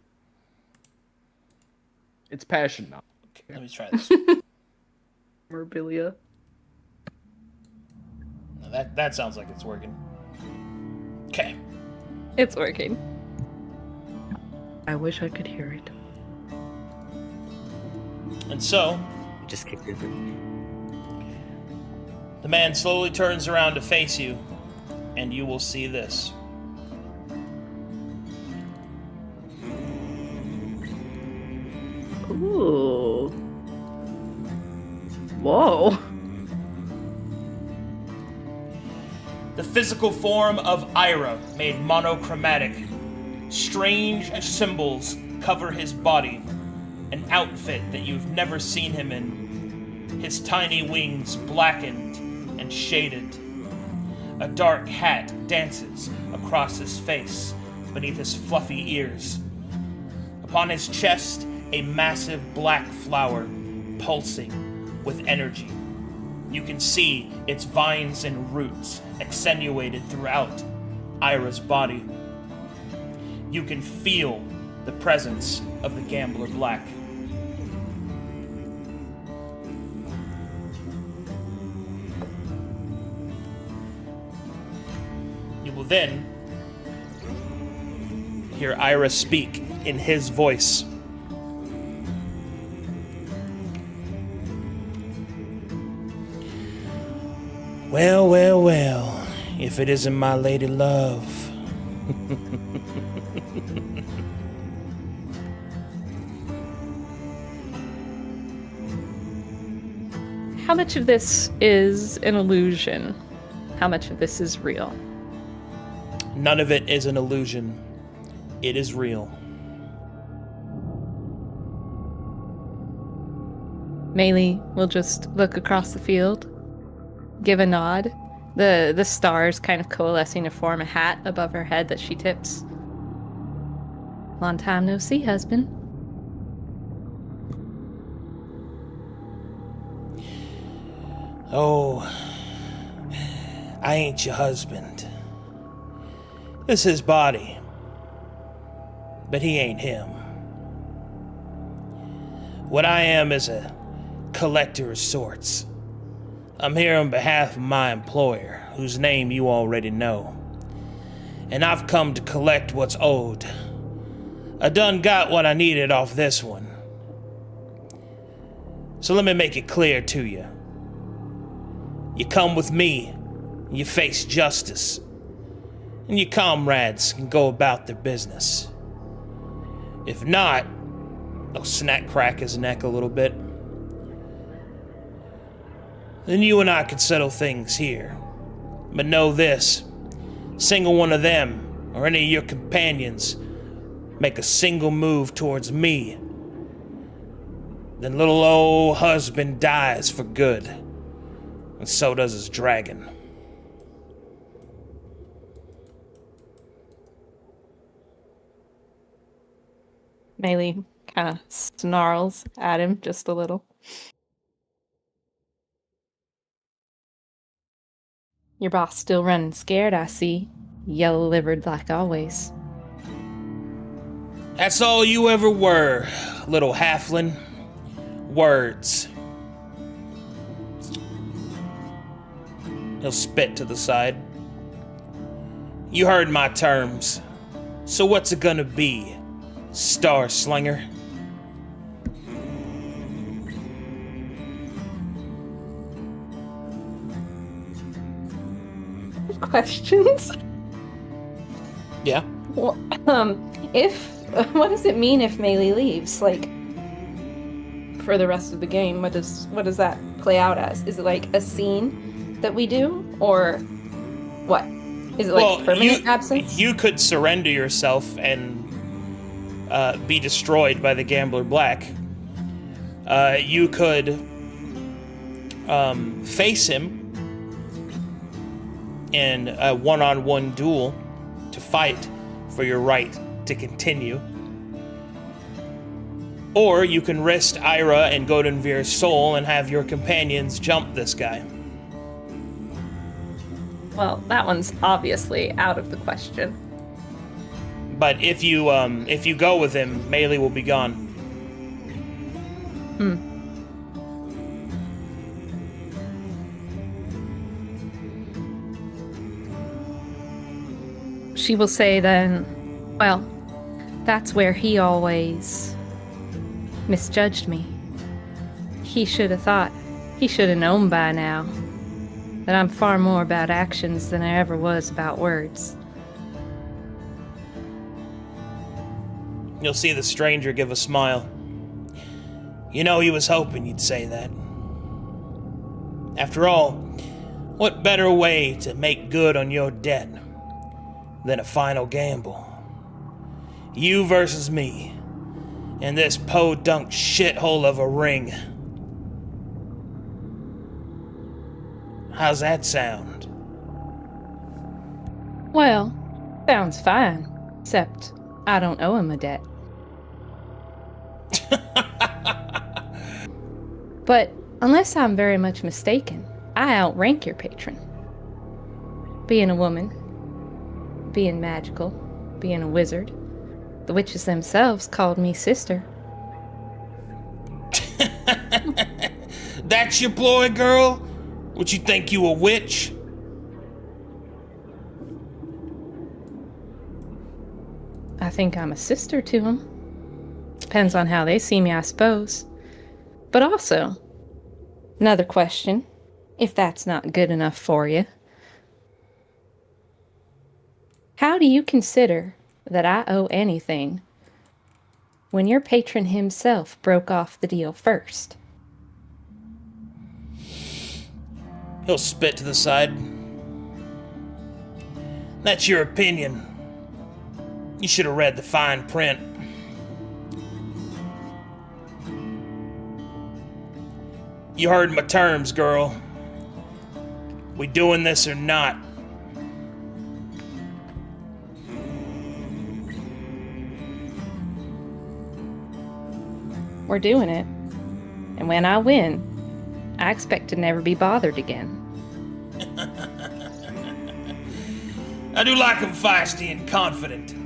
Speaker 3: It's passion now.
Speaker 1: Okay, let me try this.
Speaker 7: Memorabilia.
Speaker 1: No, that sounds like it's working. Okay.
Speaker 2: It's working.
Speaker 7: I wish I could hear it.
Speaker 1: And so,
Speaker 4: Just kicked it.
Speaker 1: the man slowly turns around to face you, and you will see this.
Speaker 7: Ooh. Whoa.
Speaker 1: The physical form of Ira, made monochromatic. Strange symbols cover his body, an outfit that you've never seen him in. His tiny wings blackened and shaded. A dark hat dances across his face beneath his fluffy ears. Upon his chest, a massive black flower pulsing with energy. You can see its vines and roots accentuated throughout Ira's body. You can feel the presence of the Gambler Black. You will then hear Ira speak in his voice. Well, well, well, if it isn't my lady love.
Speaker 2: How much of this is an illusion? How much of this is real?
Speaker 1: None of it is an illusion. It is real.
Speaker 2: Maylee will just look across the field, give a nod. The stars kind of coalescing to form a hat above her head that she tips. Long time no see, husband.
Speaker 1: Oh, I ain't your husband. This is his body, but he ain't him. What I am is a collector of sorts. I'm here on behalf of my employer, whose name you already know. And I've come to collect what's owed. I done got what I needed off this one. So let me make it clear to you. You come with me, you face justice, and your comrades can go about their business. If not, I'll crack his neck a little bit. Then you and I could settle things here. But know this, single one of them, or any of your companions, make a single move towards me, then little old husband dies for good. And so does his dragon.
Speaker 2: Maylee kind of snarls at him just a little. Your boss still running scared, I see. Yellow-livered like always.
Speaker 1: That's all you ever were, little halfling. Words. He'll spit to the side. You heard my terms. So what's it gonna be, Star Slinger?
Speaker 2: Questions?
Speaker 1: Yeah.
Speaker 2: Well, what does it mean if Maylee leaves? Like, for the rest of the game, what does that play out as? Is it like a scene that we do, or what? Is it like permanent absence?
Speaker 1: You could surrender yourself and be destroyed by the Gambler Black. You could face him in a one-on-one duel to fight for your right to continue. Or you can wrest Ira and Godinvir's soul and have your companions jump this guy.
Speaker 2: Well, that one's obviously out of the question.
Speaker 1: But if you go with him, melee will be gone.
Speaker 2: She will say then, well, that's where he always misjudged me. He should have known by now that I'm far more about actions than I ever was about words.
Speaker 1: You'll see the stranger give a smile. You know, he was hoping you'd say that. After all, what better way to make good on your debt than a final gamble? You versus me, in this podunk shithole of a ring. How's that sound?
Speaker 2: Well, sounds fine, except I don't owe him a debt. But unless I'm very much mistaken, I outrank your patron. Being a woman, being magical, being a wizard, the witches themselves called me sister.
Speaker 1: That's your ploy, girl? What, you think you a witch?
Speaker 2: I think I'm a sister to them. Depends on how they see me, I suppose. But also, another question, if that's not good enough for you. How do you consider that I owe anything when your patron himself broke off the deal first?
Speaker 1: He'll spit to the side. That's your opinion. You should have read the fine print. You heard my terms, girl. We doing this or not?
Speaker 2: We're doing it. And when I win, I expect to never be bothered again.
Speaker 1: I do like him feisty and confident.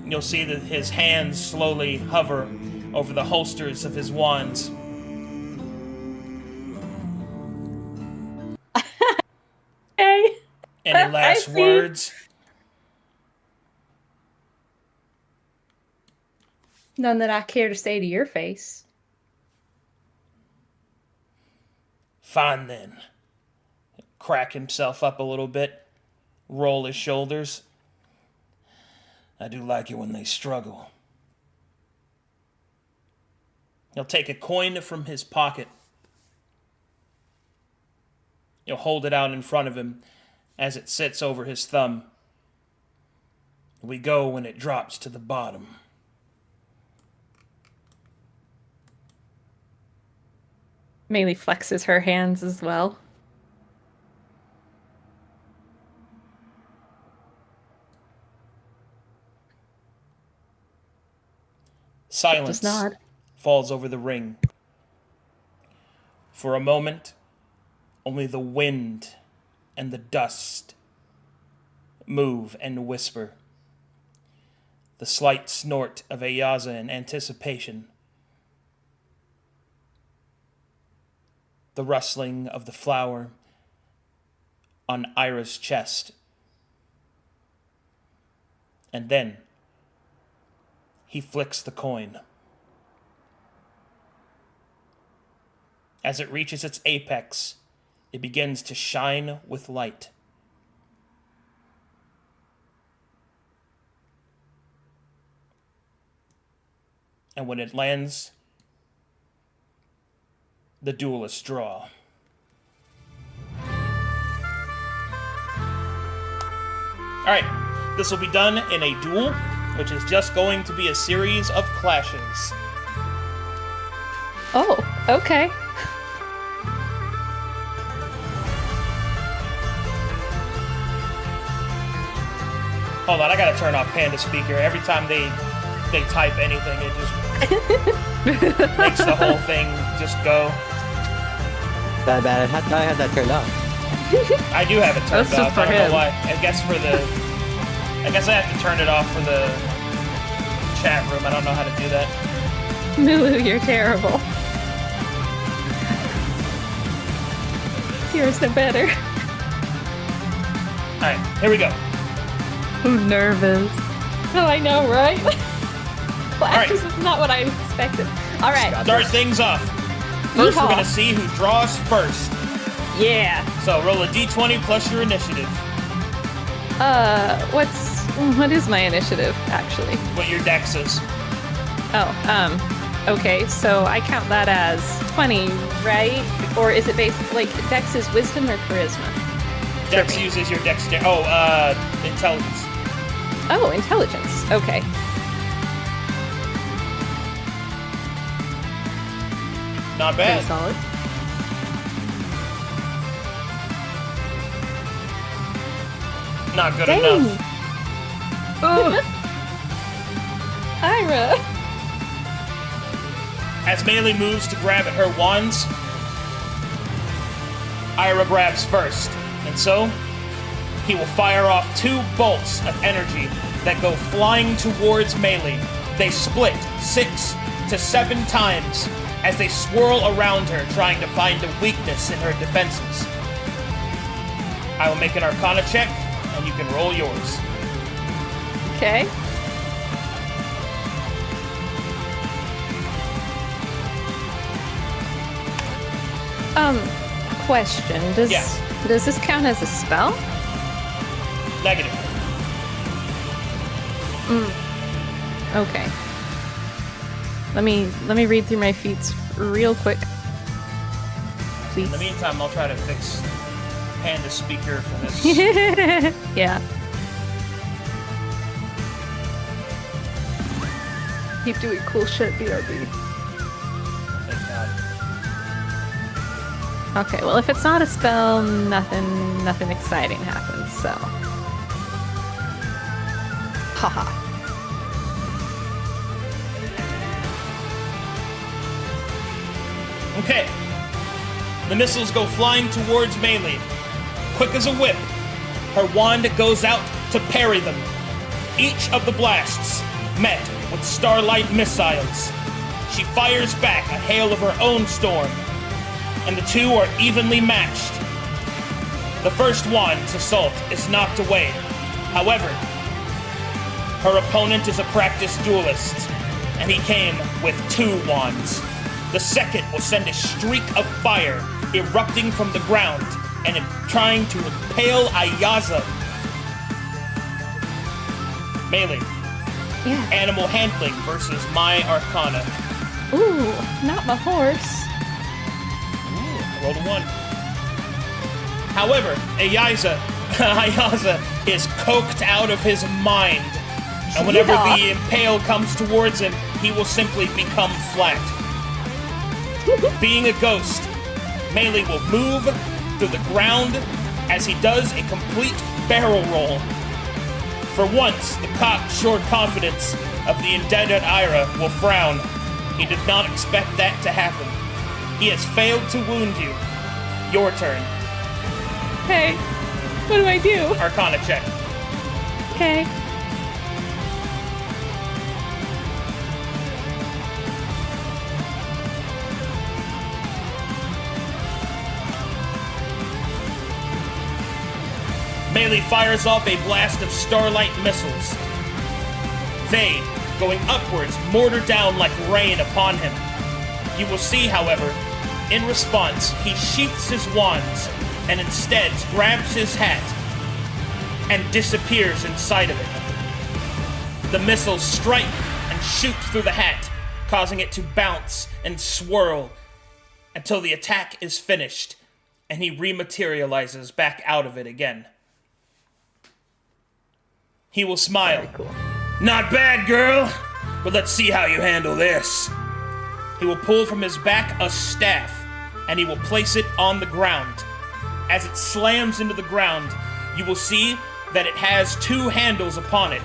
Speaker 1: You'll see that his hands slowly hover over the holsters of his wands.
Speaker 2: Hey.
Speaker 1: Any last
Speaker 2: see.
Speaker 1: words?
Speaker 2: None that I care to say to your face.
Speaker 1: Fine then. Crack himself up a little bit, roll his shoulders. I do like it when they struggle. He'll take a coin from his pocket. He'll hold it out in front of him as it sits over his thumb. We go when it drops to the bottom.
Speaker 2: Melee flexes her hands as well.
Speaker 1: Silence
Speaker 2: Just nod.
Speaker 1: falls over the ring. For a moment, only the wind and the dust move and whisper. The slight snort of Ayaza in anticipation. The rustling of the flower on Ira's chest. And then he flicks the coin. As it reaches its apex, it begins to shine with light. And when it lands, the duelists draw. Alright, this will be done in a duel, which is just going to be a series of clashes.
Speaker 2: Oh, okay.
Speaker 1: Hold on, I gotta turn off Panda Speaker. Every time they type anything, it just makes the whole thing just go.
Speaker 4: Bad. I had that turned off.
Speaker 1: I do have it turned
Speaker 2: That's just
Speaker 1: off.
Speaker 2: for
Speaker 1: I don't know
Speaker 2: him.
Speaker 1: why. I guess I have to turn it off for the chat room. I don't know how to do that.
Speaker 2: Lulu, you're terrible. Yours no better.
Speaker 1: Alright, here we go.
Speaker 2: I'm nervous. Oh, I know, right? Well,
Speaker 1: All right.
Speaker 2: actually, this is not what I expected. All right.
Speaker 1: Start things off. First, we're
Speaker 2: Yeehaw.
Speaker 1: gonna see who draws first.
Speaker 2: Yeah.
Speaker 1: So roll a d20 plus your initiative.
Speaker 2: What is my initiative, actually?
Speaker 1: What your dex is.
Speaker 2: Okay, so I count that as 20, right? Or is it based, like, Dex is wisdom or charisma?
Speaker 1: Dex
Speaker 2: me.
Speaker 1: uses your dexterity. Intelligence.
Speaker 2: Oh, intelligence. Okay.
Speaker 1: Not
Speaker 2: Pretty
Speaker 1: bad.
Speaker 2: solid.
Speaker 1: Not good
Speaker 2: Dang.
Speaker 1: enough.
Speaker 2: Ira.
Speaker 1: As Melee moves to grab at her wands, Ira grabs first, and so he will fire off 2 bolts of energy that go flying towards Melee. They split 6 to 7 times as they swirl around her, trying to find a weakness in her defenses. I will make an Arcana check, and you can roll yours.
Speaker 2: Okay. Question. Does this count as a spell?
Speaker 1: Negative.
Speaker 2: Okay. Let me read through my feats real quick. Please.
Speaker 1: In the meantime, I'll try to fix Panda Speaker for this.
Speaker 2: Yeah.
Speaker 7: Keep doing cool shit, BRB.
Speaker 1: Thank God.
Speaker 2: Okay, well if it's not a spell, nothing exciting happens, so. Haha.
Speaker 1: Okay. The missiles go flying towards Melee. Quick as a whip, her wand goes out to parry them. Each of the blasts met with starlight missiles. She fires back a hail of her own storm, and the 2 are evenly matched. The first wand's assault is knocked away. However, her opponent is a practiced duelist, and he came with 2 wands. The second will send a streak of fire erupting from the ground and trying to impale Ayaza. Melee.
Speaker 2: Yeah.
Speaker 1: Animal handling versus my Arcana.
Speaker 2: Ooh, not my horse.
Speaker 1: I rolled a 1. However, Ayaza is coked out of his mind. And whenever
Speaker 2: Yeah.
Speaker 1: the impale comes towards him, he will simply become flat. Being a ghost, Melee will move through the ground as he does a complete barrel roll. For once, the cocksure confidence of the indebted Ira will frown. He did not expect that to happen. He has failed to wound you. Your turn.
Speaker 2: Hey, what do I do?
Speaker 1: Arcana check.
Speaker 2: Okay.
Speaker 1: Melee fires off a blast of starlight missiles. They, going upwards, mortar down like rain upon him. You will see, however, in response, he sheaths his wands and instead grabs his hat and disappears inside of it. The missiles strike and shoot through the hat, causing it to bounce and swirl until the attack is finished and he rematerializes back out of it again. He will smile.
Speaker 2: Very cool.
Speaker 1: Not bad, girl, but let's see how you handle this. He will pull from his back a staff, and he will place it on the ground. As it slams into the ground, you will see that it has two handles upon it.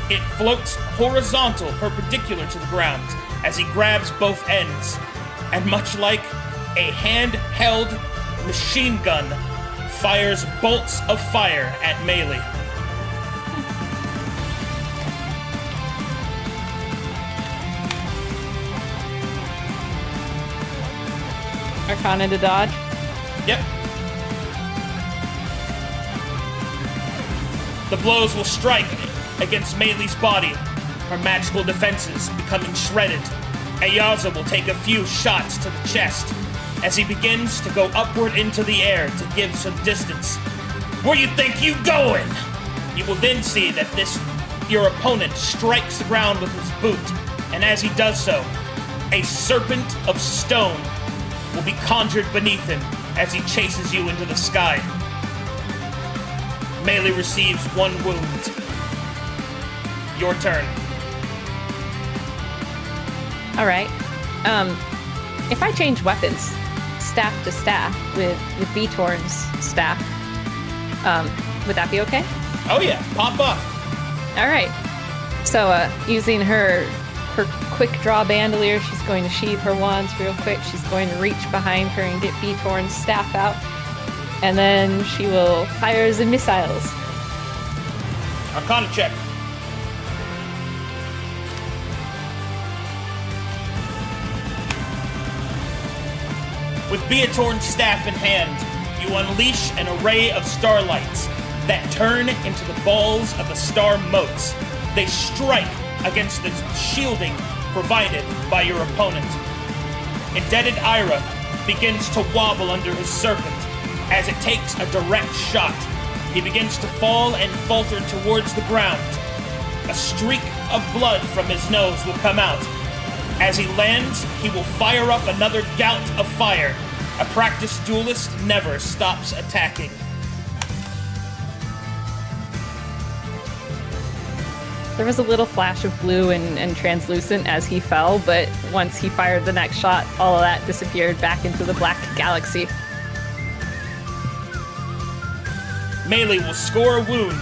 Speaker 1: It floats horizontal, perpendicular to the ground, as he grabs both ends, and much like a handheld machine gun, fires bolts of fire at Melee.
Speaker 2: Arcana to dodge.
Speaker 1: Yep. The blows will strike against Melee's body, her magical defenses becoming shredded. Ayaza will take a few shots to the chest as he begins to go upward into the air to give some distance. Where you think you going? You will then see that your opponent strikes the ground with his boot, and as he does so, a serpent of stone will be conjured beneath him as he chases you into the sky. Melee receives 1 wound. Your turn.
Speaker 2: All right. If I change weapons, staff to staff with Beatorn's staff, would that be okay?
Speaker 1: Oh yeah, pop up.
Speaker 2: All right. So using her quick draw bandolier, she's going to sheathe her wands real quick. She's going to reach behind her and get Beatorn's staff out. And then she will fire the missiles.
Speaker 1: Arcana check. With Beatorn's staff in hand, you unleash an array of starlights that turn into the balls of the star motes. They strike against the shielding provided by your opponent. Indebted Ira begins to wobble under his serpent as it takes a direct shot. He begins to fall and falter towards the ground. A streak of blood from his nose will come out. As he lands, he will fire up another gout of fire. A practiced duelist never stops attacking.
Speaker 2: There was a little flash of blue and translucent as he fell, but once he fired the next shot, all of that disappeared back into the black galaxy.
Speaker 1: Melee will score a wound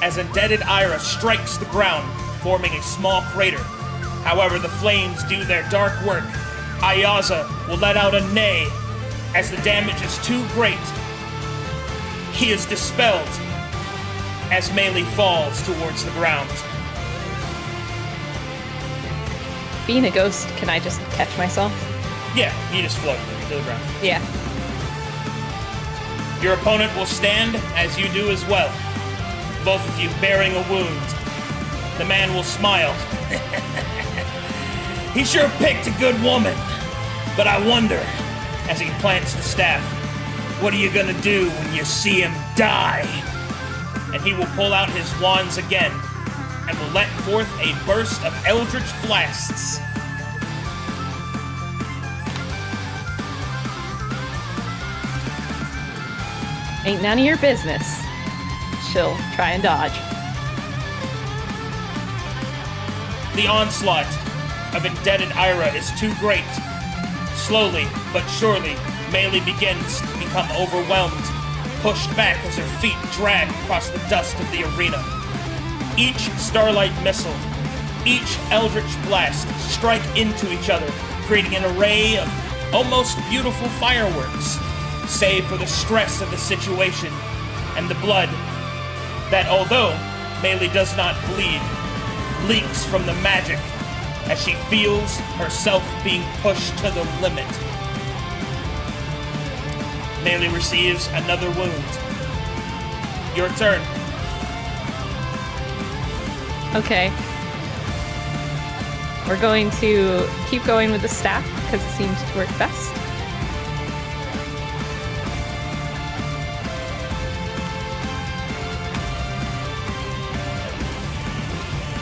Speaker 1: as Indebted Ira strikes the ground, forming a small crater. However, the flames do their dark work. Ayaza will let out a neigh as the damage is too great. He is dispelled as Melee falls towards the ground.
Speaker 2: Being a ghost, can I just catch myself?
Speaker 1: Yeah, you just float to the ground.
Speaker 2: Yeah.
Speaker 1: Your opponent will stand as you do as well, both of you bearing a wound. The man will smile. He sure picked a good woman, but I wonder, as he plants the staff, what are you gonna do when you see him die? And he will pull out his wands again and will let forth a burst of eldritch blasts.
Speaker 2: Ain't none of your business. She'll try and dodge.
Speaker 1: The onslaught of Indebted Ira is too great. Slowly but surely, Melee begins to become overwhelmed, pushed back as her feet drag across the dust of the arena. Each starlight missile, each eldritch blast strike into each other, creating an array of almost beautiful fireworks, save for the stress of the situation and the blood that, although Melee does not bleed, leaks from the magic as she feels herself being pushed to the limit. Melee receives another wound. Your turn.
Speaker 2: Okay. We're going to keep going with the staff because it seems to work best.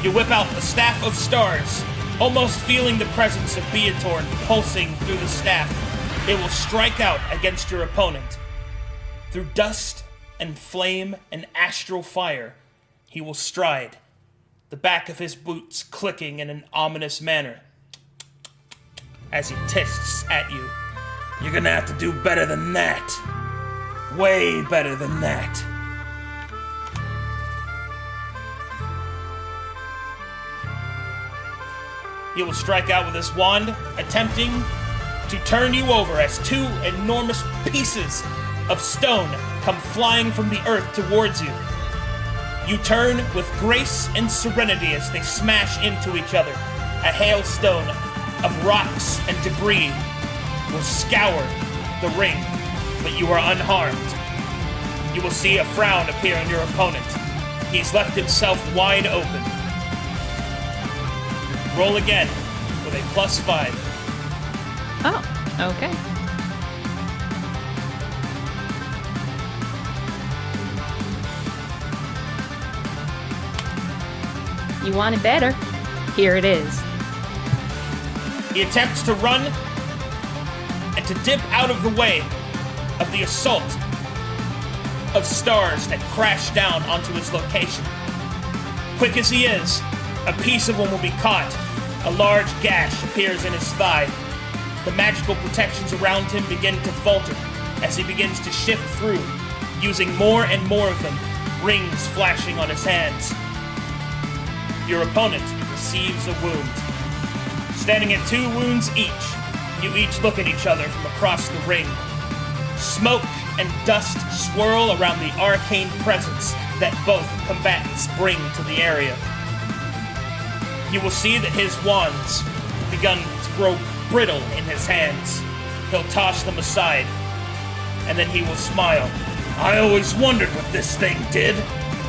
Speaker 1: You whip out the Staff of Stars, almost feeling the presence of Beatorn pulsing through the staff. It will strike out against your opponent. Through dust and flame and astral fire, he will stride, the back of his boots clicking in an ominous manner as he tists at you. You're gonna have to do better than that. Way better than that. He will strike out with his wand, attempting to turn you over as two enormous pieces of stone come flying from the earth towards you. You turn with grace and serenity as they smash into each other. A hailstone of rocks and debris will scour the ring, but you are unharmed. You will see a frown appear on your opponent. He's left himself wide open. Roll again with a +5.
Speaker 2: Oh, okay. You want it better? Here it is.
Speaker 1: He attempts to run and to dip out of the way of the assault of stars that crash down onto his location. Quick as he is, a piece of one will be caught. A large gash appears in his thigh. The magical protections around him begin to falter as he begins to shift through, using more and more of them, rings flashing on his hands. Your opponent receives a wound. Standing at 2 wounds each, you each look at each other from across the ring. Smoke and dust swirl around the arcane presence that both combatants bring to the area. You will see that his wands begun to grow brittle in his hands. He'll toss them aside, and then he will smile. I always wondered what this thing did.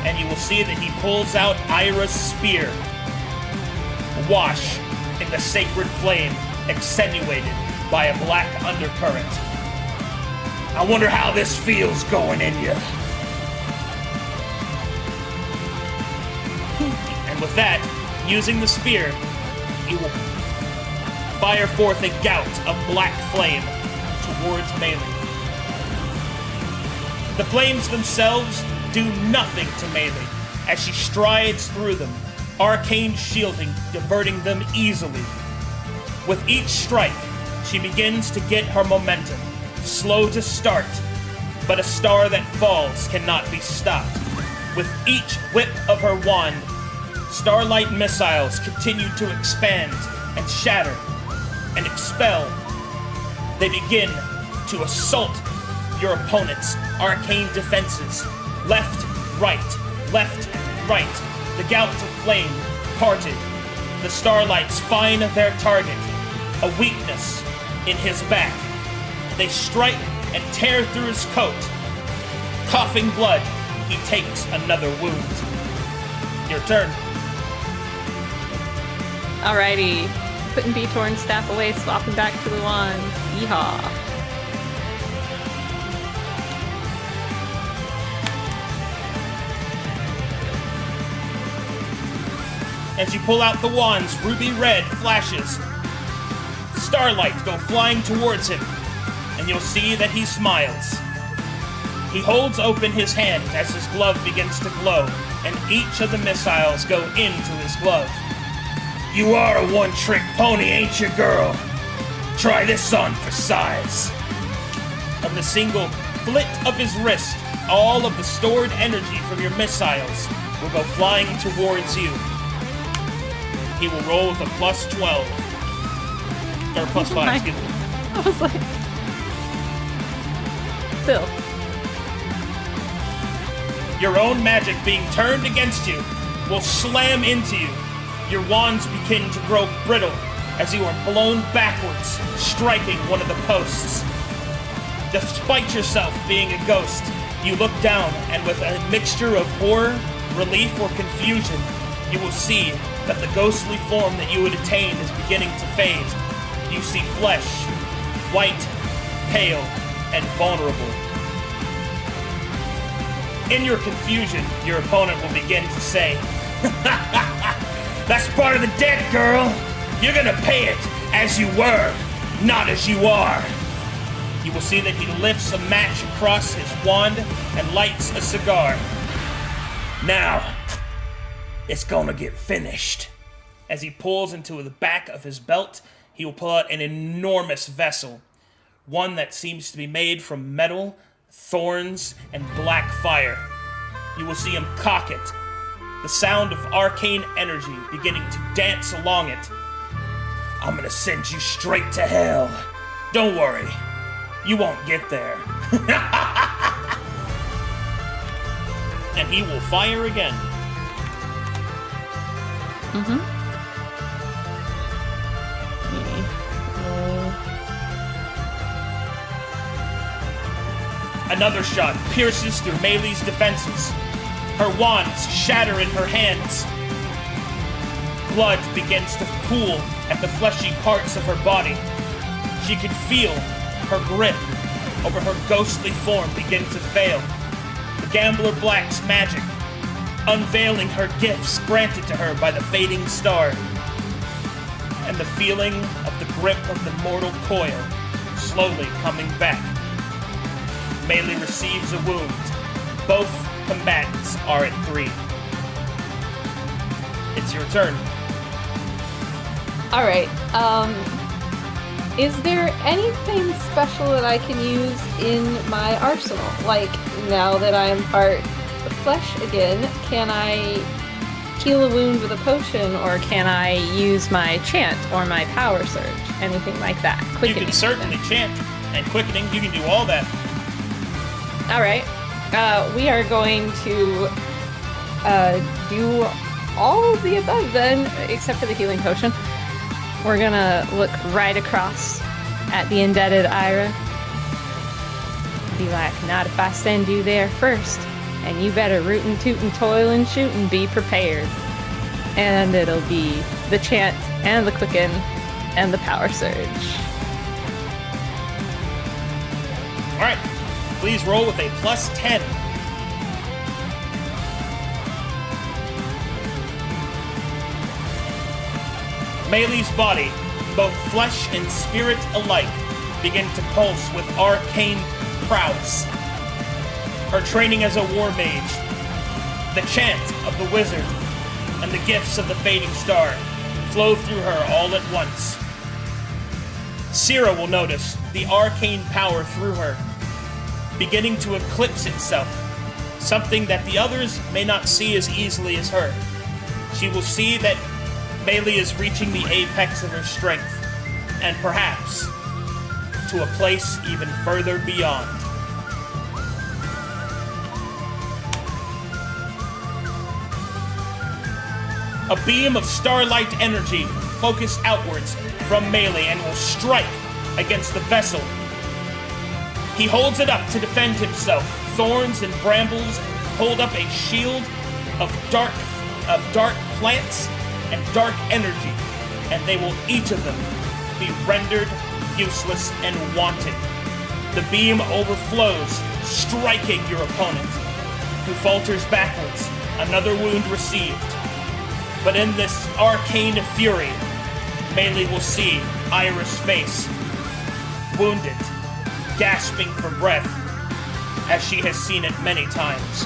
Speaker 1: And you will see that he pulls out Ira's spear, awash in the sacred flame, accentuated by a black undercurrent. I wonder how this feels going in you. And with that, using the spear, he will fire forth a gout of black flame towards Melee. The flames themselves do nothing to Melee as she strides through them, arcane shielding diverting them easily. With each strike, she begins to get her momentum, slow to start, but a star that falls cannot be stopped. With each whip of her wand, starlight missiles continue to expand and shatter and expel. They begin to assault your opponent's arcane defenses. Left, right, the gouts of flame parted. The starlights find their target, a weakness in his back. They strike and tear through his coat. Coughing blood, he takes another wound. Your turn.
Speaker 2: Alrighty. Putting B-Torn's staff away, swapping back to the wand. Yeehaw.
Speaker 1: As you pull out the wands, ruby red flashes. Starlight go flying towards him, and you'll see that he smiles. He holds open his hand as his glove begins to glow, and each of the missiles go into his glove. You are a one-trick pony, ain't you, girl? Try this on for size. On the single flit of his wrist, all of the stored energy from your missiles will go flying towards you. He will roll with a +12. Or +5, excuse me.
Speaker 2: I was like... Still.
Speaker 1: Your own magic being turned against you will slam into you. Your wands begin to grow brittle as you are blown backwards, striking one of the posts. Despite yourself being a ghost, you look down and with a mixture of horror, relief, or confusion, you will see that the ghostly form that you had attained is beginning to fade. You see flesh, white, pale, and vulnerable. In your confusion, your opponent will begin to say, That's part of the debt, girl. You're gonna pay it as you were, not as you are. You will see that he lifts a match across his wand and lights a cigar. Now, it's gonna get finished. As he pulls into the back of his belt, he will pull out an enormous vessel, one that seems to be made from metal, thorns, and black fire. You will see him cock it, the sound of arcane energy beginning to dance along it. I'm gonna send you straight to hell. Don't worry, you won't get there. And he will fire again. Another shot pierces through Melee's defenses. Her wands shatter in her hands. Blood begins to pool at the fleshy parts of her body. She can feel her grip over her ghostly form begin to fail. The Gambler Black's magic, unveiling her gifts granted to her by the fading star. And the feeling of the grip of the mortal coil slowly coming back. Melee receives a wound. Both combatants are at 3. It's your turn.
Speaker 2: All right. Is there anything special that I can use in my arsenal? Like, now that I am part of flesh again, can I heal a wound with a potion, or can I use my chant or my power surge? Anything like that?
Speaker 1: You can certainly chant and quickening. You can do all that.
Speaker 2: All right. We are going to do all of the above then, except for the healing potion. We're gonna look right across at the indebted Ira. Be like, not if I send you there first. And you better root and toot and toil and shoot and be prepared. And it'll be the chant and the quicken and the power surge.
Speaker 1: Alright. Please roll with a +10. Melee's body, both flesh and spirit alike, begin to pulse with arcane prowess. Her training as a war mage, the chant of the wizard, and the gifts of the fading star flow through her all at once. Sira will notice the arcane power through her, beginning to eclipse itself, something that the others may not see as easily as her. She will see that Melee is reaching the apex of her strength, and perhaps to a place even further beyond. A beam of starlight energy focus outwards from Melee and will strike against the vessel. He holds it up to defend himself. Thorns and brambles hold up a shield of dark plants and dark energy, and they will each of them be rendered useless and wanting. The beam overflows, striking your opponent, who falters backwards, another wound received. But in this arcane fury, Melee will see Ira's face, wounded, gasping for breath, as she has seen it many times.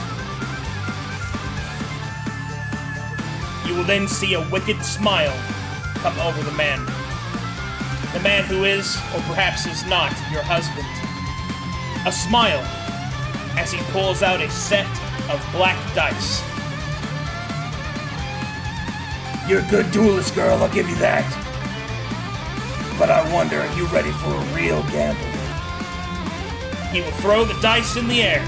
Speaker 1: You will then see a wicked smile come over the man who is, or perhaps is not, your husband. A smile as he pulls out a set of black dice. You're a good duelist, girl, I'll give you that. But I wonder, are you ready for a real gamble? He will throw the dice in the air.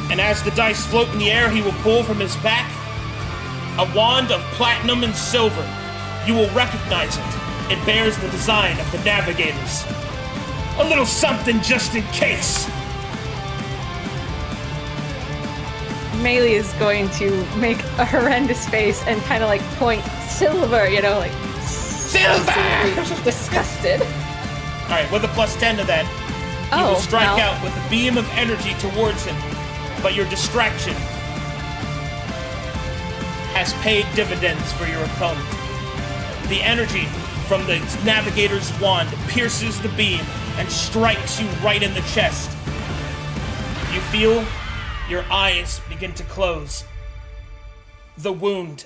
Speaker 1: And as the dice float in the air, he will pull from his back a wand of platinum and silver. You will recognize it. It bears the design of the Navigators. A little something just in case.
Speaker 2: Melee is going to make a horrendous face and kind of like point silver, you know, like
Speaker 1: silver!
Speaker 2: absolutely disgusted.
Speaker 1: Alright, with a +10 to that, he will strike out with a beam of energy towards him. But your distraction has paid dividends for your opponent. The energy from the Navigator's wand pierces the beam and strikes you right in the chest. You feel your eyes begin to close. The wound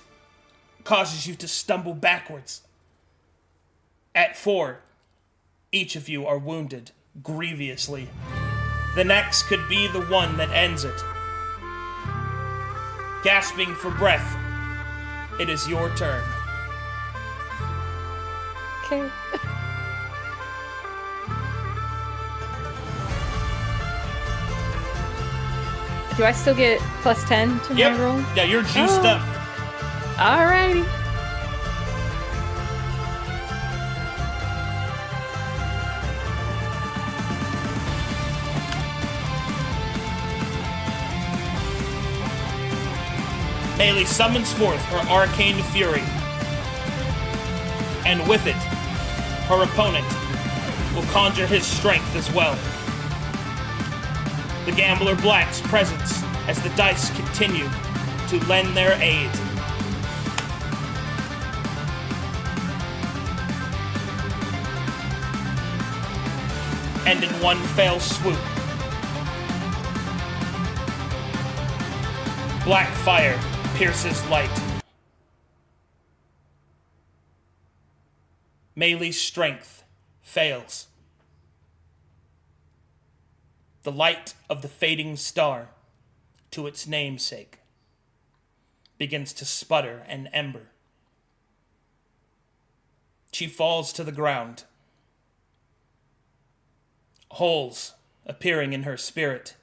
Speaker 1: causes you to stumble backwards. At 4, each of you are wounded grievously. The next could be the one that ends it. gasping for breath, it is your turn.
Speaker 2: Okay. Do I still get plus 10 to
Speaker 1: Yep.
Speaker 2: my roll?
Speaker 1: Yeah, you're juiced
Speaker 2: Oh.
Speaker 1: up.
Speaker 2: Alrighty.
Speaker 1: Melee summons forth her arcane fury. And with it, her opponent will conjure his strength as well. The Gambler Black's presence as the dice continue to lend their aid. And in one fell swoop, black fire pierces light. Melee's strength fails. The light of the fading star, to its namesake, begins to sputter and ember. She falls to the ground. Holes appearing in her spirit.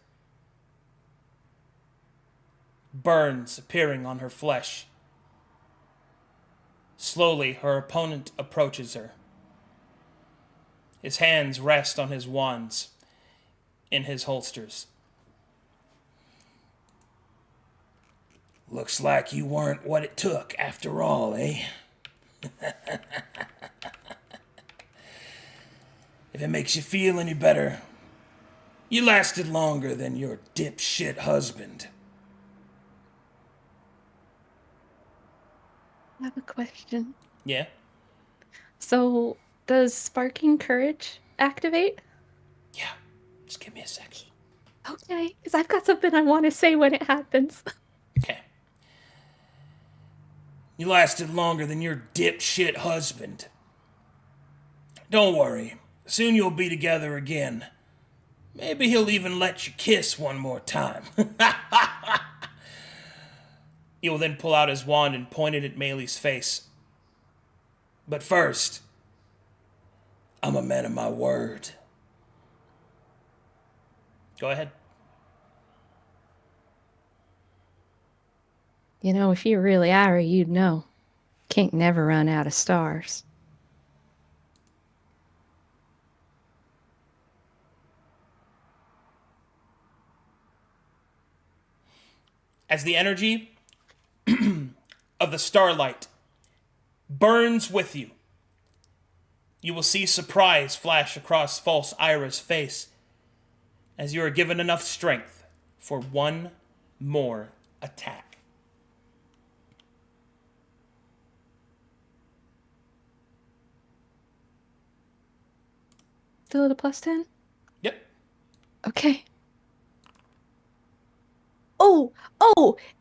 Speaker 1: Burns appearing on her flesh. Slowly, her opponent approaches her. His hands rest on his wands in his holsters. Looks like you weren't what it took after all, eh? If it makes you feel any better, you lasted longer than your dipshit husband.
Speaker 2: I have a question.
Speaker 1: Yeah?
Speaker 2: So, does Sparking Courage activate?
Speaker 1: Yeah. Just give me a second.
Speaker 2: Okay, because I've got something I want to say when it happens.
Speaker 1: Okay. You lasted longer than your dipshit husband. Don't worry. Soon you'll be together again. Maybe he'll even let you kiss one more time. He will then pull out his wand and point it at Melee's face. But first, I'm a man of my word. Go ahead.
Speaker 2: You know, if you really are, you'd know. Can't never run out of stars.
Speaker 1: As the energy of the starlight burns with you, you will see surprise flash across false Ira's face as you are given enough strength for one more attack.
Speaker 2: Still at a plus 10?
Speaker 1: Yep.
Speaker 2: Okay. Oh,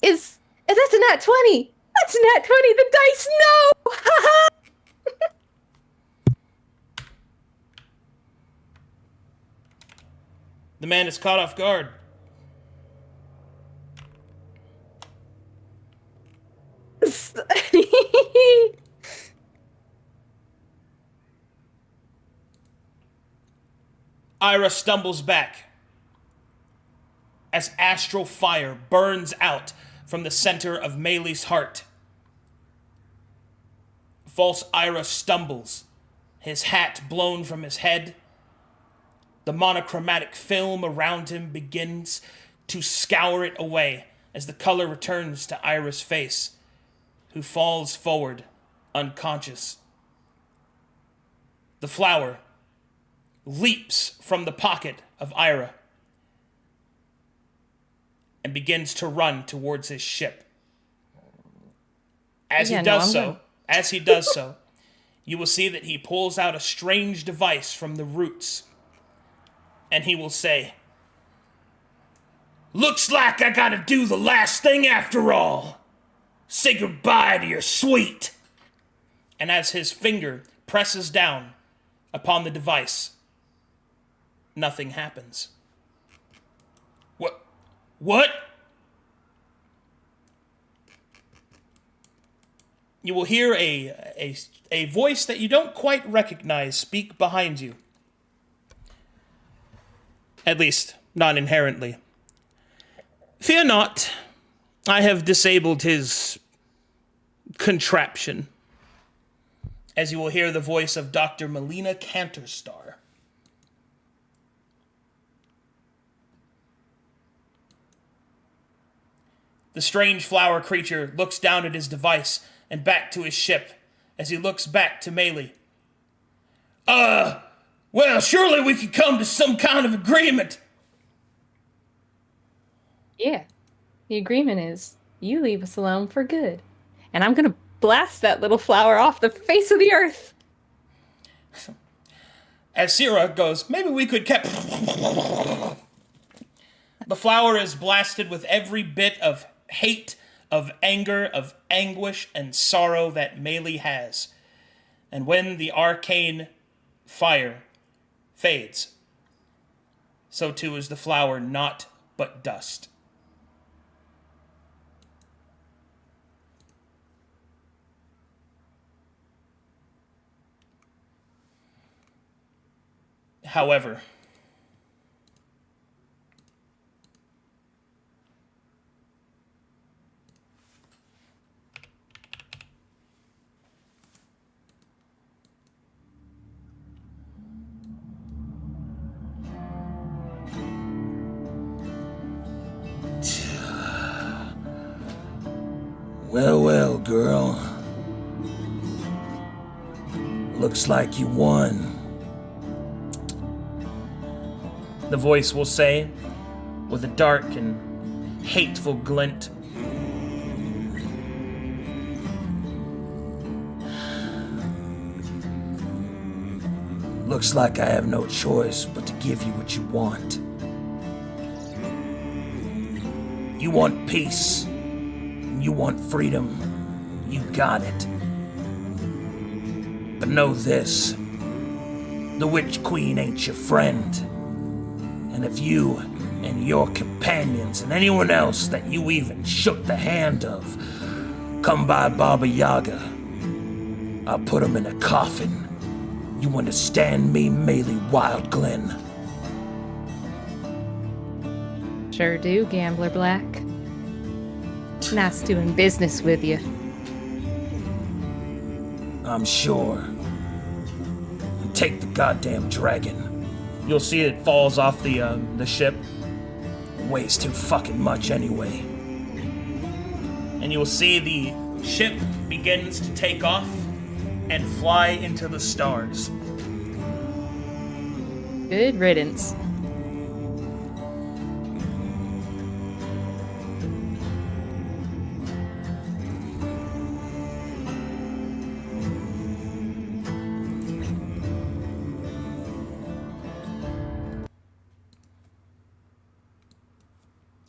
Speaker 2: is that's a nat 20? That's a nat 20. The dice, no!
Speaker 1: The man is caught off guard. Ira stumbles back as astral fire burns out from the center of Melee's heart. False Ira stumbles, his hat blown from his head. The monochromatic film around him begins to scour it away as the color returns to Ira's face, who falls forward, unconscious. The flower leaps from the pocket of Ira and begins to run towards his ship. As he does so, you will see that he pulls out a strange device from the roots, and he will say, "Looks like I gotta do the last thing after all. Say goodbye to your sweet." And as his finger presses down upon the device, nothing happens. What? you will hear a voice that you don't quite recognize speak behind you. At least, not inherently. Fear not. I have disabled his contraption. As you will hear the voice of Dr. Melina Cantorstar. The strange flower creature looks down at his device and back to his ship as he looks back to Melee. Well, surely we could come to some kind of agreement.
Speaker 2: Yeah. The agreement is you leave us alone for good. And I'm going to blast that little flower off the face of the earth.
Speaker 1: As Syrah goes, maybe we could keep... The flower is blasted with every bit of hate, of anger, of anguish, and sorrow that Melee has. And when the arcane fire fades, so too is the flower naught but dust. However, well, girl. Looks like you won. The voice will say, with a dark and hateful glint. Looks like I have no choice but to give you what you want. You want peace. You want freedom. You got it. But know this. The Witch Queen ain't your friend. And if you and your companions and anyone else that you even shook the hand of come by Baba Yaga, I'll put them in a coffin. You understand me, Melee Wildglen?
Speaker 2: Sure do, Gambler Black. Nice doing business with you.
Speaker 1: I'm sure. And take the goddamn dragon. You'll see it falls off the ship. Weighs too fucking much anyway. And you'll see the ship begins to take off and fly into the stars.
Speaker 2: Good riddance.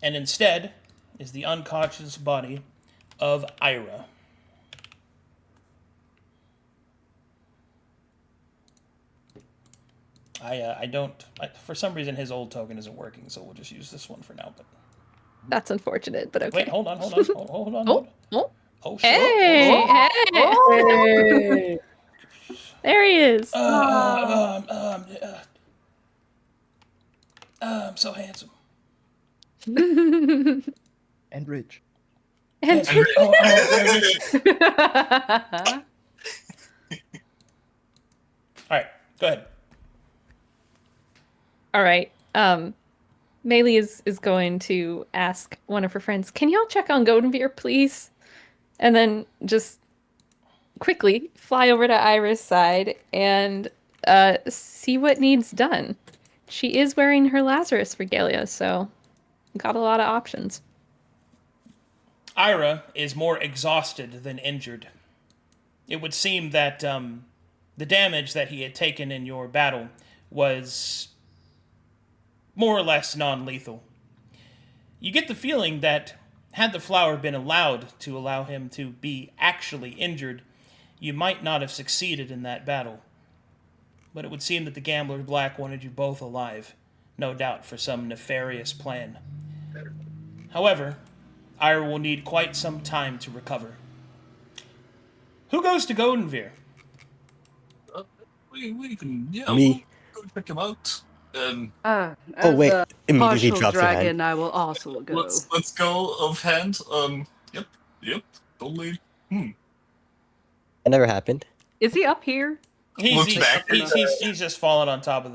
Speaker 1: And instead is the unconscious body of Ira. For some reason his old token isn't working, so we'll just use this one for now. But
Speaker 2: That's unfortunate, but okay.
Speaker 1: wait, hold on.
Speaker 2: Oh,
Speaker 1: Oh shit.
Speaker 2: hey, hey. There he is.
Speaker 1: I'm so handsome.
Speaker 4: And rich.
Speaker 2: And
Speaker 1: Yes. All right, go ahead.
Speaker 2: All right. Melee is going to ask one of her friends, "Can y'all check on Goldenveer, please?" And then just quickly fly over to Ira's side and see what needs done. She is wearing her Lazarus regalia, so got a lot of options.
Speaker 1: Ira is more exhausted than injured. It would seem that the damage that he had taken in your battle was more or less non-lethal. You get the feeling that had the flower been allowed to allow him to be actually injured, you might not have succeeded in that battle. But it would seem that the Gambler Black wanted you both alive, no doubt for some nefarious plan. However, Ira will need quite some time to recover. Who goes to Goldenveer?
Speaker 6: We can,
Speaker 4: Me.
Speaker 6: we'll go check him out.
Speaker 7: As
Speaker 4: wait,
Speaker 7: a
Speaker 4: immediately
Speaker 7: partial
Speaker 4: drops her hand.
Speaker 7: dragon, I will also go.
Speaker 6: Let's go offhand. Yep, totally.
Speaker 4: That never happened.
Speaker 7: Is he up here?
Speaker 6: Looks back.
Speaker 1: He's just falling on top of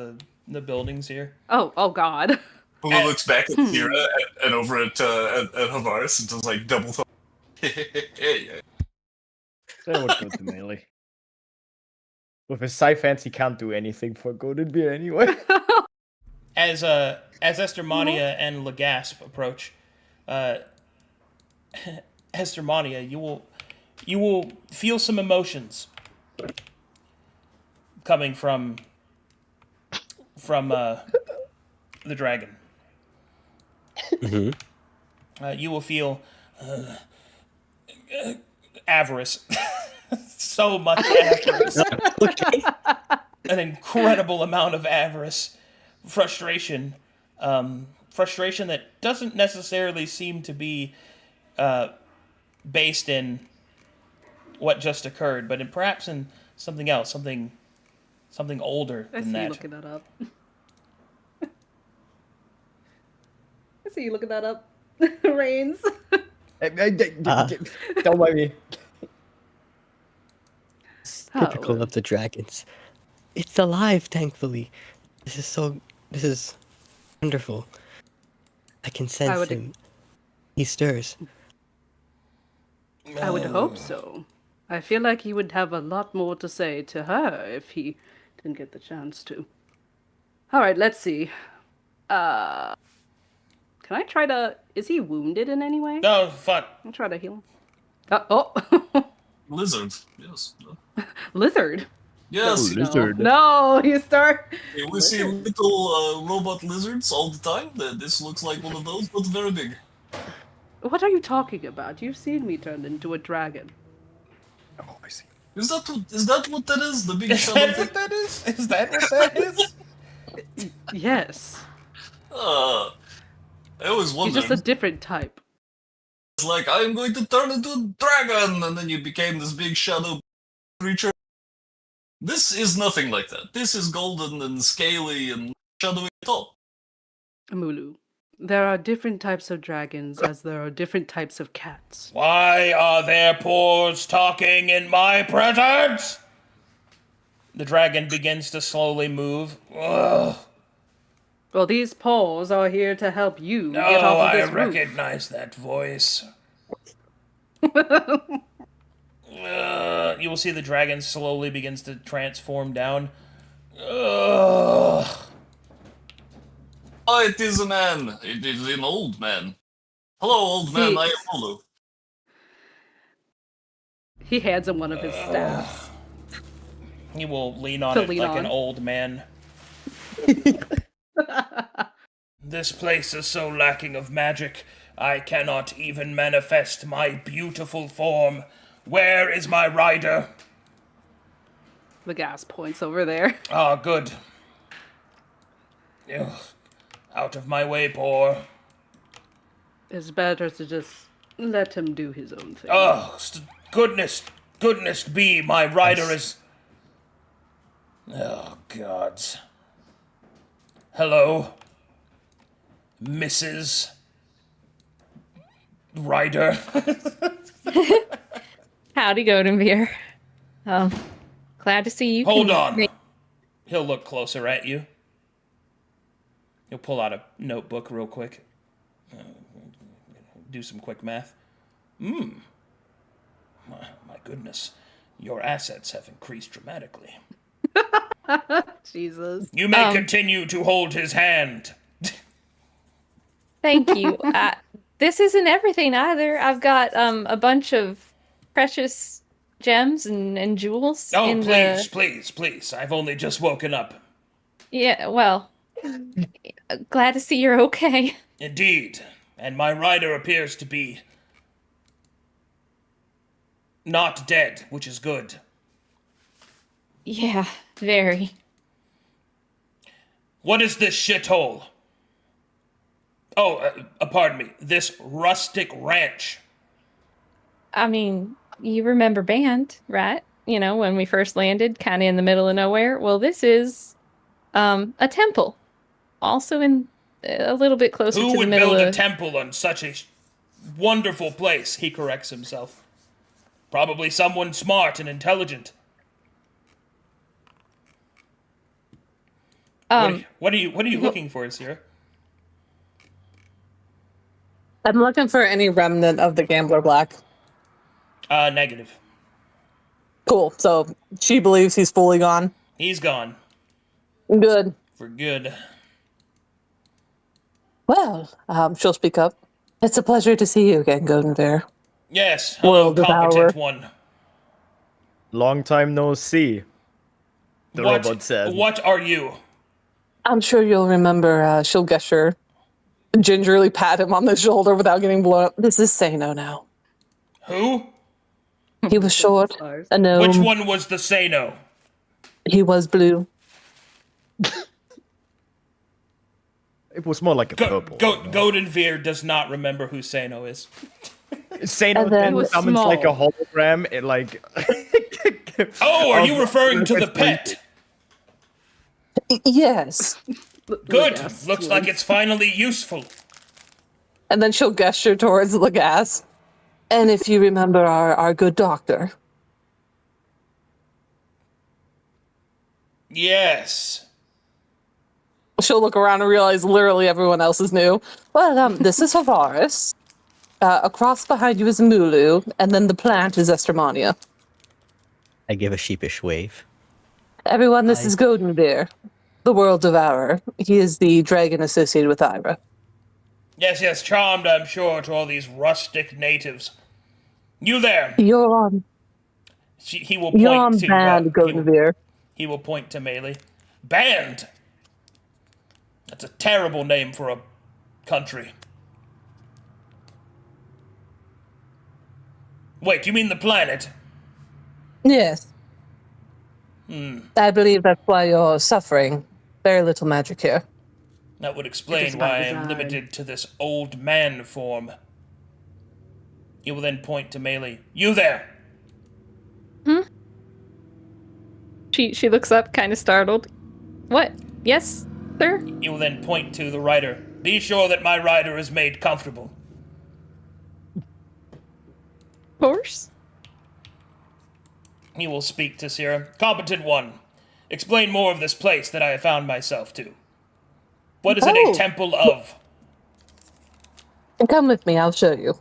Speaker 1: the buildings here.
Speaker 7: Oh God.
Speaker 6: Who looks back at Sierra and over at Havaris and does like double thumb. Yeah.
Speaker 3: That would go to melee. With his Scythance, he can't do anything for Golden Beer anyway.
Speaker 1: As Estermania and Legasp approach, Estermania, you will feel some emotions coming from the dragon. You will feel avarice. So much avarice. An incredible amount of avarice. Frustration. Frustration that doesn't necessarily seem to be based in what just occurred, but perhaps in something else, something older
Speaker 7: I
Speaker 1: than
Speaker 7: see
Speaker 1: that.
Speaker 7: you looking that up. I see you looking that up. Reigns.
Speaker 3: Don't mind me.
Speaker 4: Typical of the dragons. It's alive, thankfully. This is wonderful. I can sense him. He stirs.
Speaker 7: I would hope so. I feel like he would have a lot more to say to her if he didn't get the chance to. Alright, let's see. Can I try to... Is he wounded in any way?
Speaker 1: No, fuck.
Speaker 7: I'll try to heal him. Oh!
Speaker 6: Lizard, yes.
Speaker 7: Lizard?
Speaker 6: Yes.
Speaker 3: Lizard.
Speaker 7: No, you start...
Speaker 6: We see little robot lizards all the time. This looks like one of those, but very big.
Speaker 7: What are you talking about? You've seen me turn into a dragon.
Speaker 3: Oh, I see.
Speaker 6: Is that what that is? The big
Speaker 1: Is
Speaker 6: shadow
Speaker 1: that
Speaker 6: thing?
Speaker 1: what that is? Is that what that is?
Speaker 7: Yes.
Speaker 6: I always
Speaker 7: He's
Speaker 6: wondered.
Speaker 7: just a different type.
Speaker 6: It's like, I'm going to turn into a dragon, and then you became this big shadow creature. This is nothing like that. This is golden and scaly and shadowy at all.
Speaker 7: Mulu. There are different types of dragons as there are different types of cats.
Speaker 1: Why are their paws talking in my presence? The dragon begins to slowly move. Ugh.
Speaker 7: Well, these paws are here to help you
Speaker 1: No,
Speaker 7: get off of
Speaker 1: I
Speaker 7: this roof.
Speaker 1: recognize that voice. You will see the dragon slowly begins to transform down. Ugh.
Speaker 6: Oh, it is a man. It is an old man. Hello, old man. I am Olu.
Speaker 7: He hands him one of his staffs.
Speaker 1: He will lean on
Speaker 7: To
Speaker 1: it
Speaker 7: lean
Speaker 1: like
Speaker 7: on.
Speaker 1: an old man. This place is so lacking of magic, I cannot even manifest my beautiful form. Where is my rider?
Speaker 7: The gas points over there.
Speaker 1: Ah, good. Ugh. Out of my way, poor.
Speaker 7: It's better to just let him do his own thing.
Speaker 1: Oh, goodness be, my rider is... Oh, gods. Hello, Mrs. Rider.
Speaker 2: Howdy, Goldenveer. Glad to see you.
Speaker 1: Hold
Speaker 2: can
Speaker 1: on.
Speaker 2: make-
Speaker 1: He'll look closer at you. He'll pull out a notebook real quick. Do some quick math. My goodness. Your assets have increased dramatically.
Speaker 7: Jesus.
Speaker 1: You may continue to hold his hand.
Speaker 2: Thank you. This isn't everything either. I've got a bunch of precious gems and jewels.
Speaker 1: Oh,
Speaker 2: in
Speaker 1: please. I've only just woken up.
Speaker 2: Yeah, well, glad to see you're okay.
Speaker 1: Indeed. And my rider appears to be not dead, which is good.
Speaker 2: Yeah, very.
Speaker 1: What is this shithole? Oh, pardon me. This rustic ranch.
Speaker 2: I mean, You remember Band, right? You know, when we first landed, kind of in the middle of nowhere. Well, this is a temple, also in a little bit closer
Speaker 1: Who
Speaker 2: to the
Speaker 1: would
Speaker 2: middle
Speaker 1: build a
Speaker 2: of.
Speaker 1: temple on such a wonderful place? He corrects himself. Probably someone smart and intelligent. What are you looking for, Sierra?
Speaker 5: I'm looking for any remnant of the Gambler Black.
Speaker 1: Negative.
Speaker 5: Cool. So she believes he's fully gone.
Speaker 1: He's gone.
Speaker 5: Good.
Speaker 1: For good.
Speaker 5: Well, she'll speak up. It's a pleasure to see you again, Golden Bear.
Speaker 1: Yes, hello,
Speaker 5: World
Speaker 1: competent
Speaker 5: devourer.
Speaker 1: one.
Speaker 3: Long time no see. The robot said.
Speaker 1: What are you?
Speaker 5: I'm sure you'll remember she'll gesture, gingerly pat him on the shoulder without getting blown up. This is Sano now.
Speaker 1: Who?
Speaker 5: He was short, a gnome.
Speaker 1: Which one was the Sano?
Speaker 5: He was blue.
Speaker 3: It was more like a purple.
Speaker 1: Goldenveer does not remember who Sano is.
Speaker 3: Sano
Speaker 5: And then-
Speaker 3: then
Speaker 5: It was
Speaker 3: summons like a
Speaker 2: small.
Speaker 3: hologram. It like.
Speaker 1: Oh, are you referring to the pet?
Speaker 5: Yes.
Speaker 1: Good.
Speaker 7: Yes,
Speaker 1: Looks like it's finally useful.
Speaker 5: And then she'll gesture towards the gas. And if you remember our good doctor,
Speaker 1: Yes.
Speaker 5: she'll look around and realize literally everyone else is new. Well, this is Havaris. Across behind you is Mulu, and then the plant is Estermania.
Speaker 4: I give a sheepish wave.
Speaker 5: Everyone, this is Goldenveer, the World Devourer. He is the dragon associated with Ira.
Speaker 1: Yes, charmed, I'm sure, to all these rustic natives. You there.
Speaker 5: You're on.
Speaker 1: He will
Speaker 5: You're
Speaker 1: point
Speaker 5: on
Speaker 1: to
Speaker 5: band, Goldenveer.
Speaker 1: he will point to Melee. Band. That's a terrible name for a country. Wait, you mean the planet?
Speaker 5: Yes. I believe that's why you're suffering. Very little magic here.
Speaker 1: That would
Speaker 7: It
Speaker 1: explain
Speaker 7: is by
Speaker 1: why I am
Speaker 7: design.
Speaker 1: limited to this old man form. He will then point to Melee. You there.
Speaker 2: She looks up, kind of startled. What? Yes, sir?
Speaker 1: He will then point to the rider. Be sure that my rider is made comfortable.
Speaker 2: Of course.
Speaker 1: He will speak to Sierra. Competent one. Explain more of this place that I have found myself to. What is it a
Speaker 5: Oh.
Speaker 1: temple of?
Speaker 5: Come with me, I'll show you.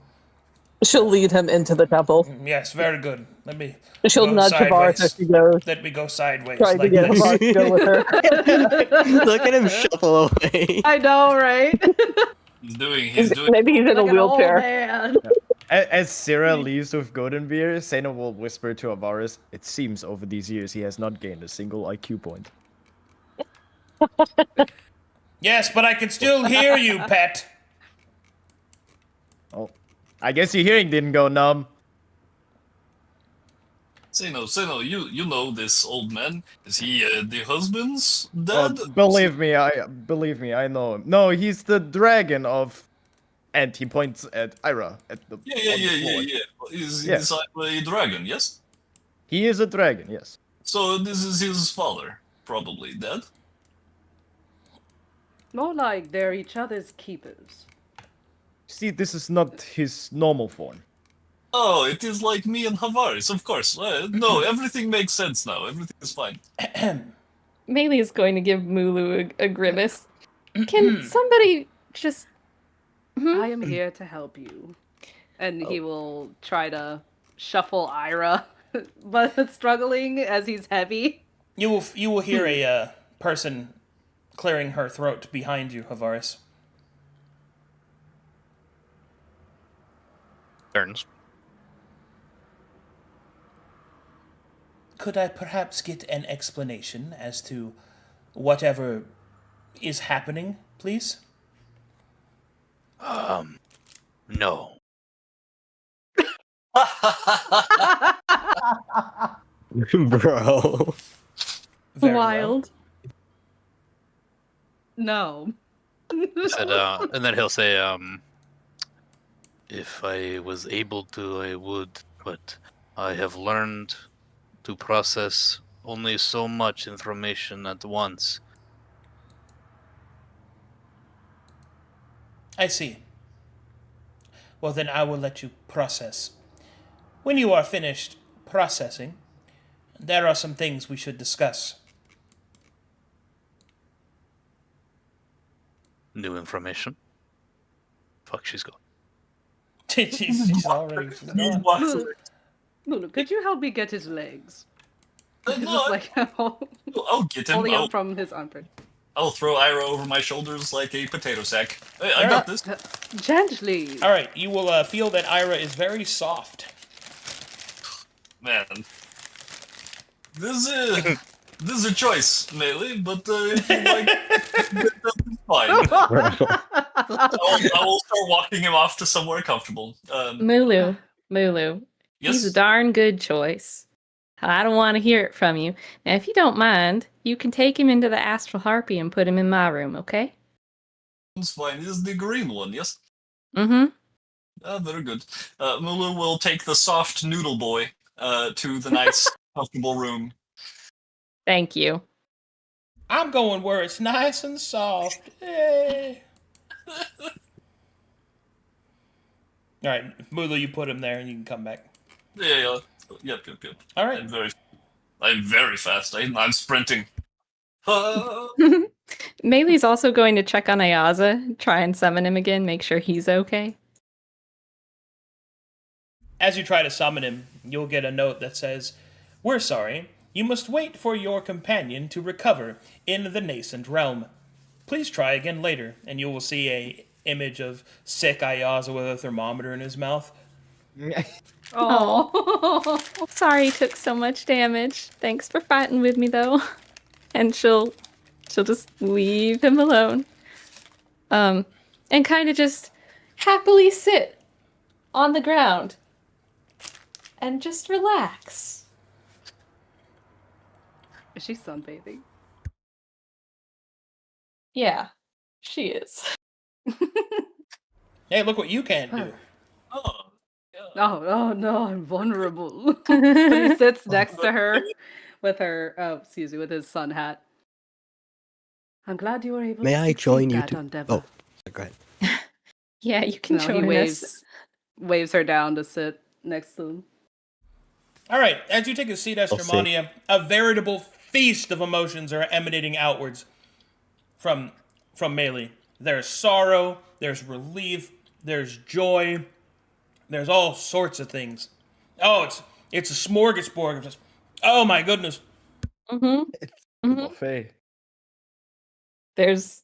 Speaker 5: She'll lead him into the temple.
Speaker 1: Yes, very good. Let me
Speaker 5: She'll
Speaker 1: go
Speaker 5: nudge Havaris as she goes,
Speaker 1: Let me go sideways
Speaker 5: trying to
Speaker 1: like
Speaker 5: get
Speaker 1: this.
Speaker 5: Havaris to go with her.
Speaker 4: Look at him shuffle away.
Speaker 7: I know, right?
Speaker 6: He's doing.
Speaker 5: Maybe he's in a
Speaker 7: Like an old
Speaker 5: wheelchair.
Speaker 7: man.
Speaker 3: As Sarah leaves with Goldenveer, Sano will whisper to Avaris, "It seems over these years he has not gained a single IQ point."
Speaker 1: Yes, but I can still hear you, pet.
Speaker 3: Oh, I guess your hearing didn't go numb.
Speaker 6: Sano, you know this old man. Is he the husband's
Speaker 3: Oh,
Speaker 6: dad?
Speaker 3: believe me, I know him. No, he's the dragon of, and he points at Ira at the on the floor.
Speaker 6: Yeah. Is he
Speaker 3: Yeah.
Speaker 6: a dragon? Yes.
Speaker 3: He is a dragon, yes.
Speaker 6: So this is his father, probably dead.
Speaker 7: More like they're each other's keepers.
Speaker 3: See, this is not his normal form.
Speaker 6: Oh, it is like me and Havaris, of course. No, everything makes sense now. Everything is fine.
Speaker 2: Melee is going to give Mulu a grimace. Can somebody just...
Speaker 7: I am here to help you. And he will try to shuffle Ira, but struggling as he's heavy.
Speaker 1: You will hear a person clearing her throat behind you, Havaris.
Speaker 8: Turns.
Speaker 1: Could I perhaps get an explanation as to whatever is happening, please?
Speaker 8: No.
Speaker 4: Bro.
Speaker 1: Very well.
Speaker 2: Wild.
Speaker 7: No.
Speaker 8: Said, and then he'll say, if I was able to, I would, but I have learned to process only so much information at once.
Speaker 1: I see. Well, then I will let you process. When you are finished processing, there are some things we should discuss.
Speaker 8: New information. Fuck, she's gone.
Speaker 1: she's gone.
Speaker 7: Lulu, could you help me get his legs?
Speaker 6: No,
Speaker 7: Just like
Speaker 6: I'll get him.
Speaker 7: holding him from his armpit.
Speaker 6: I'll throw Ira over my shoulders like a potato sack. Hey, I got this.
Speaker 7: Gently.
Speaker 1: All right, you will feel that Ira is very soft.
Speaker 6: Man. This is a choice, Melee, but if you like, that's fine. I will start walking him off to somewhere comfortable.
Speaker 2: Mulu.
Speaker 6: Yes?
Speaker 2: He's a darn good choice. I don't want to hear it from you. Now, if you don't mind, you can take him into the Astral Harpy and put him in my room, okay?
Speaker 6: It's fine. This is the green one, yes?
Speaker 2: Mm-hmm.
Speaker 6: Very good. Mulu will take the soft noodle boy to the nice, comfortable room.
Speaker 2: Thank you.
Speaker 1: I'm going where it's nice and soft. Yay. All right, Mulu, you put him there, and you can come back.
Speaker 6: Yeah. Yep.
Speaker 1: All right.
Speaker 6: I'm very fast. I'm sprinting.
Speaker 2: Melee's also going to check on Ayaza, try and summon him again, make sure he's okay.
Speaker 1: As you try to summon him, you'll get a note that says, "We're sorry. You must wait for your companion to recover in the nascent realm. Please try again later," and you will see a image of sick Ayaza with a thermometer in his mouth.
Speaker 2: Oh, sorry he took so much damage. Thanks for fighting with me, though. And she'll just leave him alone. And kind of just happily sit on the ground and just relax.
Speaker 7: Is she sunbathing?
Speaker 2: Yeah, she is.
Speaker 1: Hey, look what you can do.
Speaker 7: Oh no, I'm vulnerable. But he sits next to her with with his sun hat. I'm glad you were able
Speaker 4: May
Speaker 7: to
Speaker 4: I join you
Speaker 7: that
Speaker 4: to...
Speaker 7: endeavor.
Speaker 4: Oh, go ahead.
Speaker 2: Yeah, you can
Speaker 7: No, he
Speaker 2: join
Speaker 7: waves
Speaker 2: us.
Speaker 7: waves her down to sit next to him.
Speaker 1: All right, as you take a seat, Estremania, a veritable feast of emotions are emanating outwards from Melee. There's sorrow, there's relief, there's joy, there's all sorts of things. Oh, it's a smorgasbord of just, oh my goodness.
Speaker 3: Buffet.
Speaker 2: There's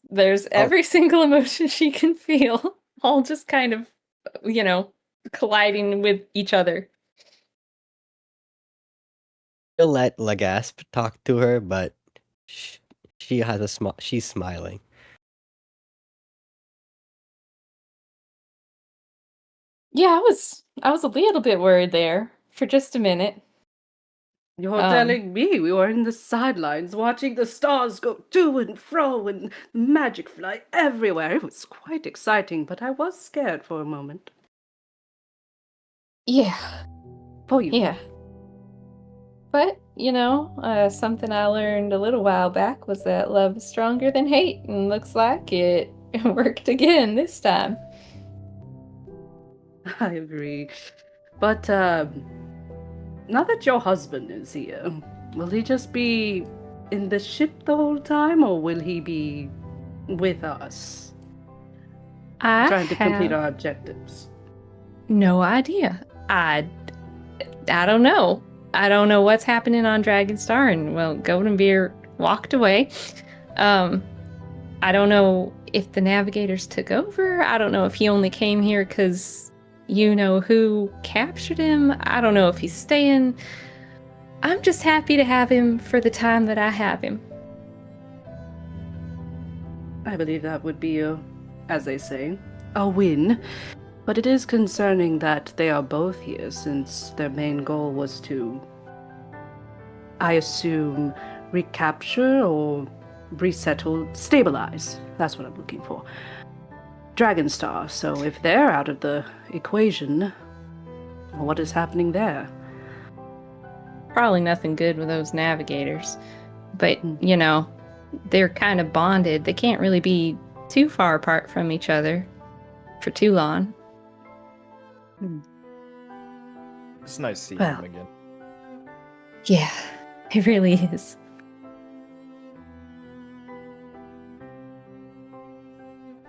Speaker 2: every single emotion she can feel, all just kind of, colliding with each other.
Speaker 4: She'll let Lagasp talk to her, but she has a she's smiling.
Speaker 2: Yeah, I was a little bit worried there for just a minute.
Speaker 7: You're telling me we were in the sidelines watching the stars go to and fro and magic fly everywhere. It was quite exciting, but I was scared for a moment.
Speaker 2: Yeah.
Speaker 7: For you.
Speaker 2: Yeah. But, something I learned a little while back was that love is stronger than hate, and looks like it worked again this time.
Speaker 7: I agree. But, now that your husband is here, will he just be in the ship the whole time, or will he be with us? Trying to complete our objectives.
Speaker 2: No idea. I don't know. I don't know what's happening on Dragonstar, and Goldenbeer walked away. I don't know if the navigators took over. I don't know if he only came here because who captured him. I don't know if he's staying. I'm just happy to have him for the time that I have him.
Speaker 7: I believe that would be as they say, a win. But it is concerning that they are both here, since their main goal was to, I assume, recapture or resettle, stabilize. That's what I'm looking for. Dragonstar. So if they're out of the equation, what is happening there?
Speaker 2: probably nothing good with those navigators. But,
Speaker 7: Hmm.
Speaker 2: you know, they're kind of bonded. They can't really be too far apart from each other for too long.
Speaker 9: It's nice seeing
Speaker 7: Well.
Speaker 9: him again.
Speaker 2: Yeah, it really is.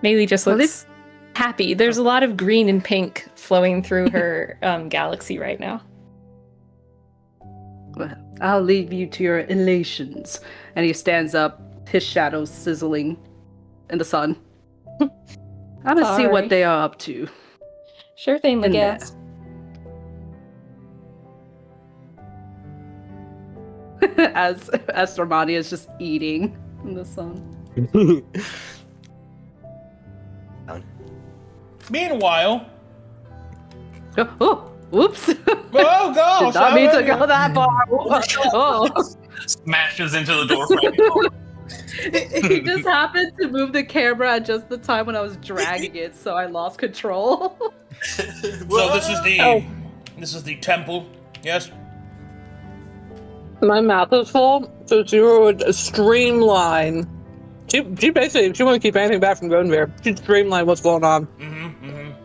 Speaker 2: Maylee just
Speaker 7: Well,
Speaker 2: looks happy. There's a lot of green and pink flowing through her galaxy right now.
Speaker 7: Well, I'll leave you to your elations. And he stands up, his shadow sizzling in the sun. I'm gonna see
Speaker 2: Sorry.
Speaker 7: what they are up to.
Speaker 2: Sure thing,
Speaker 7: In there.
Speaker 2: Legas.
Speaker 7: as Romani is just eating in the sun.
Speaker 1: Meanwhile,
Speaker 7: Oh, whoops!
Speaker 1: oh gosh,
Speaker 7: Did not mean to go that far. Oh.
Speaker 6: Smashes into the door frame.
Speaker 7: He just happened to move the camera at just the time when I was dragging it, so I lost control.
Speaker 1: So this is the temple. Yes.
Speaker 5: My mouth is full, so Zero would streamline. She basically, if she want to keep anything back from Gunbear, she'd streamline what's going on.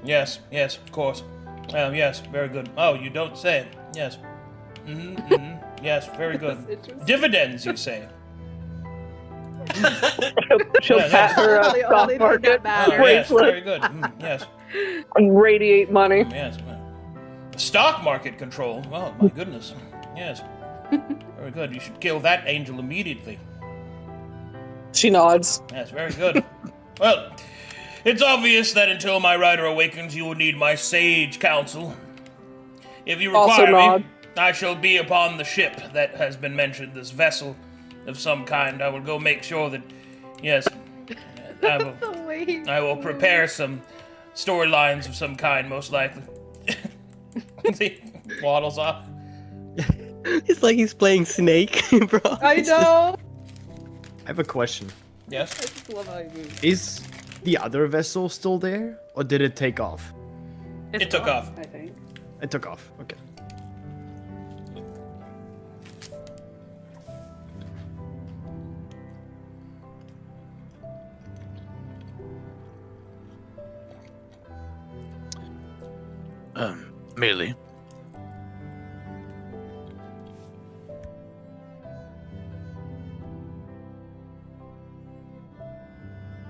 Speaker 1: Yes, of course. Yes, very good. Oh, you don't say it. Yes. Yes, very good. Dividends, you say.
Speaker 5: She'll
Speaker 1: Yeah,
Speaker 5: pat her
Speaker 7: Only
Speaker 5: stock
Speaker 7: thing
Speaker 5: market
Speaker 7: that
Speaker 1: Oh,
Speaker 7: matters.
Speaker 1: yes,
Speaker 5: bracelet
Speaker 1: very good. Yes,
Speaker 5: and radiate money.
Speaker 1: yes. Stock market control. Oh, my goodness. Yes. Very good. You should kill that angel immediately.
Speaker 5: She nods.
Speaker 1: Yes, very good. Well, it's obvious that until my rider awakens, you will need my sage counsel. If you
Speaker 5: Also
Speaker 1: require
Speaker 5: nod.
Speaker 1: me, I shall be upon the ship that has been mentioned, this vessel of some kind. I will go make sure that, yes, I will prepare some storylines of some kind, most likely. He waddles off.
Speaker 4: It's like he's playing Snake, bro.
Speaker 7: I know.
Speaker 9: I have a question.
Speaker 1: Yes?
Speaker 7: I just love how he moves.
Speaker 9: Is the other vessel still there, or did it take off?
Speaker 1: It took off.
Speaker 7: I think.
Speaker 9: It took off. Okay.
Speaker 8: Merely.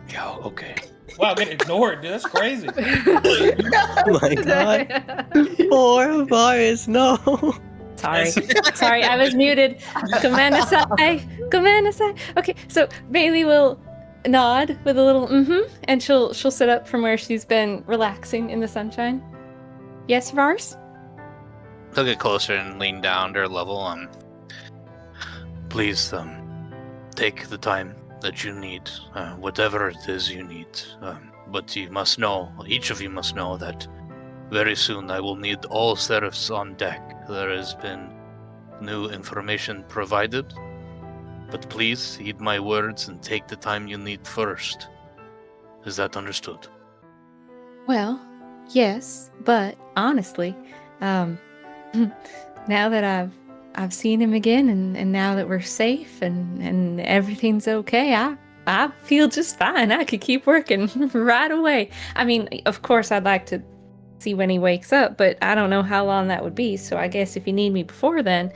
Speaker 8: Yeah, okay.
Speaker 1: Wow, getting ignored, dude. That's crazy.
Speaker 4: Oh my god. Poor Varus, no.
Speaker 2: Sorry. Sorry, I was muted. Gomenasai. Gomenasai. Okay, so Bailey will nod with a little and she'll sit up from where she's been relaxing in the sunshine. Yes, Vars?
Speaker 8: He'll get closer and lean down to her level. Please, take the time that you need, whatever it is you need. But you must know, each of you must know that very soon I will need all serifs on deck. There has been new information provided, but please heed my words and take the time you need first. Is that understood?
Speaker 2: Well, yes, but honestly, now that I've seen him again and now that we're safe and everything's okay, I feel just fine. I could keep working right away. I mean, of course I'd like to see when he wakes up, but I don't know how long that would be. So I guess if you need me before then,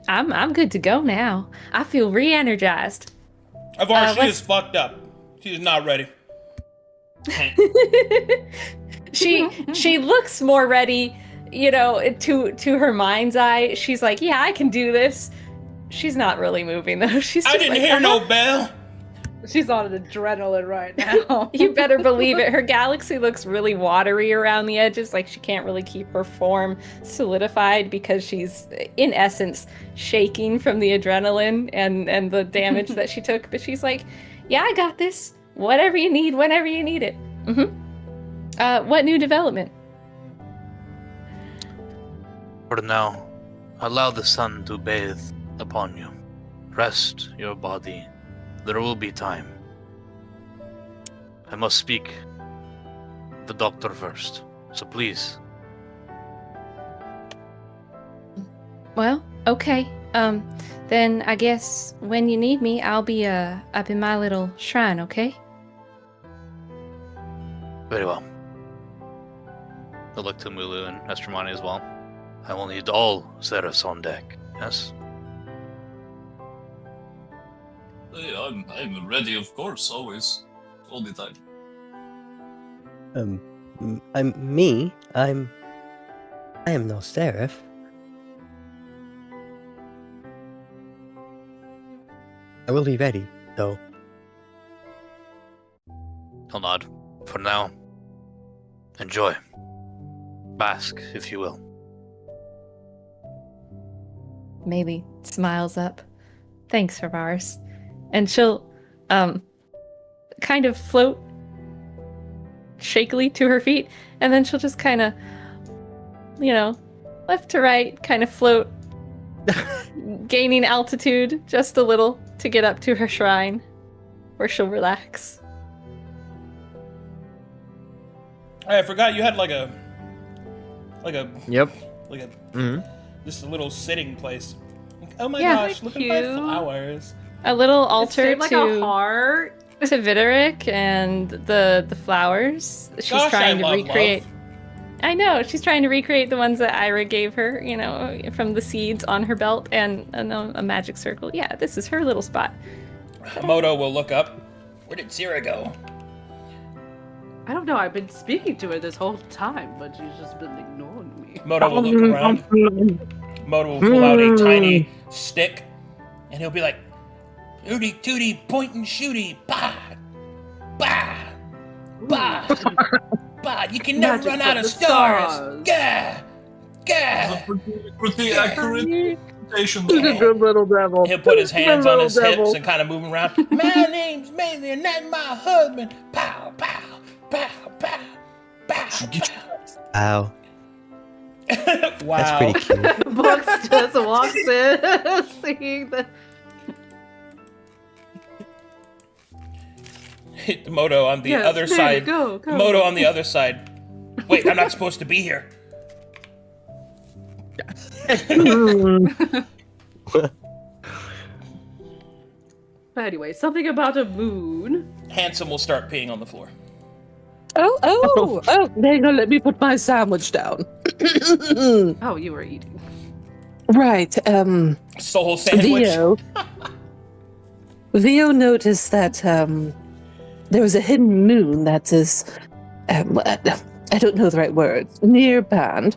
Speaker 2: I'm good to go now. I feel re-energized.
Speaker 1: Avar, she
Speaker 2: let's-
Speaker 1: is fucked up. She is not ready.
Speaker 2: She looks more ready, you know, to her mind's eye. She's like, yeah, I can do this. She's not really moving though. She's just
Speaker 1: I didn't
Speaker 2: like,
Speaker 1: hear no bell.
Speaker 7: She's on an adrenaline right now.
Speaker 2: You better believe it. Her galaxy looks really watery around the edges, like she can't really keep her form solidified because she's, in essence, shaking from the adrenaline and the damage that she took. But she's like, yeah, I got this. Whatever you need, whenever you need it. What new development?
Speaker 8: For now, allow the sun to bathe upon you. Rest your body. There will be time. I must speak the doctor first, so please.
Speaker 2: Well, okay. Then I guess when you need me, I'll be up in my little shrine, okay?
Speaker 8: Very well. I'll look to Mulu and Estromani as well. I will need all Zerus on deck, yes?
Speaker 6: I'm ready, of course, always. All the time.
Speaker 4: I am no seraph. I will be ready, though.
Speaker 8: He'll nod. For now, enjoy. Bask, if you will.
Speaker 2: Maybe smiles up. Thanks, Havars. And she'll kind of float shakily to her feet, and then she'll just kind of, left to right, kind of float, gaining altitude just a little to get up to her shrine, where she'll relax.
Speaker 1: I forgot you had like a
Speaker 9: Yep.
Speaker 1: just a little sitting place. Oh my
Speaker 2: Yeah,
Speaker 1: gosh, look at my
Speaker 7: cute.
Speaker 1: flowers.
Speaker 2: A little
Speaker 7: It's
Speaker 2: altar
Speaker 7: shaped like a
Speaker 2: to
Speaker 7: heart.
Speaker 2: Videric and the flowers. She's
Speaker 1: Gosh,
Speaker 2: trying
Speaker 1: I
Speaker 2: to
Speaker 1: love
Speaker 2: recreate.
Speaker 1: love.
Speaker 2: I know, she's trying to recreate the ones that Ira gave her, from the seeds on her belt and a magic circle. Yeah, this is her little spot.
Speaker 1: Moto will look up. Where did Zira go?
Speaker 7: I don't know. I've been speaking to her this whole time, but she's just been ignoring me.
Speaker 1: Moto will look around. Moto will pull out a tiny stick, and he'll be like, "Hooty tooty, point and shooty, bah, bah, bah, bah. You can never
Speaker 7: Magic
Speaker 1: run
Speaker 7: from
Speaker 1: out of
Speaker 7: the
Speaker 1: stars.
Speaker 7: stars.
Speaker 1: Gah, gah."
Speaker 6: Pretty accurate presentation.
Speaker 5: He's a good little devil.
Speaker 1: He'll put his hands
Speaker 5: Good
Speaker 1: on
Speaker 5: little
Speaker 1: his
Speaker 5: devil.
Speaker 1: hips and kind of move around. My name's Maisie, and that's my husband. Pow, pow, pow, pow, pow,
Speaker 4: Wow.
Speaker 1: pow. Wow.
Speaker 4: That's pretty cute.
Speaker 7: Books just walks in, seeing the.
Speaker 1: Hit Moto on the
Speaker 7: Yes,
Speaker 1: other
Speaker 7: there,
Speaker 1: side.
Speaker 7: go.
Speaker 1: Moto on the other side. Wait, I'm not supposed to be here.
Speaker 7: But anyway, something about a moon.
Speaker 1: Handsome will start peeing on the floor.
Speaker 5: Oh, hang on, let me put my sandwich down.
Speaker 7: Oh, you were eating.
Speaker 5: Right,
Speaker 1: Soul sandwich.
Speaker 5: Vio noticed that there was a hidden moon that is, I don't know the right words, near Band.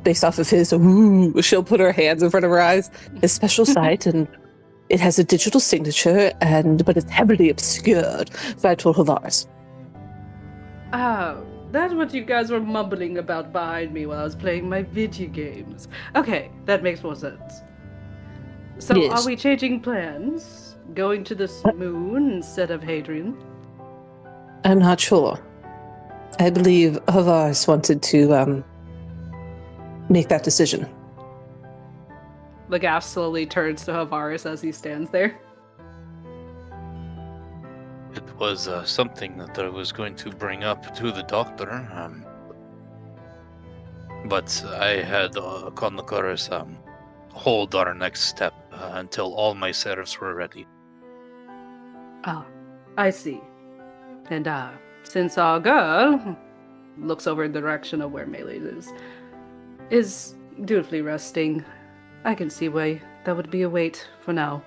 Speaker 5: Based off of his, she'll put her hands in front of her eyes, his special sight, and it has a digital signature, but it's heavily obscured. So I told Havars.
Speaker 7: Oh, that's what you guys were mumbling about behind me while I was playing my video games. Okay, that makes more sense. So,
Speaker 5: Yes.
Speaker 7: are we changing plans? Going to this moon instead of Hadrian?
Speaker 5: I'm not sure. I believe Havars wanted to make that decision.
Speaker 7: The gas slowly turns to Havaris as he stands there.
Speaker 8: It was something that I was going to bring up to the doctor, but I had Konnakar's hold our next step until all my seraphs were ready.
Speaker 7: Ah, I see. And since our girl looks over in the direction of where Melee is dutifully resting, I can see why that would be a wait for now.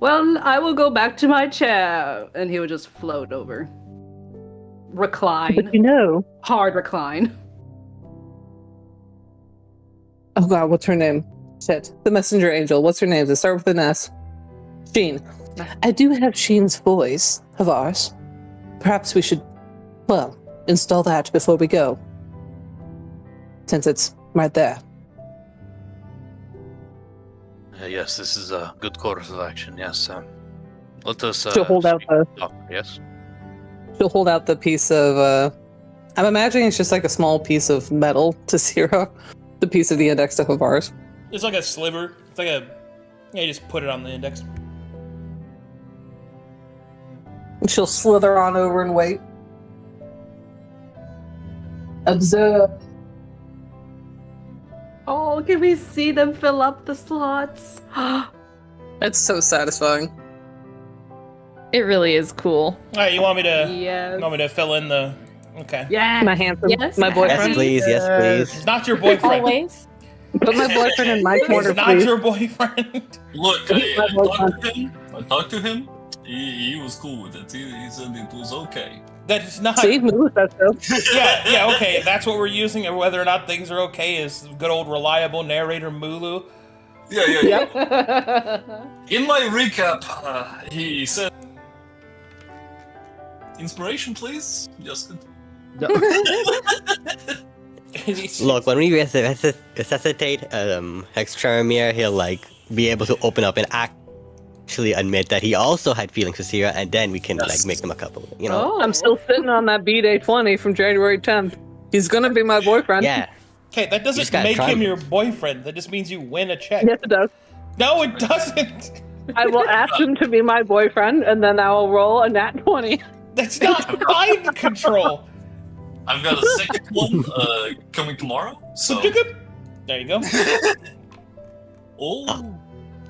Speaker 7: Well, I will go back to my chair, and he would just float over. Recline.
Speaker 5: But
Speaker 7: Hard recline.
Speaker 5: oh god, what's her name? Shit. The messenger angel. What's her name? Does it start with an S? Sheen. I do have Sheen's voice of ours. Perhaps we should, install that before we go. Since it's right there.
Speaker 8: Yes, this is a good course of action. Yes, let us.
Speaker 5: She'll hold out
Speaker 8: speak to
Speaker 5: the-
Speaker 8: the doctor, yes.
Speaker 5: She'll hold out the piece of, I'm imagining it's just like a small piece of metal to Sierra. The piece of the index to Havars.
Speaker 1: It's like a sliver. It's like you just put it on the index.
Speaker 5: She'll slither on over and wait. Observe.
Speaker 7: Oh, Oh, can we see them fill up the slots?
Speaker 5: It's so satisfying.
Speaker 2: It really is cool.
Speaker 1: All right, you want me to?
Speaker 7: Yes.
Speaker 1: You want me to fill in the? Okay.
Speaker 7: Yeah.
Speaker 5: My handsome,
Speaker 2: Yes,
Speaker 5: my
Speaker 2: yes,
Speaker 5: boyfriend.
Speaker 4: Yes, please. Yes, please.
Speaker 1: It's not your boyfriend.
Speaker 2: Always.
Speaker 5: Put my boyfriend in my corner,
Speaker 1: It's not
Speaker 5: please.
Speaker 1: your boyfriend.
Speaker 6: Look,
Speaker 5: He's my
Speaker 6: I talked to him. He was cool with it. He said it was okay.
Speaker 1: That is not.
Speaker 5: See, Moo says so.
Speaker 1: Yeah, okay. That's what we're using, and whether or not things are okay is good old reliable narrator Mulu.
Speaker 6: Yeah. In my recap, he said, "Inspiration, please, Justin."
Speaker 4: Look, when we resuscitate Hextramir, he'll like be able to open up and actually admit that he also had feelings for Sierra, and then we can like make them a couple. You know?
Speaker 5: I'm still sitting on that B-Day 20 from January 10th. He's gonna be my boyfriend.
Speaker 4: Yeah.
Speaker 1: Okay, that
Speaker 4: just
Speaker 1: doesn't
Speaker 4: gotta
Speaker 1: make
Speaker 4: try
Speaker 1: him
Speaker 4: it.
Speaker 1: your boyfriend. That just means you win a check.
Speaker 5: Yes, it does.
Speaker 1: No, it doesn't.
Speaker 5: I will ask him to be my boyfriend, and then I will roll a nat 20.
Speaker 1: That's not mind control.
Speaker 6: I've got a second one coming tomorrow. So,
Speaker 1: There you go.
Speaker 6: oh,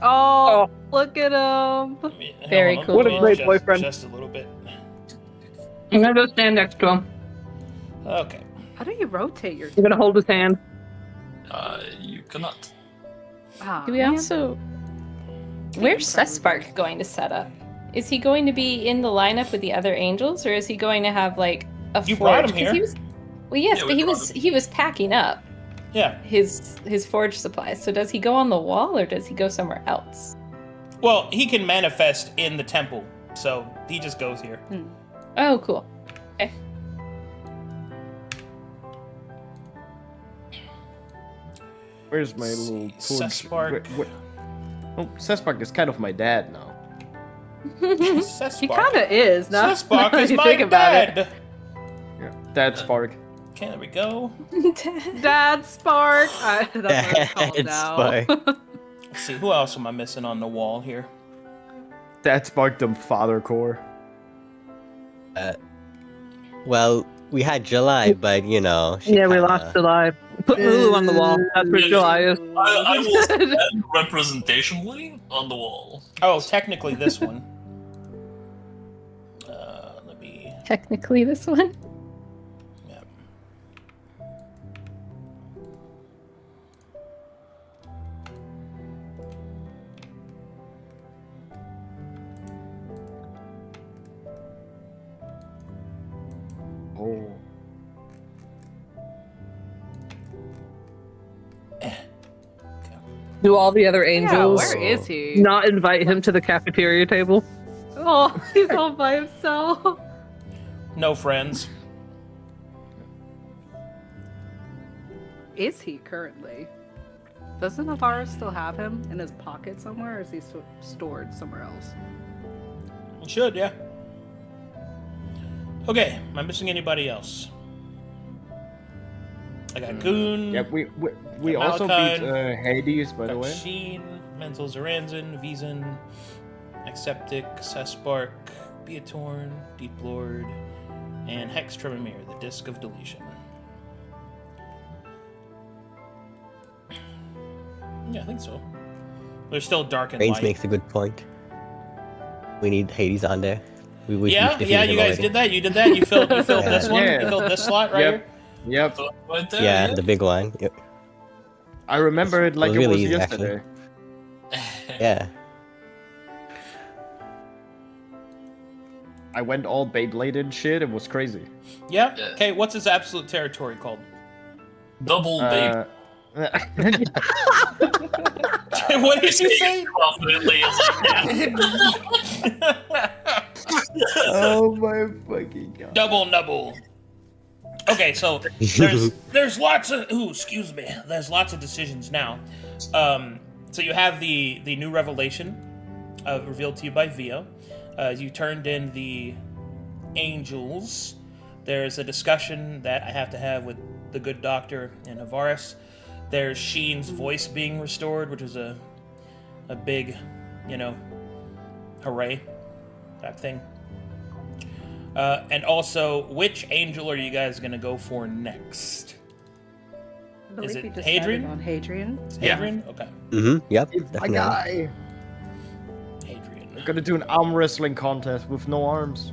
Speaker 7: Oh, look at him.
Speaker 2: Very
Speaker 1: Hold on,
Speaker 2: cool.
Speaker 5: What a
Speaker 1: let me
Speaker 5: great
Speaker 1: adjust
Speaker 5: boyfriend.
Speaker 1: Just a little bit.
Speaker 5: I'm gonna go stand next to him.
Speaker 1: Okay.
Speaker 7: How do you rotate your?
Speaker 5: I'm gonna hold his hand.
Speaker 6: you cannot.
Speaker 7: Ah,
Speaker 2: Do we
Speaker 7: man.
Speaker 2: also? Where's Sespark going to set up? Is he going to be in the lineup with the other angels, or is he going to have like a
Speaker 1: You
Speaker 2: forge?
Speaker 1: brought him
Speaker 2: 'Cause
Speaker 1: here.
Speaker 2: He was, well, yes,
Speaker 6: Yeah,
Speaker 2: but
Speaker 6: we brought
Speaker 2: he was packing up
Speaker 1: Yeah.
Speaker 2: his forge supplies. So does he go on the wall, or does he go somewhere else?
Speaker 1: Well, he can manifest in the temple, so he just goes here.
Speaker 2: Oh, cool. Okay.
Speaker 9: Where's my little torch?
Speaker 1: Sespark.
Speaker 9: Oh, Sespark is kind of my dad now.
Speaker 1: Sespark.
Speaker 7: He kind of is. Now
Speaker 1: Sespark
Speaker 7: now
Speaker 1: is
Speaker 7: you
Speaker 1: my
Speaker 7: think about it.
Speaker 1: dad.
Speaker 9: Yeah, Dad Spark.
Speaker 1: Okay, there we go.
Speaker 7: Dad Spark. That's what it's called
Speaker 4: Dad
Speaker 7: now.
Speaker 4: Spark.
Speaker 1: Let's see, who else am I missing on the wall here?
Speaker 9: Dad Spark, the father core.
Speaker 4: Well, we had July, but you know. she
Speaker 5: Yeah, we
Speaker 4: kinda-
Speaker 5: lost July. Put Lulu on the wall. That's where July is.
Speaker 6: I will stand representationally on the wall.
Speaker 1: Oh, technically this one. Let me.
Speaker 2: Technically, this one.
Speaker 1: Yep.
Speaker 9: Oh.
Speaker 5: Do all the other
Speaker 7: Yeah,
Speaker 5: angels
Speaker 7: where is he?
Speaker 5: not invite him to the cafeteria table?
Speaker 7: Oh, he's all by himself.
Speaker 1: No friends.
Speaker 7: Is he currently? Doesn't Navarro still have him in his pocket somewhere, or is he stored somewhere else?
Speaker 1: Should, yeah. Okay, am I missing anybody else? I got Goon.
Speaker 9: Yeah, we
Speaker 1: Got
Speaker 9: also beat
Speaker 1: Malachite,
Speaker 9: Hades, by the
Speaker 1: got
Speaker 9: way.
Speaker 1: Sheen, Mental Zaranzan, Vizen, Acceptic, Sespark, Beatorn, Deep Lord, and Hex Tremamir, the Disc of Deletion. Yeah, I think so. They're still dark and
Speaker 4: Reigns
Speaker 1: light.
Speaker 4: makes a good point. We need Hades on there. We
Speaker 1: Yeah,
Speaker 4: defeated
Speaker 1: yeah,
Speaker 4: him
Speaker 1: you guys
Speaker 4: already.
Speaker 1: did that. You did that. You filled this one.
Speaker 9: Yeah.
Speaker 1: You filled this slot right
Speaker 9: Yep.
Speaker 1: here.
Speaker 9: Yep.
Speaker 6: Right there.
Speaker 4: Yeah, the big one. Yep.
Speaker 9: I remember it like
Speaker 4: was
Speaker 9: it
Speaker 4: really
Speaker 9: was
Speaker 4: easy, actually.
Speaker 9: yesterday.
Speaker 4: Yeah.
Speaker 9: I went all Beybladed shit. It was crazy.
Speaker 1: Yeah.
Speaker 6: Yeah.
Speaker 1: Okay. What's his absolute territory called?
Speaker 6: Double babe.
Speaker 1: What did you say?
Speaker 6: Confidently, it's like, yeah.
Speaker 9: Oh my fucking god.
Speaker 1: Double nubble. Okay, so there's lots of excuse me. There's lots of decisions now. So you have the new revelation revealed to you by Vio. You turned in the angels. There's a discussion that I have to have with the good doctor and Avaris. There's Sheen's voice being restored, which is a big, hooray type thing. And also, which angel are you guys gonna go for next?
Speaker 7: I believe
Speaker 1: it
Speaker 7: we decided
Speaker 1: Hadrian?
Speaker 7: on Hadrian.
Speaker 1: It's
Speaker 8: Yeah.
Speaker 1: Hadrian? Okay.
Speaker 4: Yep.
Speaker 9: It's my
Speaker 4: Definitely.
Speaker 9: guy.
Speaker 1: Hadrian.
Speaker 9: We're gonna do an arm wrestling contest with no arms.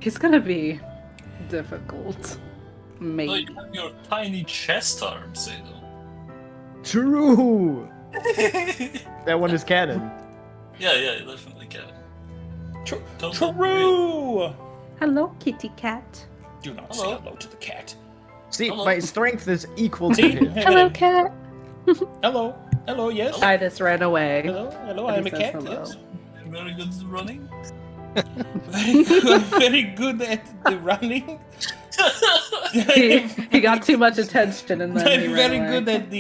Speaker 7: He's gonna be difficult.
Speaker 6: So
Speaker 7: Maybe.
Speaker 6: you have your tiny chest arms, you know.
Speaker 9: True. That one is canon.
Speaker 6: Yeah, definitely can.
Speaker 1: True!
Speaker 7: Hello, kitty cat.
Speaker 1: Do not say
Speaker 6: Hello.
Speaker 1: hello to the cat.
Speaker 9: See,
Speaker 6: Hello.
Speaker 9: my strength is equal to
Speaker 1: See?
Speaker 9: his.
Speaker 2: Hello, cat.
Speaker 1: Hello. Hello, yes.
Speaker 7: I just ran away.
Speaker 1: Hello,
Speaker 7: And
Speaker 1: I'm
Speaker 7: he
Speaker 1: a
Speaker 7: says
Speaker 1: cat,
Speaker 7: hello.
Speaker 1: yes.
Speaker 6: Very good at running.
Speaker 1: Very good at the running.
Speaker 7: He got too much attention and then he
Speaker 1: I'm
Speaker 7: ran
Speaker 1: very
Speaker 7: away.
Speaker 1: good at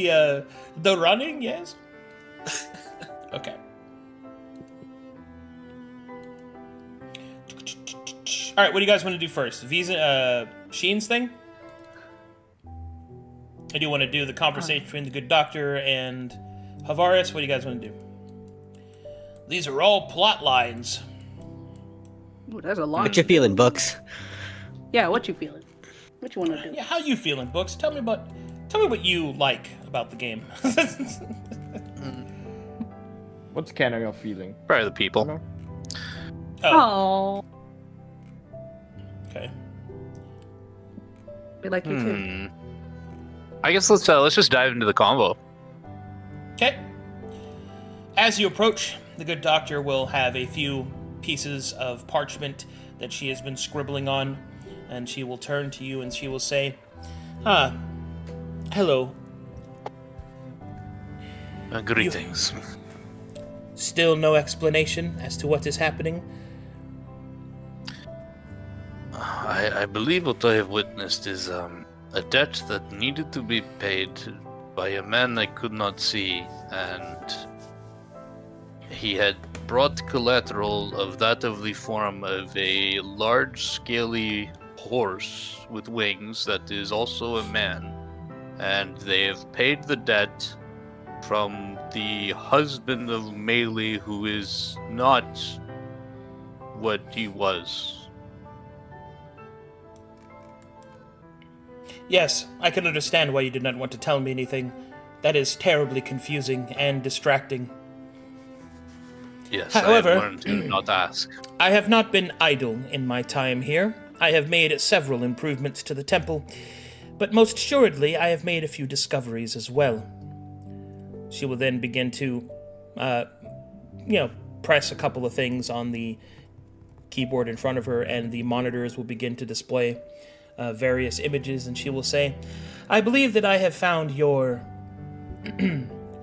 Speaker 1: the running, yes. Okay. All right, what do you guys want to do first? Sheen's thing? I do want to do the conversation between the good doctor and Havaris. What do you guys want to do? These are all plot lines.
Speaker 7: Ooh, there's a lot.
Speaker 4: What you feeling, Books?
Speaker 7: Yeah, what you feeling? What you want to do?
Speaker 1: Yeah, how you feeling, Books? Tell me what you like about the game.
Speaker 9: What's canon you're feeling?
Speaker 8: Probably the people.
Speaker 1: Oh,
Speaker 7: Oh,
Speaker 1: okay.
Speaker 7: we like you too.
Speaker 8: I guess let's just dive into the combo.
Speaker 1: Okay. As you approach, the good doctor will have a few pieces of parchment that she has been scribbling on, and she will turn to you and she will say, hello.
Speaker 8: Greetings.
Speaker 1: Still no explanation as to what is happening?
Speaker 8: I believe what I have witnessed is a debt that needed to be paid by a man I could not see, and he had brought collateral of that of the form of a large, scaly horse with wings that is also a man, and they have paid the debt from the husband of Melee, who is not what he was.
Speaker 1: Yes, I can understand why you did not want to tell me anything. That is terribly confusing and distracting.
Speaker 8: Yes,
Speaker 1: However-
Speaker 8: I have learned to not ask.
Speaker 1: I have not been idle in my time here. I have made several improvements to the temple, but most assuredly I have made a few discoveries as well. She will then begin to, press a couple of things on the keyboard in front of her, and the monitors will begin to display various images, and she will say, I believe that I have found your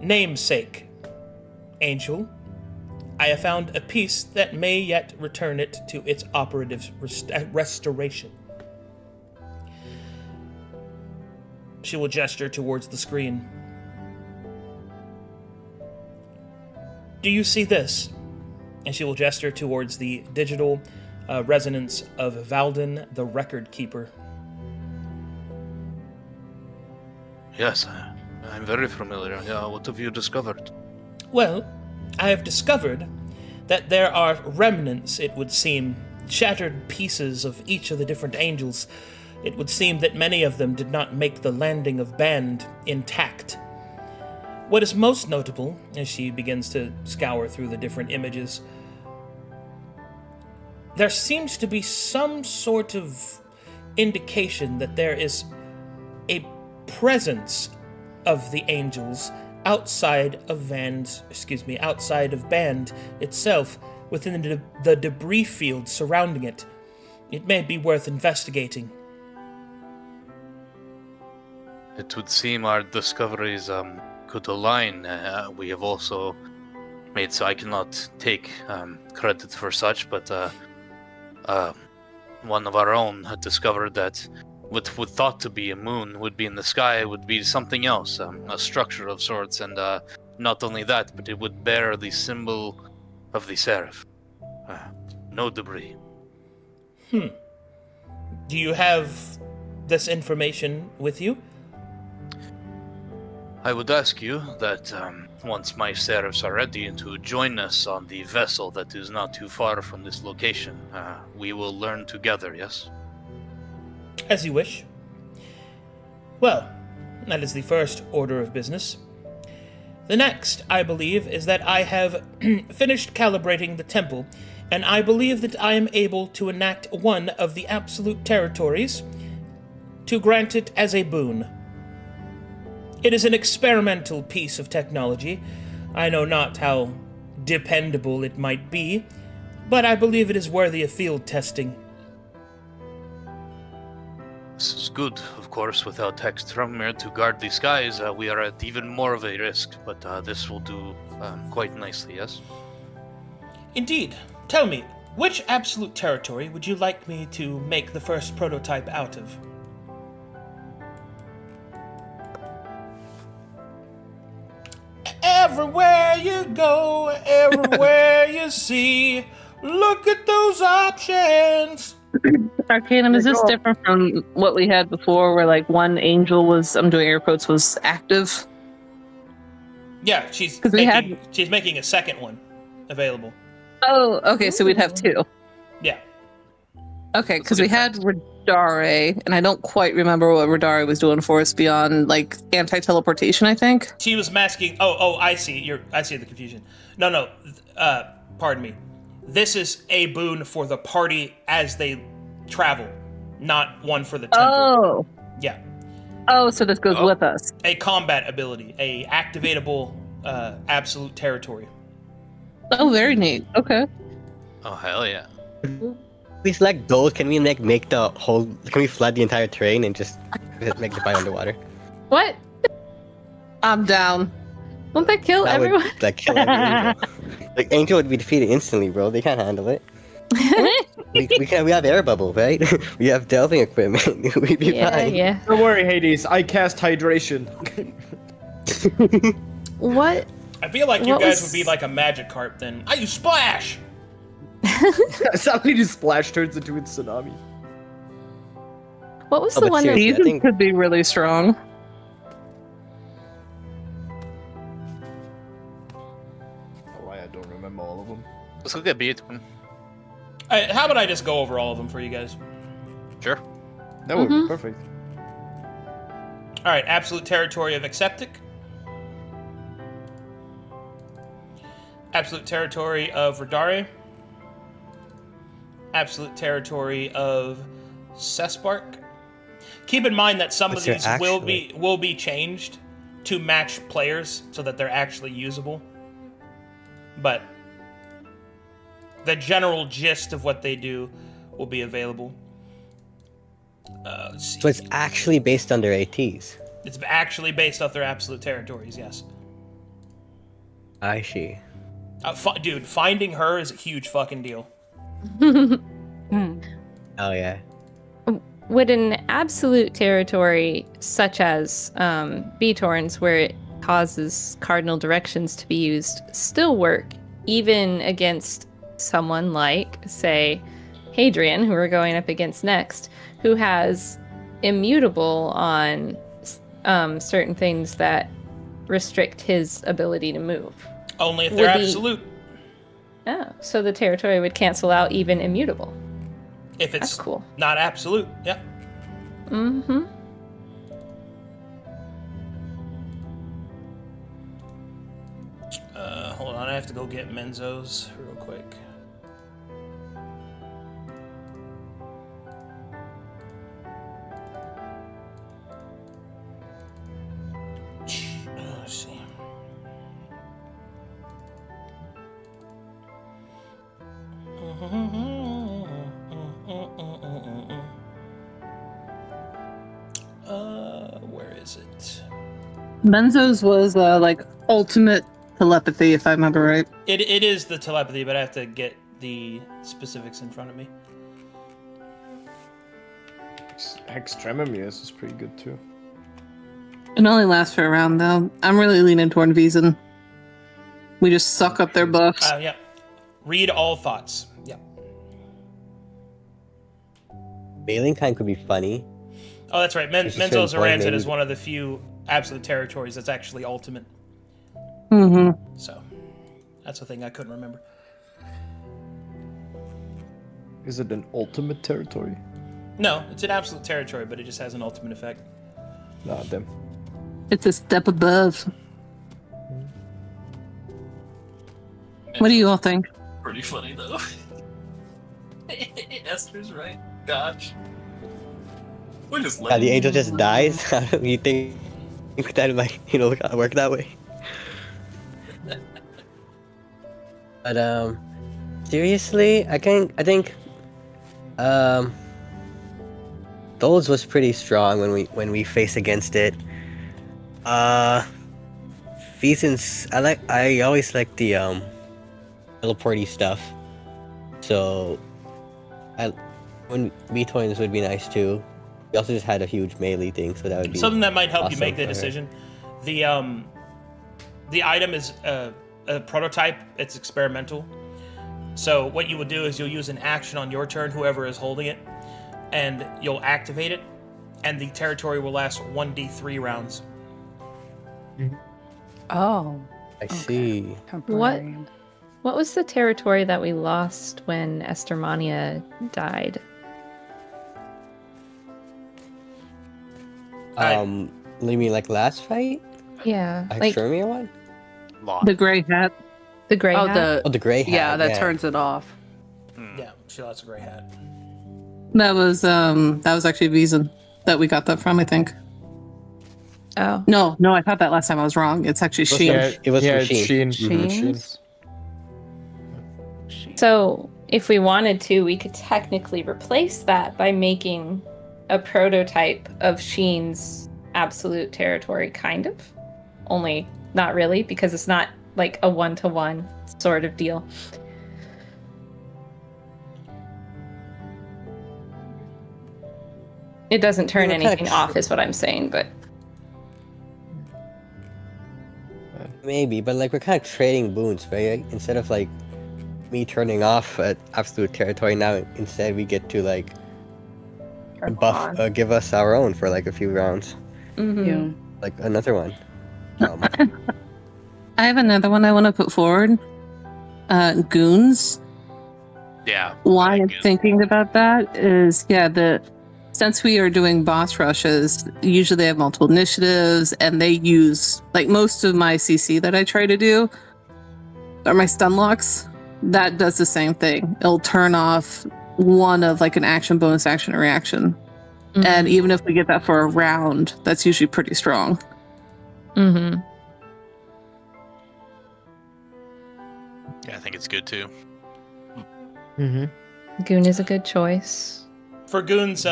Speaker 1: namesake, Angel. I have found a piece that may yet return it to its operative restoration. She will gesture towards the screen. Do you see this? And she will gesture towards the digital resonance of Valden, the Record Keeper.
Speaker 8: Yes, I'm very familiar. Yeah, what have you discovered?
Speaker 1: Well, I have discovered that there are remnants, it would seem, shattered pieces of each of the different angels. It would seem that many of them did not make the landing of Band intact. What is most notable, as she begins to scour through the different images, there seems to be some sort of indication that there is a presence of the angels outside of Band itself, within the debris field surrounding it. It may be worth investigating.
Speaker 8: It would seem our discoveries could align. We have also made, so I cannot take credit for such, but one of our own had discovered that what would thought to be a moon would be in the sky would be something else, a structure of sorts, and not only that, but it would bear the symbol of the seraph. No debris.
Speaker 1: Do you have this information with you?
Speaker 8: I would ask you that once my seraphs are ready to join us on the vessel that is not too far from this location, we will learn together, yes?
Speaker 1: As you wish. Well, That is the first order of business. The next, I believe, is that I have finished calibrating the temple, and I believe that I am able to enact one of the absolute territories to grant it as a boon. It is an experimental piece of technology. I know not how dependable it might be, but I believe it is worthy of field testing.
Speaker 8: This is good. Of course, without Hextramir to guard the skies, we are at even more of a risk, but this will do quite nicely, yes?
Speaker 1: Indeed. Tell me, which absolute territory would you like me to make the first prototype out of? Everywhere you go, everywhere you see, look at those options.
Speaker 5: Arcadum, is this different from what we had before, where like one angel was, I'm doing air quotes, was active?
Speaker 1: Yeah, she's
Speaker 5: 'Cause
Speaker 1: she's making a second one available.
Speaker 5: Oh, okay, so we'd have two.
Speaker 1: Yeah.
Speaker 5: Okay, because we had Radare, and I don't quite remember what Radare was doing for us beyond like anti-teleportation, I think.
Speaker 1: She was masking. Oh, I see. I see the confusion. No. Pardon me. This is a boon for the party as they travel, not one for the temple.
Speaker 5: Oh.
Speaker 1: Yeah.
Speaker 5: Oh, so this goes with us.
Speaker 1: A combat ability, a activatable absolute territory.
Speaker 5: Oh, very neat. Okay.
Speaker 8: Oh, hell yeah.
Speaker 4: We select those. Can we make the whole? Can we flood the entire terrain and just make the fight underwater?
Speaker 2: What?
Speaker 5: I'm down.
Speaker 2: Won't that kill
Speaker 4: That
Speaker 2: everyone?
Speaker 4: would like kill every angel. Like angel would be defeated instantly, bro. They can't handle it. we have air bubble, right? We have delving equipment. We'd be fine.
Speaker 2: Yeah.
Speaker 9: Don't worry, Hades. I cast hydration.
Speaker 2: What?
Speaker 1: I feel like you
Speaker 2: What
Speaker 1: guys
Speaker 2: was-
Speaker 1: would be like a magic carp then. I use splash.
Speaker 9: Suddenly, just splash turns into a tsunami.
Speaker 2: What was
Speaker 4: Oh,
Speaker 2: the
Speaker 4: but
Speaker 2: one that
Speaker 4: seriously, I
Speaker 5: These
Speaker 4: think-
Speaker 5: could be really strong.
Speaker 9: Oh, I don't remember all of them.
Speaker 8: Let's go get beat.
Speaker 1: How about I just go over all of them for you guys?
Speaker 8: Sure.
Speaker 9: That would be perfect.
Speaker 1: All right, absolute territory of Acceptic. Absolute territory of Radare. Absolute territory of Sespark. Keep in mind that some
Speaker 4: What's
Speaker 1: of
Speaker 4: your
Speaker 1: these
Speaker 4: actually?
Speaker 1: will be changed to match players so that they're actually usable. But the general gist of what they do will be available. Let's see.
Speaker 4: So it's actually based on their ATs.
Speaker 1: It's actually based off their absolute territories, yes.
Speaker 4: I see.
Speaker 1: Dude, finding her is a huge fucking deal.
Speaker 4: Oh yeah.
Speaker 2: Would an absolute territory such as Beatorn's, where it causes cardinal directions to be used, still work even against someone like, say, Hadrian, who we're going up against next, who has immutable on certain things that restrict his ability to move?
Speaker 1: Only if they're
Speaker 2: Would the-
Speaker 1: absolute.
Speaker 2: Oh, so the territory would cancel out even immutable.
Speaker 1: If it's
Speaker 2: That's cool.
Speaker 1: not absolute, yeah.
Speaker 2: Mm-hmm.
Speaker 1: Hold on, I have to go get Menzo's real quick. Let's see. Where is it?
Speaker 5: Benzo's was like ultimate telepathy, if I remember right.
Speaker 1: It is the telepathy, but I have to get the specifics in front of me.
Speaker 9: Hextremimius is pretty good too.
Speaker 5: It only lasts for a round though. I'm really leaning toward Vizen. We just suck up their buffs.
Speaker 1: Yeah. Read all thoughts. Yeah.
Speaker 4: Valentine could be funny.
Speaker 1: Oh, that's right.
Speaker 4: There's a
Speaker 1: Menzo
Speaker 4: certain point
Speaker 1: Zaranzan is
Speaker 4: maybe-
Speaker 1: one of the few absolute territories that's actually ultimate.
Speaker 5: Mm-hmm.
Speaker 1: So, that's a thing I couldn't remember.
Speaker 9: Is it an ultimate territory?
Speaker 1: No, it's an absolute territory, but it just has an ultimate effect.
Speaker 9: Nah, damn.
Speaker 5: It's a step above. What do you all think?
Speaker 6: Pretty funny though. Esther's right. Gosh. We're just
Speaker 4: The angel just dies. You think that might, work that way? But seriously, I think Dolls was pretty strong when we faced against it. Feason's I always like the teleporty stuff. So when B-Toins would be nice too. We also just had a huge melee thing, so that would be
Speaker 1: something that might help you make the
Speaker 4: for her.
Speaker 1: decision. The item is a prototype. It's experimental. So what you would do is you'll use an action on your turn, whoever is holding it, and you'll activate it, and the territory will last 1d3 rounds.
Speaker 7: Oh.
Speaker 4: I see.
Speaker 7: Temporary.
Speaker 2: What was the territory that we lost when Estermania died?
Speaker 4: You mean like last fight?
Speaker 2: Yeah,
Speaker 4: Like
Speaker 2: like
Speaker 4: Shermia one?
Speaker 8: Lot.
Speaker 5: The gray hat.
Speaker 2: the gray hat?
Speaker 4: Oh, the gray hat.
Speaker 7: Yeah, that turns it off.
Speaker 1: Yeah, she lost a gray hat.
Speaker 5: That was actually Vizen that we got that from, I think.
Speaker 2: Oh,
Speaker 5: No, I thought that last time I was wrong. It's actually Sheen.
Speaker 4: It was
Speaker 9: yeah,
Speaker 4: from
Speaker 9: it's
Speaker 4: Sheen.
Speaker 9: Sheen.
Speaker 2: Sheen's? So if we wanted to, we could technically replace that by making a prototype of Sheen's absolute territory, kind of. Only not really, because it's not like a one-to-one sort of deal. It doesn't turn
Speaker 4: Well,
Speaker 2: anything
Speaker 4: kinda
Speaker 2: off, is what I'm saying, but
Speaker 4: Maybe, but like we're kind of trading boons, right? Instead of like me turning off at absolute territory now, instead we get to like
Speaker 2: turn
Speaker 4: buff,
Speaker 2: on.
Speaker 4: give us our own for like a few rounds,
Speaker 2: Mhm.
Speaker 7: Yeah.
Speaker 4: like another one.
Speaker 5: I have another one I want to put forward. Goons.
Speaker 8: Yeah.
Speaker 5: Why I'm thinking about that is, since we are doing boss rushes, usually they have multiple initiatives, and they use, like, most of my CC that I try to do, or my stun locks, that does the same thing. It'll turn off one of, like, an action, bonus action, or reaction.
Speaker 2: Mhm.
Speaker 5: And even if we get that for a round, that's usually pretty strong.
Speaker 2: Mhm.
Speaker 8: Yeah, I think it's good too.
Speaker 9: Mm-hmm.
Speaker 2: Goon is a good choice.
Speaker 1: For goons,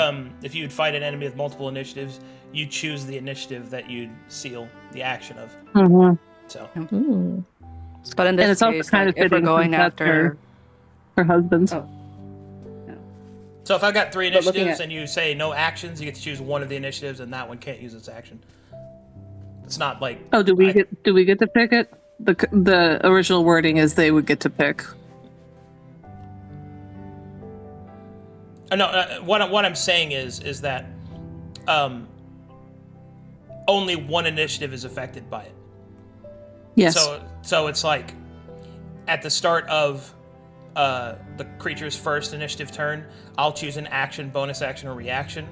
Speaker 1: if you'd fight an enemy with multiple initiatives, you choose the initiative that you'd seal the action of.
Speaker 5: Mm-hmm.
Speaker 1: So
Speaker 2: Ooh.
Speaker 7: But in
Speaker 5: And
Speaker 7: this
Speaker 5: it's also
Speaker 7: case,
Speaker 5: kind
Speaker 7: like,
Speaker 5: of
Speaker 7: if we're
Speaker 5: fitting
Speaker 7: going
Speaker 5: since that's
Speaker 7: after...
Speaker 5: for husbands.
Speaker 7: Oh.
Speaker 1: So if I've got 3
Speaker 7: But looking
Speaker 1: initiatives
Speaker 7: at-
Speaker 1: and you say no actions, you get to choose one of the initiatives, and that one can't use its action. It's not like
Speaker 5: Oh, do we get to pick it? The original wording is they would get to pick.
Speaker 1: No. What I'm saying is that only one initiative is affected by it.
Speaker 5: Yes.
Speaker 1: So it's like at the start of the creature's first initiative turn, I'll choose an action, bonus action, or reaction,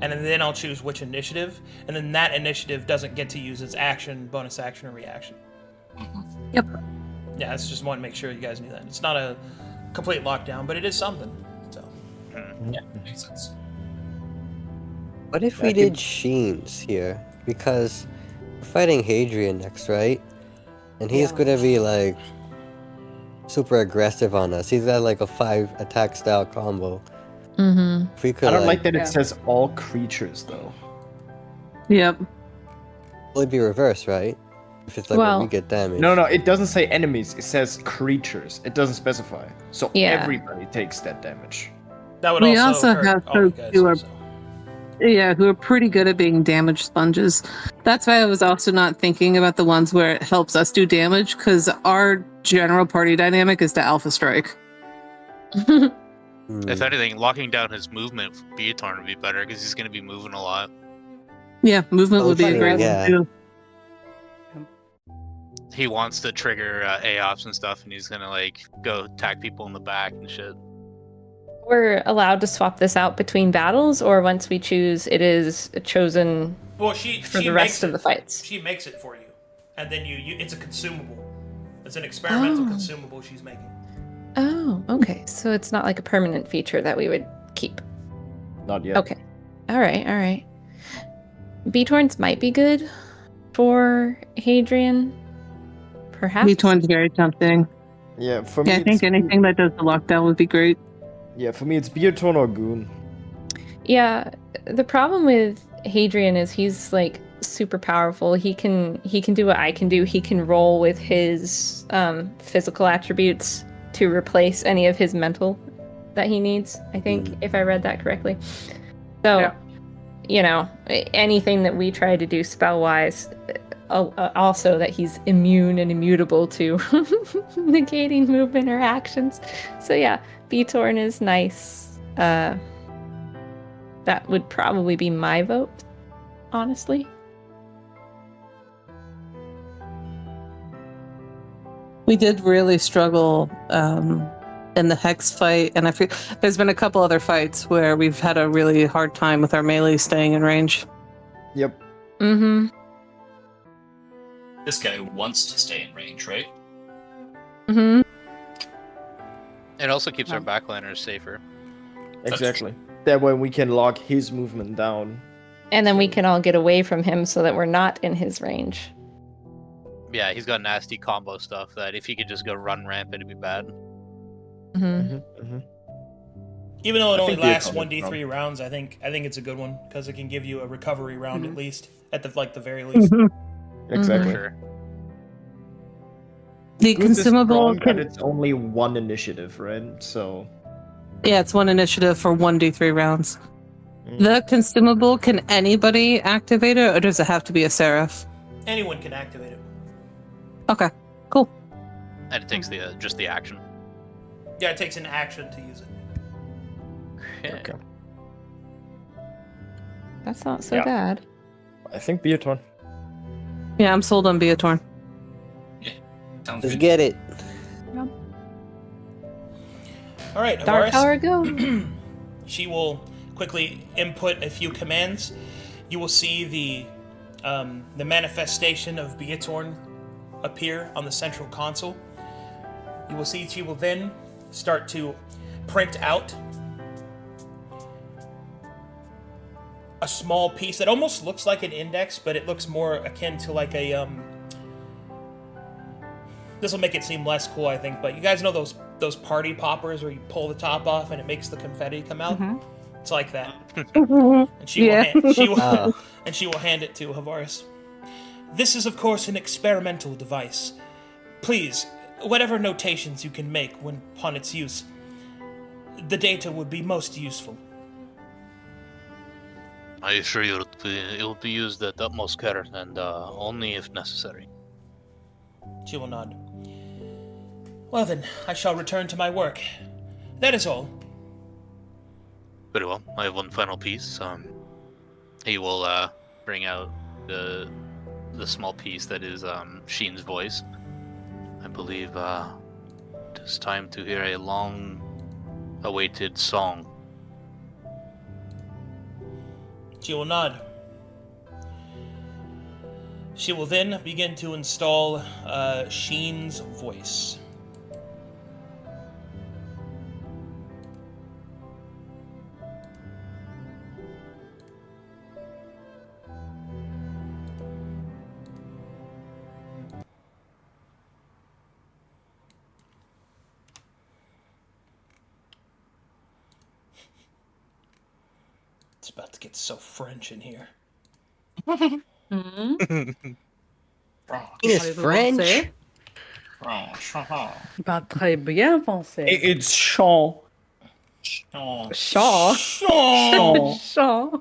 Speaker 1: and then I'll choose which initiative, and then that initiative doesn't get to use its action, bonus action, or reaction.
Speaker 5: Yep.
Speaker 1: Yeah, I just want to make sure you guys knew that. It's not a complete lockdown, but it is something. So
Speaker 6: Yeah, makes sense.
Speaker 4: What if we did Sheens here? Because we're fighting Hadrian next, right? And he's gonna be like super aggressive on us. He's got like a 5 attack style combo.
Speaker 2: Mm-hmm.
Speaker 4: If we could
Speaker 9: I don't like that
Speaker 7: Yeah.
Speaker 9: it says all creatures though.
Speaker 5: Yep.
Speaker 4: it'd be reverse, right? If it's like
Speaker 2: Well-
Speaker 4: when we get damage.
Speaker 9: No, it doesn't say enemies. It says creatures. It doesn't specify. So
Speaker 2: Yeah.
Speaker 9: everybody takes that damage.
Speaker 1: that would
Speaker 5: We
Speaker 1: also
Speaker 5: also
Speaker 1: hurt
Speaker 5: have
Speaker 1: all you
Speaker 5: folks
Speaker 1: guys,
Speaker 5: who are-
Speaker 1: so.
Speaker 5: Yeah, who are pretty good at being damage sponges. That's why I was also not thinking about the ones where it helps us do damage, because our general party dynamic is to alpha strike.
Speaker 4: Hmm.
Speaker 8: If anything, locking down his movement for Beatorn would be better because he's going to be moving a lot.
Speaker 5: Yeah, movement
Speaker 4: Oh,
Speaker 5: would be a
Speaker 4: true,
Speaker 5: great
Speaker 4: yeah.
Speaker 5: one too.
Speaker 8: He wants to trigger AOPs and stuff, and he's going to like go attack people in the back and shit.
Speaker 2: We're allowed to swap this out between battles, or once we choose, it is chosen
Speaker 1: Well, she
Speaker 2: for
Speaker 1: she
Speaker 2: the
Speaker 1: makes
Speaker 2: rest of
Speaker 1: it.
Speaker 2: the fights.
Speaker 1: She makes it for you, and then you it's a consumable. It's an experimental
Speaker 2: Oh.
Speaker 1: consumable she's making.
Speaker 2: Oh, okay. So it's not like a permanent feature that we would keep.
Speaker 9: Not yet.
Speaker 2: Okay. All right. Beatorns might be good for Hadrian. Perhaps.
Speaker 5: B-Torn's very tempting.
Speaker 9: Yeah, for me,
Speaker 5: Yeah, I think anything that does the lockdown would be great.
Speaker 9: Yeah, for me, it's Beaton or Goon.
Speaker 2: Yeah, the problem with Hadrian is he's like super powerful. He can do what I can do. He can roll with his physical attributes to replace any of his mental that he needs, I think, if I read that correctly. So,
Speaker 5: Yeah.
Speaker 2: you know, anything that we try to do spell-wise, also that he's immune and immutable to negating movement or actions. So yeah, Beatorn is nice. That would probably be my vote, honestly.
Speaker 5: We did really struggle in the Hex fight, and I feel there's been a couple other fights where we've had a really hard time with our melee staying in range.
Speaker 9: Yep.
Speaker 2: Mm-hmm.
Speaker 6: This guy wants to stay in range, right?
Speaker 2: Mm-hmm.
Speaker 8: It also keeps our backliners safer.
Speaker 9: Exactly. That way we can lock his movement down.
Speaker 2: And then we can all get away from him so that we're not in his range.
Speaker 8: Yeah, he's got nasty combo stuff that if he could just go run rampant, it'd be bad.
Speaker 2: Mm-hmm.
Speaker 1: Even though it
Speaker 9: I
Speaker 1: only
Speaker 9: think the
Speaker 1: lasts
Speaker 9: opponent
Speaker 1: 1d3 rounds, I think it's a good one because it can give you a recovery round at least, at the very least.
Speaker 9: Exactly.
Speaker 8: For sure.
Speaker 5: The
Speaker 9: Goon is
Speaker 5: consumable
Speaker 9: strong,
Speaker 5: can,
Speaker 9: and it's only one initiative, right? So
Speaker 5: yeah, it's one initiative for 1d3 rounds.
Speaker 9: Mm.
Speaker 5: The consumable, can anybody activate it, or does it have to be a seraph?
Speaker 1: Anyone can activate it.
Speaker 5: Okay, cool.
Speaker 8: And it takes the just the action.
Speaker 1: Yeah, it takes an action to use it.
Speaker 9: okay.
Speaker 2: That's not so
Speaker 9: Yeah.
Speaker 2: bad.
Speaker 9: I think Beaton.
Speaker 5: Yeah, I'm sold on Beatorn.
Speaker 6: Sounds
Speaker 4: Let's
Speaker 6: good.
Speaker 4: get it.
Speaker 1: All right,
Speaker 2: Dark
Speaker 1: Avaris.
Speaker 2: Tower, go.
Speaker 1: She will quickly input a few commands. You will see the manifestation of Beatorn appear on the central console. You will see she will then start to print out a small piece that almost looks like an index, but it looks more akin to like a this will make it seem less cool, I think, but you guys know those party poppers where you pull the top off and it makes the confetti come out? It's like that. And she
Speaker 5: Yeah.
Speaker 1: will hand it to Havaris. This is, of course, an experimental device. Please, whatever notations you can make when upon its use, the data would be most useful.
Speaker 8: I assure you it will be used at utmost care and only if necessary.
Speaker 1: She will nod. Well then, I shall return to my work. That is all.
Speaker 8: Very well. I have one final piece. He will bring out the small piece that is Sheen's voice. I believe it is time to hear a long-awaited song.
Speaker 1: She will nod. She will then begin to install Sheen's voice. It's about to get so French in here.
Speaker 4: It's French.
Speaker 7: Pas très bien français.
Speaker 9: It's Sean.
Speaker 7: Shaw.
Speaker 1: Sean.
Speaker 7: Shaw.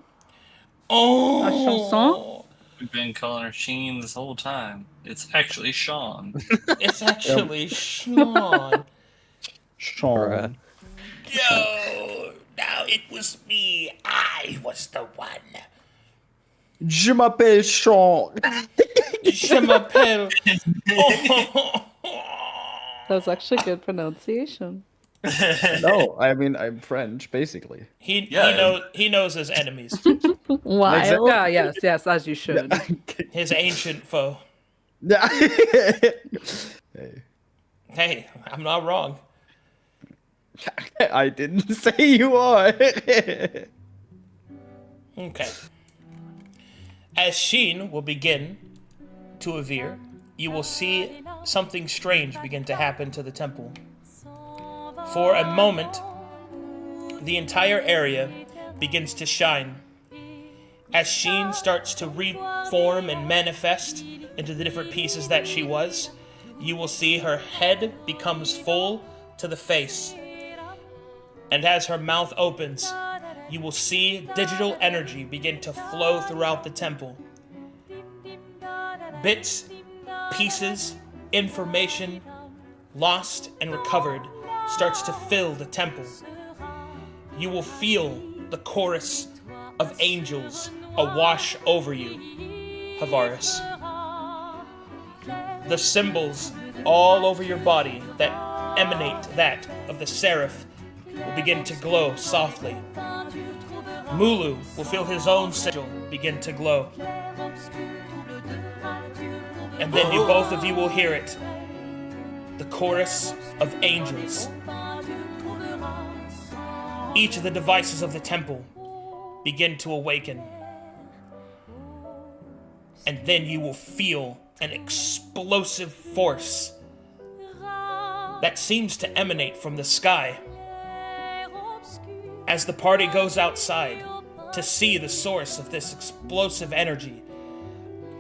Speaker 1: Oh.
Speaker 7: A chanson?
Speaker 6: We've been calling her Sheen this whole time. It's actually Sean.
Speaker 1: It's actually Sean.
Speaker 9: Sean.
Speaker 1: No, now it was me. I was the one.
Speaker 9: Je m'appelle Sean.
Speaker 1: Je m'appelle.
Speaker 7: That was actually good pronunciation.
Speaker 9: No, I mean I'm French, basically.
Speaker 1: He
Speaker 6: Yeah.
Speaker 1: knows his enemies.
Speaker 2: Wild.
Speaker 7: Ah, yes, as you should.
Speaker 1: His ancient foe. Hey, I'm not wrong.
Speaker 9: I didn't say you are.
Speaker 1: Okay. As Sheen will begin to Avir, you will see something strange begin to happen to the temple. For a moment, the entire area begins to shine. As Sheen starts to reform and manifest into the different pieces that she was, you will see her head becomes full to the face. And as her mouth opens, you will see digital energy begin to flow throughout the temple. Bits, pieces, information, lost and recovered, starts to fill the temple. You will feel the chorus of angels awash over you, Havaris. The symbols all over your body that emanate that of the seraph will begin to glow softly. Mulu will feel his own sigil begin to glow. And then both of you will hear it. The chorus of angels. Each of the devices of the temple begin to awaken. And then you will feel an explosive force that seems to emanate from the sky. As the party goes outside to see the source of this explosive energy,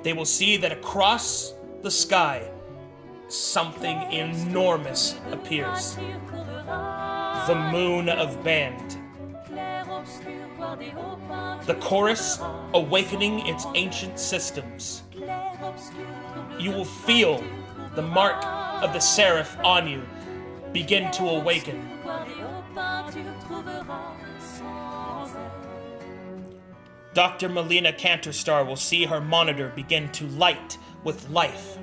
Speaker 1: they will see that across the sky, something enormous appears. The moon of Band. The chorus awakening its ancient systems. You will feel the mark of the seraph on you begin to awaken. Dr. Melina Cantorstar will see her monitor begin to light with life.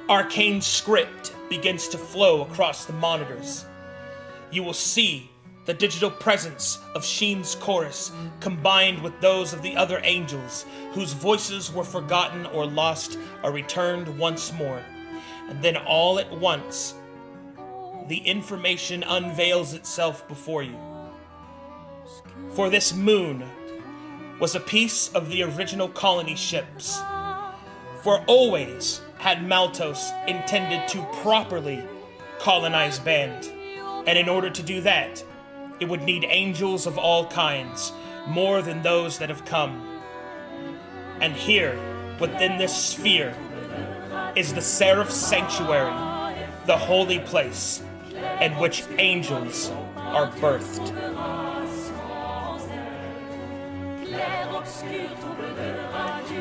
Speaker 1: Arcane script begins to flow across the monitors. You will see the digital presence of Sheen's chorus combined with those of the other angels whose voices were forgotten or lost are returned once more. And then all at once, the information unveils itself before you. For this moon was a piece of the original colony ships. For always had Maltos intended to properly colonize Band. And in order to do that, it would need angels of all kinds, more than those that have come. And here, within this sphere, is the Seraph Sanctuary, the holy place, in which angels are birthed.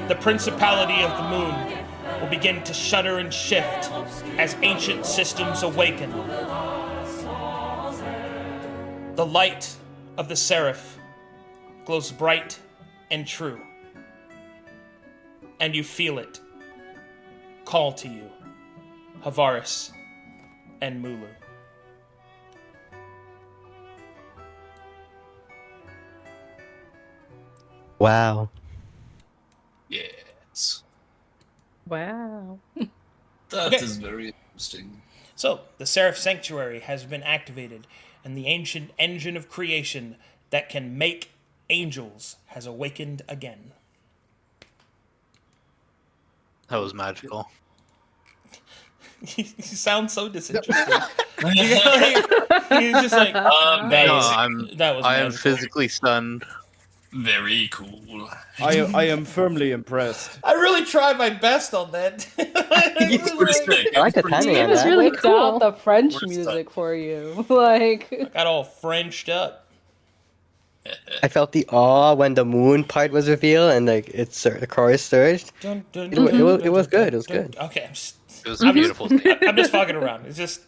Speaker 1: The principality of the moon will begin to shudder and shift as ancient systems awaken. The light of the seraph glows bright and true, and you feel it call to you, Havaris and Mulu.
Speaker 4: Wow.
Speaker 6: Yes.
Speaker 2: Wow.
Speaker 6: That
Speaker 1: Okay.
Speaker 6: is very interesting.
Speaker 1: So, the Seraph Sanctuary has been activated, and the ancient engine of creation that can make angels has awakened again.
Speaker 8: That was magical.
Speaker 1: You sound so disinterested. He's just like,
Speaker 6: That
Speaker 8: No,
Speaker 6: was
Speaker 1: that was
Speaker 8: I am
Speaker 1: magical.
Speaker 8: physically stunned.
Speaker 6: very cool.
Speaker 9: I am firmly impressed.
Speaker 1: I really tried my best on that.
Speaker 6: It's pretty sick.
Speaker 4: I like the
Speaker 6: It's pretty
Speaker 4: timing
Speaker 6: sick.
Speaker 4: on
Speaker 2: was
Speaker 4: that.
Speaker 2: really
Speaker 7: Whipped
Speaker 2: cool.
Speaker 7: out the French
Speaker 6: We're
Speaker 7: music for you. Like,
Speaker 1: Got all Frenched up.
Speaker 4: I felt the awe when the moon part was revealed and like the chorus surged.
Speaker 1: Dun, dun,
Speaker 4: It wa-
Speaker 1: dun,
Speaker 4: it was-
Speaker 1: dun,
Speaker 4: it was
Speaker 1: dun,
Speaker 4: good, it was
Speaker 1: dun.
Speaker 4: good.
Speaker 1: Okay,
Speaker 8: It was a beautiful thing.
Speaker 1: I'm just fucking around. It's just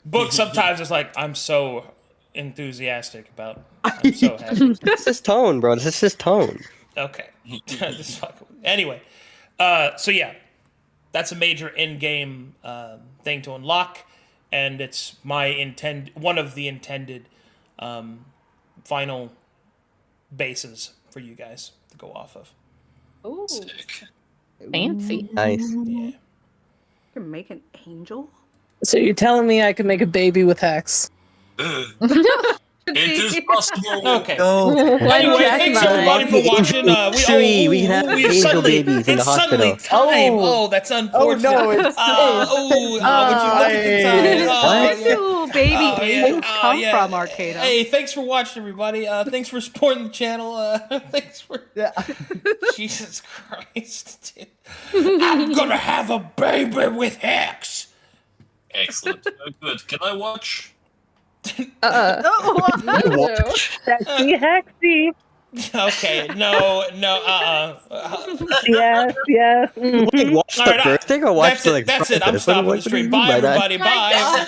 Speaker 1: book sometimes it's like I'm so enthusiastic about. I'm so happy.
Speaker 4: This is tone, bro. This is his tone.
Speaker 1: Okay, just fucking. Anyway, so yeah, that's a major in-game thing to unlock, and it's one of the intended final bases for you guys to go off of.
Speaker 2: Ooh,
Speaker 6: Sick.
Speaker 2: fancy.
Speaker 4: Nice.
Speaker 1: Yeah.
Speaker 7: You can make an angel?
Speaker 5: So you're telling me I can make a baby with hex?
Speaker 6: It is possible.
Speaker 1: Okay.
Speaker 4: No.
Speaker 1: Anyway,
Speaker 2: Jack
Speaker 1: thanks
Speaker 2: Mine.
Speaker 1: everybody for watching.
Speaker 4: We can have angel
Speaker 1: suddenly,
Speaker 4: babies in the
Speaker 1: it's suddenly
Speaker 4: hospital.
Speaker 1: time.
Speaker 9: Oh.
Speaker 1: Oh, that's unfortunate.
Speaker 9: no, it's-
Speaker 1: would you look at the time?
Speaker 4: What?
Speaker 1: Yeah.
Speaker 7: Ooh, baby
Speaker 1: Oh, yeah.
Speaker 7: angels come
Speaker 1: Yeah.
Speaker 7: from Arcadum.
Speaker 1: Hey, thanks for watching, everybody. Thanks for supporting the channel. Thanks for.
Speaker 9: Yeah.
Speaker 1: Jesus Christ, dude. I'm gonna have a baby with Hex.
Speaker 6: Excellent. Good. Can I watch?
Speaker 5: Sexy hexy.
Speaker 1: Okay, no,
Speaker 5: Yes, yes.
Speaker 4: Like, watch
Speaker 1: All
Speaker 4: the
Speaker 1: right,
Speaker 4: birthday or watch
Speaker 1: that's
Speaker 4: the
Speaker 1: it.
Speaker 4: like?
Speaker 1: That's it. I'm
Speaker 4: process?
Speaker 1: stopping
Speaker 4: What
Speaker 1: the
Speaker 4: do you
Speaker 1: stream.
Speaker 4: mean
Speaker 1: Bye,
Speaker 4: by that?
Speaker 1: everybody. Bye. Bye.